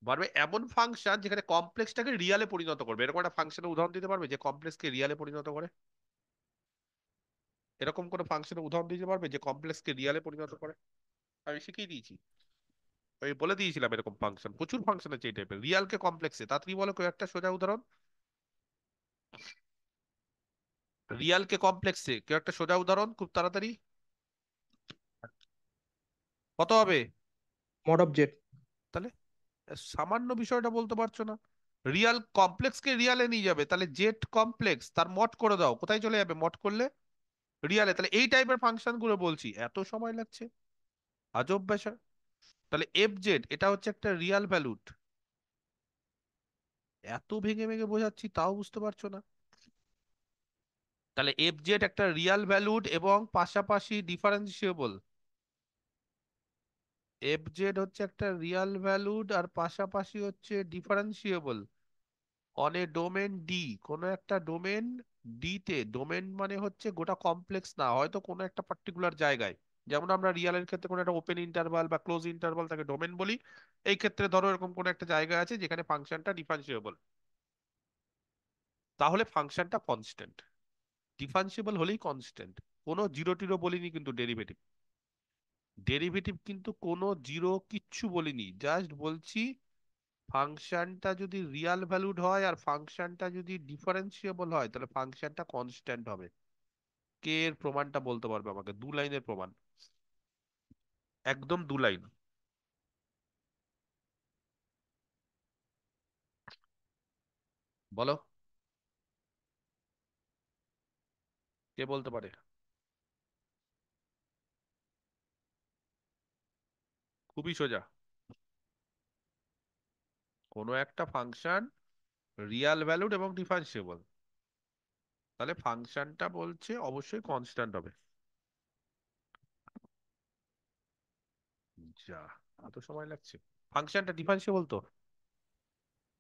পারবে এমন ফাংশন যেখানে কমপ্লেক্সটাকে রিয়ালে পরিণত করবে, এরকম একটা ফাংশনের উদাহরণ দিতে পারবে যে কমপ্লেক্সকে রিয়ালে পরিণত করে? এরকম কোন ফাংশনের উদাহরণ দিতে পারবে যে কমপ্লেক্সকে রিয়ালে পরিণত করে? আমি শিখিয়ে দিয়েছি, আমি বলে দিয়েছিলাম এরকম ফাংশন প্রচুর ফাংশন আছে এই টাইপের, রিয়ালকে কমপ্লেক্সে। তাড়াতাড়ি বলো কেউ একটা সোজা উদাহরণ, রিয়ালকে কমপ্লেক্সে কেউ একটা সোজা উদাহরণ খুব তাড়াতাড়ি। কত হবে? mod of z. তাহলে সামান্য বিষয়টা বলতে পারছো না? রিয়াল কমপ্লেক্সকে রিয়ালে নিয়ে যাবে, তাহলে জেড কমপ্লেক্স তার মড করে দাও, কোথায় চলে যাবে মড করলে? রিয়ালে। তাহলে এই টাইপের ফাংশন গুলো বলছি, এত সময় লাগছে, আজব বিষয়। তাহলে এফ জেড এটা হচ্ছে একটা রিয়াল ভ্যালুড, এত ভেঙে ভেঙে বোঝাচ্ছি তাও বুঝতে পারছো না? তাহলে এফ জেড একটা রিয়াল ভ্যালুড এবং পাশাপাশি ডিফারেন্সিয়েবল। এফ জেড হচ্ছে একটা রিয়াল ভ্যালুড আর পাশাপাশি হচ্ছে differentiable on a domain D, কোনো একটা ডোমেন ডি তে। ডোমেন মানে হচ্ছে গোটা কমপ্লেক্স না, হয়তো কোনো একটা পার্টিকুলার জায়গায়। যেমন আমরা রিয়ালের ক্ষেত্রে কোনো একটা ওপেন ইন্টারভাল বা ক্লোজ ইন্টারভাল তাকে ডোমেন বলি, এই ক্ষেত্রে ধরো এরকম কোনো একটা জায়গা আছে যেখানে ফাংশনটা ডিফারেন্সিয়েবল, তাহলে ফাংশনটা কনস্ট্যান্ট। ডিফারেন্সিয়েবল হলেই কনস্ট্যান্ট। কোনো জিরো টিরো বলিনি কিন্তু ডেরিভেটিভ, ডেরিভেটিভ কিন্তু কোনো জিরো কিচ্ছু বলিনি, জাস্ট বলছি ফাংশনটা যদি রিয়াল ভ্যালুড হয় আর ফাংশনটা যদি ডিফারেন্সিয়েবল হয় তাহলে ফাংশনটা কনস্ট্যান্ট হবে। কে এর প্রমাণটা বলতে পারবে আমাকে? 2 লাইনের প্রমাণ, একদম 2 লাইন। বলো, কে বলতে পারে? খুবই সোজা, কোনো একটা ফাংশন রিয়াল ভ্যালুড এবং ডিফারেন্সিয়েবল, তাহলে ফাংশনটা বলছে অবশ্যই কনস্ট্যান্ট হবে। যা, এত সময় লাগছে? ফাংশনটা ডিফারেন্সিয়েবল তো?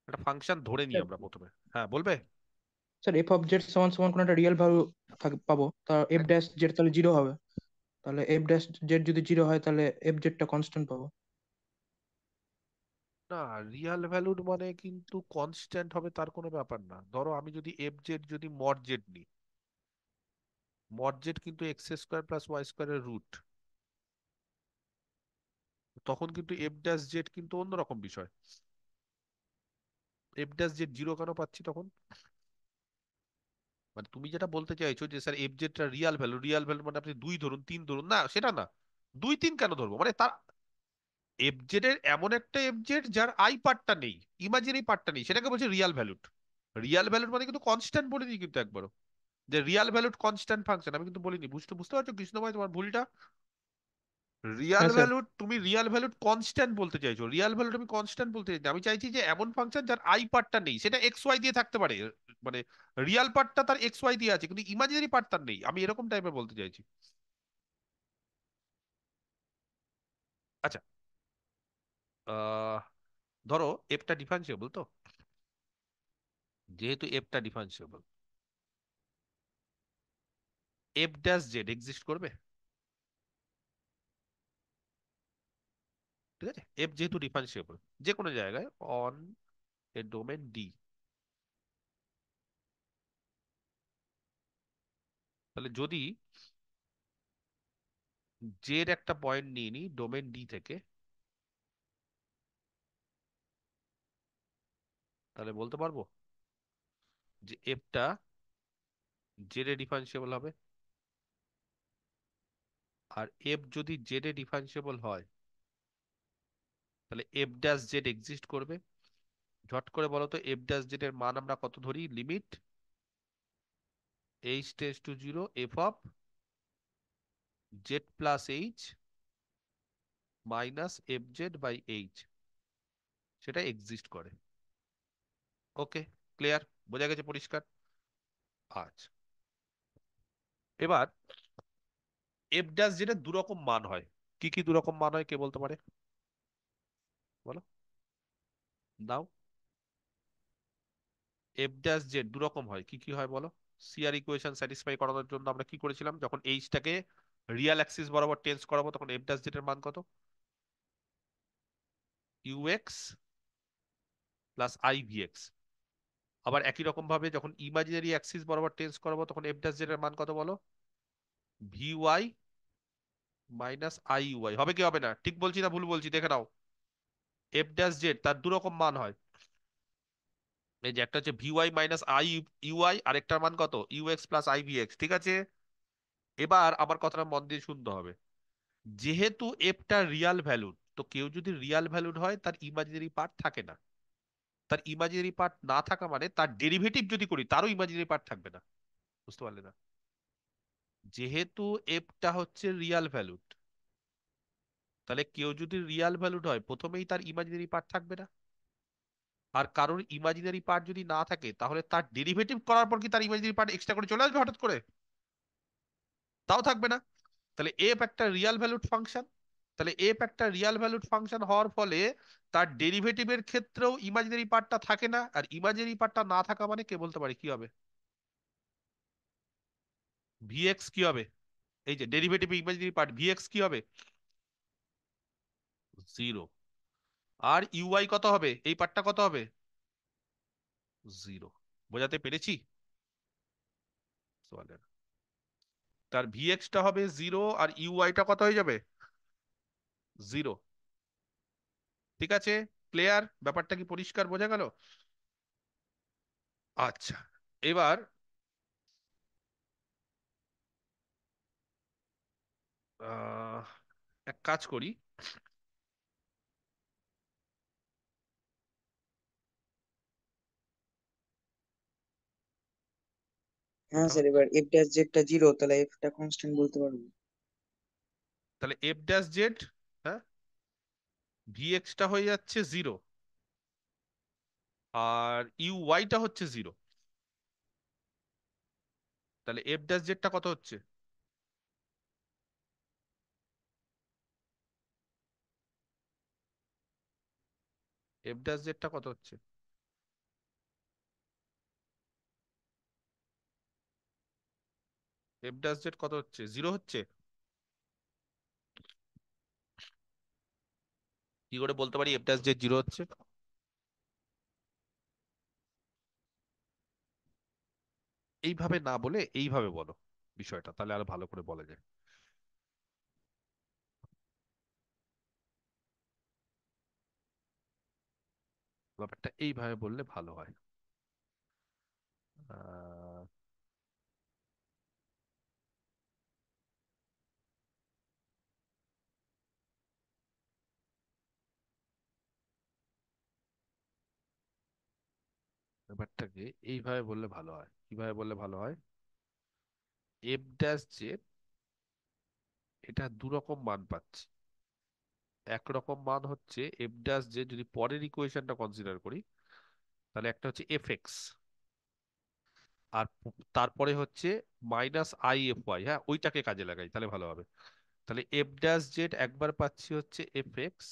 একটা ফাংশন ধরে নিই আমরা প্রথমে। হ্যাঁ, বলবে। স্যার এফ অফ জেড সমান সমান কোন একটা রিয়েল ভ্যালু পাবো, তা এফ ড্যাশ জেড তাহলে জিরো হবে। তাহলে এফ ড্যাশ জেড যদি জিরো হয় তাহলে এফ জেডটা কনস্ট্যান্ট পাবো। না, রিয়াল ভ্যালুড মানে কিন্তু কনস্ট্যান্ট হবে তার কোনো ব্যাপার না। ধরো আমি যদি এফ জেড যদি মড জেড নিই, মড জেড কিন্তু এক্স স্কোয়ার প্লাস ওয়াই স্কোয়ারের রুট, তখন কিন্তু এফ ড্যাশ জেড কিন্তু অন্যরকম বিষয়। এফ ড্যাশ জেড জিরো কেন পাচ্ছি তখন? মানে তুমি যেটা বলতে চাইছো যে স্যার এফ জেডটা রিয়াল ভ্যালু, রিয়াল ভ্যালু মানে আপনি 2 ধরুন 3 ধরুন, না সেটা না। 2 3 কেন ধরবো, মানে তার এফজেড এর এমন একটা এফজেড যার আই পার্টটা নেই, ইমাজিনারি পার্টটা নেই, সেটাকে বলছে রিয়াল ভ্যালুড। রিয়াল ভ্যালুড মানে কিন্তু কনস্ট্যান্ট বলিনি কিন্তু একবারও, যে রিয়াল ভ্যালুড কনস্ট্যান্ট ফাংশন আমি কিন্তু বলিনি। বুঝতে বুঝতে পারছো কৃষ্ণময় তোমার ভুলটা? রিয়াল হ্যাঁ স্যার। ভ্যালুড, তুমি রিয়াল ভ্যালুড কনস্ট্যান্ট বলতে চাইছো, রিয়াল ভ্যালুড আমি কনস্ট্যান্ট বলতে চাইছি না। আমি চাইছি যে এমন ফাংশন যার আই পার্টটা নেই, সেটা এক্স ওয়াই দিয়ে থাকতে পারে, মানে রিয়াল পার্টটা তার এক্স ওয়াই দিয়ে আছে কিন্তু ইমাজিনারি পার্ট তার নেই, আমি এরকম টাইপের বলতে চাইছি। আচ্ছা, আহ ধরো এফটা ডিফারেন্সিয়েবল তো, যেহেতু এফটা differentiable, f dash z exist করবে, ঠিক আছে? এফ যেহেতু ডিফারেন্সিয়েবল যে কোনো জায়গায় অন এ ডোমেন ডি, তাহলে যদি জেড একটা পয়েন্ট নিয়ে নিই ডোমেন ডি থেকে, তাহলে বলতে পারবো যে এফটা জেড এ ডিফারেন্সিয়েবল হবে। আর এফ যদি জেড এ ডিফারেন্সিয়েবল হয়, তাহলে এফ ড্যাশ জেড এক্সিস্ট করবে। ঝট করে বলো তো এফ ড্যাশ জেড এর মান আমরা কত ধরি? Limit H tends to zero F of Z plus H minus F Z by H, সেটা এক্সিস্ট করে। Okay, clear? বোঝা গেছে? পরিষ্কার? আচ্ছা, এবার এফ ড্যাশ জেড এর দু রকম মান হয়। কি কি দু রকম মান হয় কে বলতে পারে? বলো, দাও। এফ ড্যাশ জেড দু রকম হয়, কি কি হয় বলো? সিআর ইকুয়েশন স্যাটিসফাই করানোর জন্য আমরা কি করেছিলাম, যখন এইচটাকে রিয়াল অ্যাক্সিস বরাবর টেন্স করাবো তখন এফ ড্যাশ জেড এর মান কত? UX plus I VX. আবার একই রকম ভাবে যখন ইমাজিনারি অ্যাক্সিস বরাবর টেন্স করাবো তখন এফ ড্যাশ জেড এর মান কত বলো? V Y minus I U I. হবে কি হবে না? ঠিক বলছি না ভুল বলছি দেখে নাও। এফ ড্যাশ জেড তার দু রকম মান হয়। এই যে একটা হচ্ছে V Y minus I U I, আরেকটার মান কত? ইউএক্স প্লাস আই ভিএক্স, ঠিক আছে? এবার আমার কথাটা মন দিয়ে শুনতে হবে। যেহেতু এফটা রিয়াল ভ্যালুড, তো কেউ যদি রিয়াল ভ্যালুড হয় তার ইমাজিনারি পার্ট থাকে না। তার ইমাজিনারি পার্ট না থাকা মানে তার ডেরিভেটিভ যদি করি তারও ইমাজিনারি পার্ট থাকবে না। বুঝতে পারলে না? যেহেতু এফটা হচ্ছে রিয়াল ভ্যালুড, তাহলে কেউ যদি রিয়াল ভ্যালুড হয় প্রথমেই তার ইমাজিনারি পার্ট থাকবে না। আর কারোর ইমাজিনারি পার্ট যদি না থাকে তাহলে তার ডেরিভেটিভ করার পর কি তার ইমাজিনারি পার্ট এক্সট্রা করে চলে আসবে হঠাৎ করে? তাও থাকবে না। তাহলে এফ একটা রিয়াল ভ্যালুড ফাংশন। তাহলে এফ একটা রিয়াল ভ্যালুড ফাংশন হওয়ার ফলে তার ডেরিভেটিভের ক্ষেত্রেও ইমাজিনারি পার্টটা থাকে না, আর ইমাজিনারি পার্টটা না থাকা মানে কে বলতে পারে কি হবে? ভিএক্স কি হবে? এই যে ডেরিভেটিভ ইমাজিনারি পার্ট ভিএক্স কি হবে? জিরো। আর ইউআই কত হবে? এই পার্টটা কত হবে? জিরো। বোঝাতে পেরেছি? চলে না। তার ভিএক্সটা হবে জিরো আর ইউআইটা কত হয়ে যাবে? জিরো। ঠিক আছে, ক্লিয়ার? ব্যাপারটা কি পরিষ্কার বোঝা গেল? আচ্ছা, এবার আহ, এক কাজ করি। হ্যাঁ তাহলে স্যার, এবার এফ ড্যাশ জেডটা জিরো, তাহলে এফটা কনস্ট্যান্ট বলতে পারবো। তাহলে এফ ড্যাশ জেড, হ্যাঁ, ভিএক্সটা হয়ে যাচ্ছে জিরো আর ইউআইটা হচ্ছে জিরো। তাহলে এফ ড্যাশ জেডটা কত হচ্ছে? এফ ড্যাশ জেডটা কত হচ্ছে? এফ ড্যাশ জেড কত হচ্ছে? 0 হচ্ছে? কি করে বলতে পারি এফ ড্যাশ জেড 0 হচ্ছে? এইভাবে না বলে এইভাবে বলো বিষয়টা, তাহলে আরো ভালো করে বলা যায়। ব্যাপারটা এইভাবে বললে ভালো হয়। আহ, ব্যাপারটাকে এইভাবে বললে ভালো হয়। কিভাবে বললে ভালো হয়? এফ ড্যাশ জেড এটা দু রকম মান পাচ্ছি। একরকম মান হচ্ছে এফ ড্যাশ জেড, যদি পরের ইকুয়েশনটা কনসিডার করি তাহলে একটা হচ্ছে এফ এক্স, আর তারপরে হচ্ছে মাইনাস আই এফ ওয়াই। হ্যাঁ, ওইটাকে কাজে লাগাই তাহলে ভালো হবে। তাহলে এফ ড্যাশ জেড একবার পাচ্ছি হচ্ছে এফ এক্স,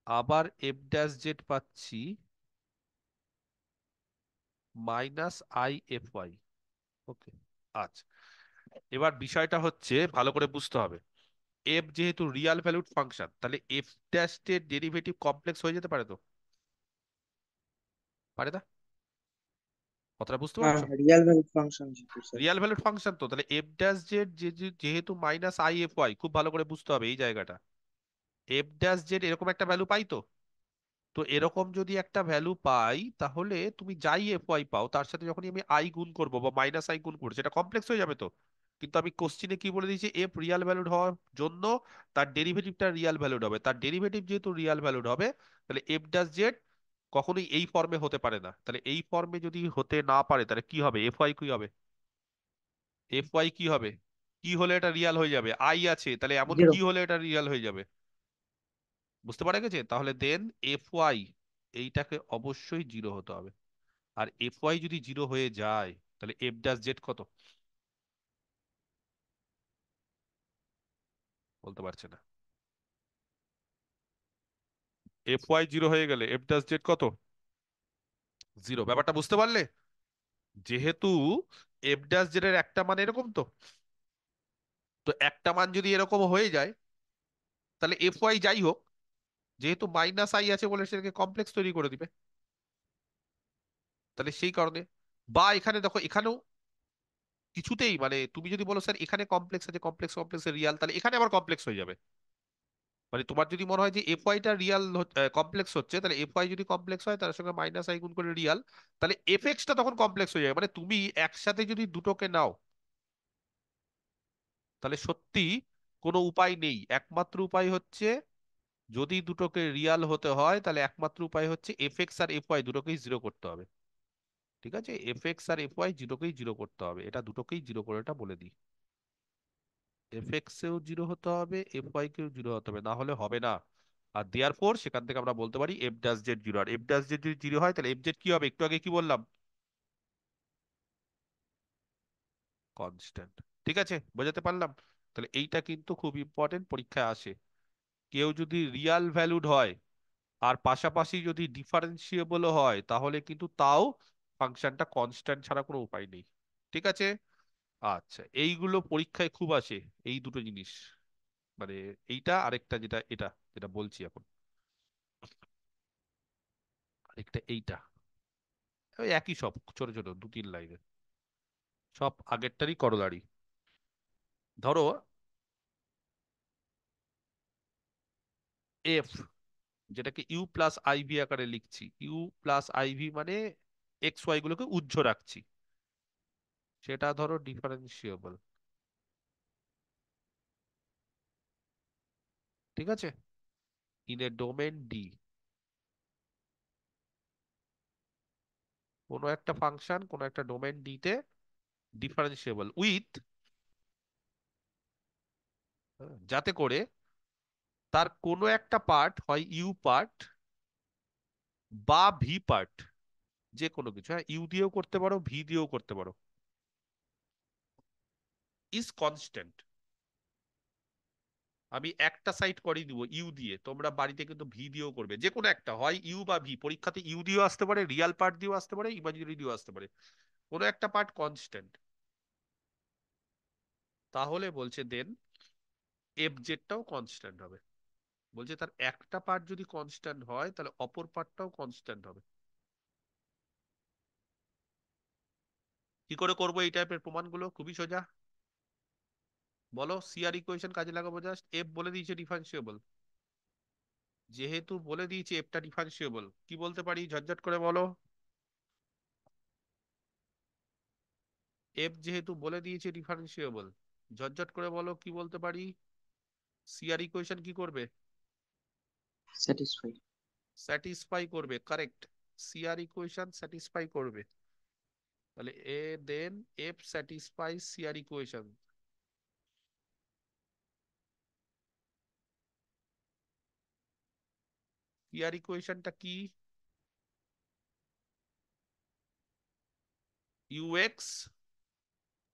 আবার এফ ড্যাশ জেড পাচ্ছি মাইনাস আই এফ ওয়াই। ওকে, আচ্ছা। এবার বিষয়টা হচ্ছে ভালো করে বুঝতে হবে, এফ যেহেতু রিয়াল ভ্যালুড ফাংশন, তাহলে এফ ড্যাশ এর ডেরিভেটিভ কমপ্লেক্স হয়ে যেতে পারে তো? পারে না? কথাটা বুঝতে হ্যাঁ পারছো? রিয়েল ভ্যালুড ফাংশন যেহেতু স্যার। রিয়াল ভ্যালুড ফাংশন তো, তাহলে এফ ড্যাশ জেড যেহেতু মাইনাস আই এফ ওয়াই, খুব ভালো করে বুঝতে হবে এই জায়গাটা। এফ ড্যাশ জেড এরকম একটা ভ্যালু পাই তো? তো এরকম যদি একটা ভ্যালু পাই, তাহলে তুমি যাই এফ ওয়াই পাও তার সাথে যখনই আমি আই গুণ করবো বা মাইনাস আই গুণ করবো, সেটা কমপ্লেক্স হয়ে যাবে তো। কিন্তু আমি কোশ্চিনে কি বলে দিয়েছি, এফ রিয়াল ভ্যালুড হওয়ার জন্য তার ডেরিভেটিভটা রিয়াল ভ্যালুড হবে। তার ডেরিভেটিভ যেহেতু রিয়াল ভ্যালুড হবে, তাহলে এফ ড্যাশ জেড কখনোই এই ফর্মে হতে পারে না। তাহলে এই ফর্মে যদি হতে না পারে, তাহলে কি হবে? এফ ওয়াই কি হবে? এফ ওয়াই কি হবে? কি হলে এটা রিয়াল হয়ে যাবে? আই আছে, তাহলে এমন জিরো। কি হলে এটা রিয়াল হয়ে যাবে? বুঝতে পারা গেছে? তাহলে দেন এফ ওয়াই এইটাকে অবশ্যই 0 হতে হবে। আর এফ ওয়াই যদি 0 হয়ে যায়, তাহলে এফ ড্যাশ জেড কত? বলতে পারছে না। এফ ওয়াই 0 হয়ে গেলে এফ ড্যাশ জেড কত? 0। ব্যাপারটা বুঝতে পারলে? যেহেতু এফ ড্যাশ জেড এর একটা মান এরকম তো, তো একটা মান যদি এরকম হয়ে যায়, তাহলে এফ ওয়াই যাই হোক, যেহেতু মাইনাস আই আছে বলে সেটাকে কমপ্লেক্স তৈরি করে দিবে। তাহলে সেই কারণে, বা এখানে দেখো, এখানেও কিছুতেই মানে তুমি যদি বলো স্যার এখানে কমপ্লেক্স আছে, কমপ্লেক্স কমপ্লেক্স রিয়াল, তাহলে এখানে আবার কমপ্লেক্স হয়ে যাবে। মানে তোমার যদি মনে হয় যে এফ ওয়াইটা রিয়াল কমপ্লেক্স হচ্ছে, তাহলে এফ ওয়াই যদি কমপ্লেক্স হয় তার সঙ্গে মাইনাস আই গুণ করে রিয়াল, তাহলে এফ এক্সটা তখন কমপ্লেক্স হয়ে যাবে। মানে তুমি একসাথে যদি দুটোকে নাও, তাহলে সত্যি কোনো উপায় নেই। একমাত্র উপায় হচ্ছে, যদি দুটোকে রিয়াল হতে হয় তাহলে একমাত্র উপায় হচ্ছে এফ এক্স আর এফ ওয়াই দুটোকেই 0 করতে হবে। ঠিক আছে, এফ এক্স আর এফ ওয়াই দুটোকেই 0 করতে হবে, এটা দুটোকেই 0 করে এটা বলে দিই। এফ এক্স এও 0 হতে হবে, এফ ওয়াই কেও 0 হতে হবে, না হলে হবে না। আর দেয়ার ফোর সেখান থেকে আমরা বলতে পারি এফ ড্যাশ জেড 0। আর এফ ড্যাশ জেড যদি 0 হয়, তাহলে এফ জেড কি হবে? একটু আগে কি বললাম? কনস্ট্যান্ট। ঠিক আছে, বোঝাতে পারলাম? তাহলে এইটা কিন্তু খুব ইম্পর্টেন্ট, পরীক্ষায় আসে। কেউ যদি রিয়াল ভ্যালুড হয় আর পাশাপাশি যদি ডিফারেন্সিয়েবল হয়, তাহলে কিন্তু তাও ফাংশনটা কনস্ট্যান্ট ছাড়া কোনো উপায় নেই। ঠিক আছে। আচ্ছা, এইগুলো পরীক্ষায় খুব আসে, এই দুটো জিনিস। মানে এইটা আরেকটা, যেটা এটা যেটা বলছি এখন, আরেকটা এইটা, ওই একই, সব ছোট ছোট 2-3 লাইনে, সব আগেরটারই করলারি। ধরো এফ, যেটাকে ইউ প্লাস আইভি আকারে লিখছি, ইউ প্লাস আইভি মানে এক্স ওয়াই গুলোকে উহ্য রাখছি, সেটা ধরো ডিফারেন্সিয়েবল। ঠিক আছে, ইন এ ডোমেন ডি, কোনো একটা ফাংশন কোনো একটা ডোমেন ডি তে ডিফারেন্সিয়েবল উইথ, যাতে করে তার কোনো একটা পার্ট হয় ইউ পার্ট বা ভি পার্ট, যে কোনো কিছু, হ্যাঁ, ইউ দিয়েও করতে পারো, ভি দিয়েও করতে পারো, ইজ কনস্ট্যান্ট। আমি একটা সাইড করিয়ে দিব ইউ দিয়ে, তোমরা বাড়িতে কিন্তু ভি দিয়েও করবে, যে কোনো একটা, হয় ইউ বা ভি। পরীক্ষাতে ইউ দিয়েও আসতে পারে, রিয়াল পার্ট দিয়েও আসতে পারে, ইমাজিনারি দিয়েও আসতে পারে, কোনো একটা পার্ট কনস্ট্যান্ট। তাহলে বলছে দেন এফ জেডটাও কনস্ট্যান্ট হবে। বলছে তার একটা পার্ট যদি কনস্ট্যান্ট হয় তাহলে অপর পার্টটাও কনস্ট্যান্ট হবে। কি করে করবো এই টাইপের প্রমাণগুলো? খুবই সোজা। বলো, সিআর ইকুয়েশন কাজে লাগাবো। জাস্ট এফ বলে দিয়েছে ডিফারেন্সিয়েবল, যেহেতু বলে দিয়েছে এফটা ডিফারেন্সিয়েবল, কি বলতে পারি ঝটঝট করে বলো? এফ যেহেতু বলে দিয়েছে ডিফারেন্সিয়েবল, ঝটঝট করে বলো কি বলতে পারি? সিআর ইকুয়েশন কি করবে? satisfy. স্যাটিসফাই করবে, কারেক্ট। সিআর ইকুয়েশন স্যাটিসফাই করবে। তাহলে A then F satisfy CR equation. CR ইকুয়েশনটা কি? U X,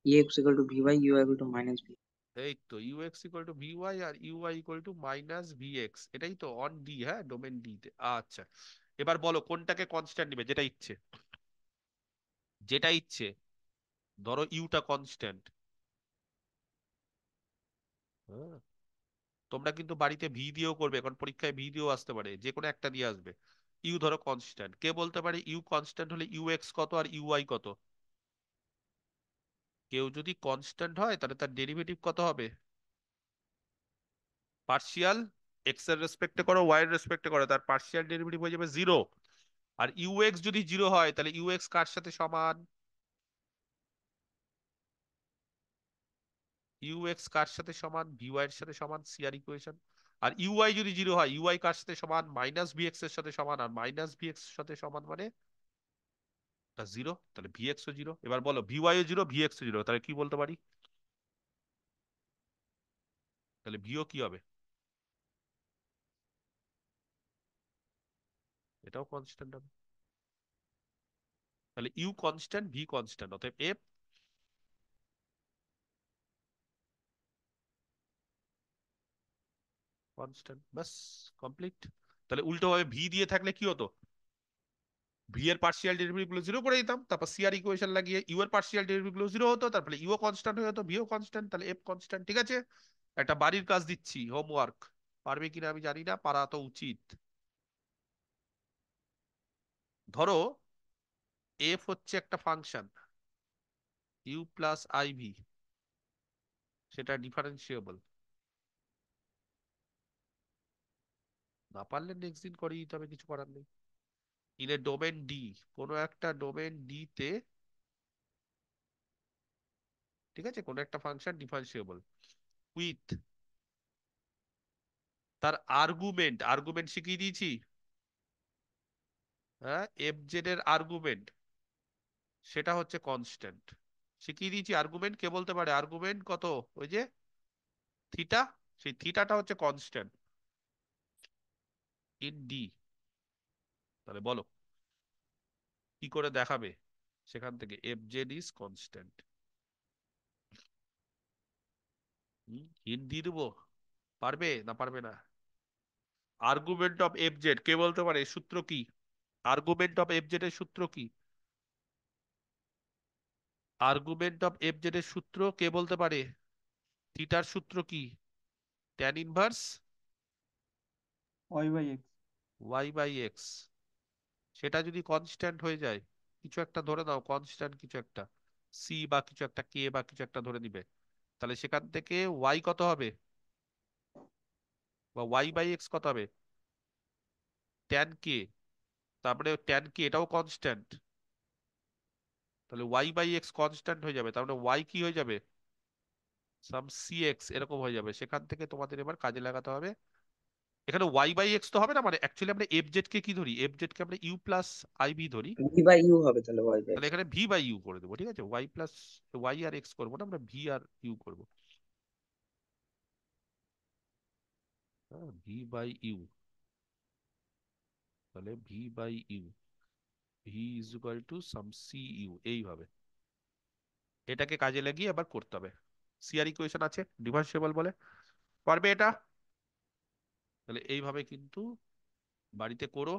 Ax equal to by, u equal to minus b. এই তো ইউএক্স ইকুয়াল টু ভিওয়াই আর U I equal to minus V X, এটাই তো অন ডি, হ্যাঁ ডোমেন ডি তে। আচ্ছা, এবার বলো কোনটাকে কনস্ট্যান্ট নিবে, যেটা ইচ্ছে, যেটা ইচ্ছে। ধরো ইউটা কনস্ট্যান্ট। হ্যাঁ, তোমরা কিন্তু বাড়িতে ভি দিয়েও করবে, কারণ পরীক্ষায় ভি দিয়েও আসতে পারে, যে কোনো একটা দিয়ে আসবে। ইউ ধরো কনস্ট্যান্ট, কে বলতে পারে ইউ কনস্ট্যান্ট হলে ইউএক্স কত আর ইউআই কত? কেউ যদি কনস্ট্যান্ট হয় তাহলে তার ডেরিভেটিভ কত হবে? পার্শিয়াল, এক্স এর রেসপেক্টে করো ওয়াই এর রেসপেক্টে করো, তার পার্শিয়াল ডেরিভেটিভ হয়ে যাবে জিরো। আর ইউএক্স যদি জিরো হয় তাহলে ইউএক্স কার সাথে সমান? ইউএক্স কার সাথে সমান? ভিওয়াই এর সাথে সমান, সিআর ইকুয়েশন। আর ইউআই যদি জিরো হয়, ইউআই কার সাথে সমান? মাইনাস ভিএক্স এর সাথে সমান, আর মাইনাস ভিএক্স এর সাথে সমান মানে জিরো, তাহলে ভিএক্স ও জিরো। এবার বলো ভিওয়াই ও জিরো, ভিএক্স ও জিরো, তাহলে কি বলতে পারি? তাহলে ভিও কি হবে? এটাও কনস্ট্যান্ট হবে। তাহলে ইউ কনস্ট্যান্ট, ভি কনস্ট্যান্ট, অতএব এফ কনস্ট্যান্ট। বাস, কমপ্লিট। তাহলে উল্টো ভাবে ভি দিয়ে থাকলে কি হতো? ভি এর পার্শিয়াল ডেরিভেটিভ গুলো জিরো করে দিতাম, তারপর সিআর ইকুয়েশন লাগিয়ে ইউ এর পার্শিয়াল ডেরিভেটিভ গুলো জিরো হতো, তারপরে ইউ কনস্ট্যান্ট হয়ে হতো, ভিও কনস্ট্যান্ট, তাহলে এফ কনস্ট্যান্ট। ঠিক আছে, একটা বাড়ির কাজ দিচ্ছি, হোমওয়ার্ক। পারবে কিনা আমি জানি না, পারা তো উচিত। ধরো এফ হচ্ছে একটা ফাংশন ইউ প্লাস আইভি, সেটা ডিফারেন্সিয়েবল। না পারলে নেক্সট দিন করিয়ে দিতে হবে, কিছু করার নেই। ইন এ ডোমেন ডি, কোনো একটা ডোমেন ডি তে, ঠিক আছে, কোনো একটা ফাংশন ডিফারেন্সিয়েবল উইথ, তার আর্গুমেন্ট, আর্গুমেন্ট শিখিয়ে দিয়েছি, হ্যাঁ এফ জেড এর আর্গুমেন্ট সেটা হচ্ছে কনস্ট্যান্ট। শিখিয়ে দিয়েছি আর্গুমেন্ট, কে বলতে পারে আর্গুমেন্ট কত? ওই যে থিটা, সেই থিটাটা হচ্ছে কনস্ট্যান্ট ইন ডি। তাহলে বলো কি করে দেখাবে সেখান থেকে F Z is constant? Hint দিয়ে দেবো? পারবে না পারবে না? আর্গুমেন্ট অফ এফ জেড কে বলতে পারে? সূত্র কি? আর্গুমেন্ট অফ এফ জেড এর সূত্র কি? আর্গুমেন্ট অফ এফ জেড এর সূত্র কে বলতে পারে? থিটার সূত্র কি? Tan inverse y by x. Y by X. সেটা যদি কনস্ট্যান্ট হয়ে যায়, কিছু একটা ধরে নাও কনস্ট্যান্ট, কিছু একটা সি বা কিছু একটা কে বা কিছু একটা ধরে নিবে, তাহলে সেখান থেকে ওয়াই কত হবে, বা ওয়াই বাই এক্স কত হবে? ট্যান কে। তারপরে ট্যান কে এটাও কনস্ট্যান্ট, তাহলে ওয়াই বাই এক্স কনস্ট্যান্ট হয়ে যাবে, তার মানে ওয়াই কি হয়ে যাবে? সাম সি এক্স এরকম হয়ে যাবে। সেখান থেকে তোমাদের এবার কাজে লাগাতে হবে। এখানে ওয়াই বাই এক্স তো হবে না, মানে অ্যাকচুয়ালি আমরা এফ জেড কে কি ধরি? এফ জেড কে আমরা ইউ প্লাস আইভি ধরি। v by u হবে তাহলে y by তাহলে এখানে ভি বাই ইউ করে দেবো, ঠিক আছে? ওয়াই প্লাস ওয়াই আর এক্স করবো না, আমরা ভি আর ইউ করবো। হ্যাঁ, ভি বাই ইউ, তাহলে V by U, V is equal to some C U, এইভাবে এটাকে কাজে লাগিয়ে আবার করতে হবে। সিআর ইকুয়েশন আছে ডিফারেন্সিয়েবল বলে, পারবে এটা? তাহলে এইভাবে কিন্তু বাড়িতে করো,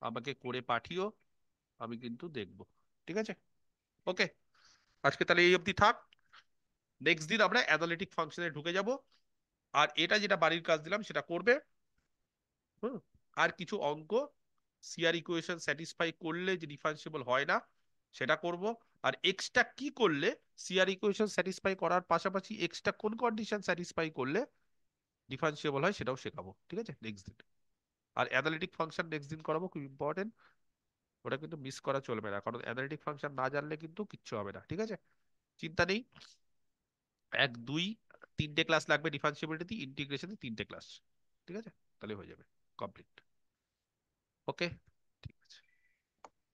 আমাকে করে পাঠিও, আমি কিন্তু দেখবো। ঠিক আছে? ওকে, আজকে তাহলে এই অবধি থাক। নেক্সট দিন আমরা অ্যানালিটিক ফাংশনে ঢুকে যাব, আর এটা যেটা বাড়ির কাজ দিলাম সেটা করবে। হুম, আর কিছু অঙ্ক সিআর ইকুয়েশন স্যাটিসফাই করলে যে ডিফারেন্সিয়েবল হয় না সেটা করব। আর এক্সট্রা কি করলে সিআর ইকুয়েশন স্যাটিসফাই করার পাশাপাশি এক্সট্রা কোন কন্ডিশন স্যাটিসফাই করলে ডিফারেন্সিয়েবল হয় সেটাও শেখাবো। ঠিক আছে, নেক্সট দিন। আর অ্যানালিটিক ফাংশন নেক্সট দিন করাবো, খুব ইম্পর্টেন্ট, ওটা কিন্তু মিস করা চলবে না, কারণ অ্যানালিটিক ফাংশন না জানলে কিন্তু কিচ্ছু হবে না। ঠিক আছে, চিন্তা নেই। 1 2 3টে ক্লাস লাগবে ডিফারেন্সিবিলিটি, ইন্টিগ্রেশনে 3টে ক্লাস। ঠিক আছে, তাহলে হয়ে যাবে কমপ্লিট। ওকে।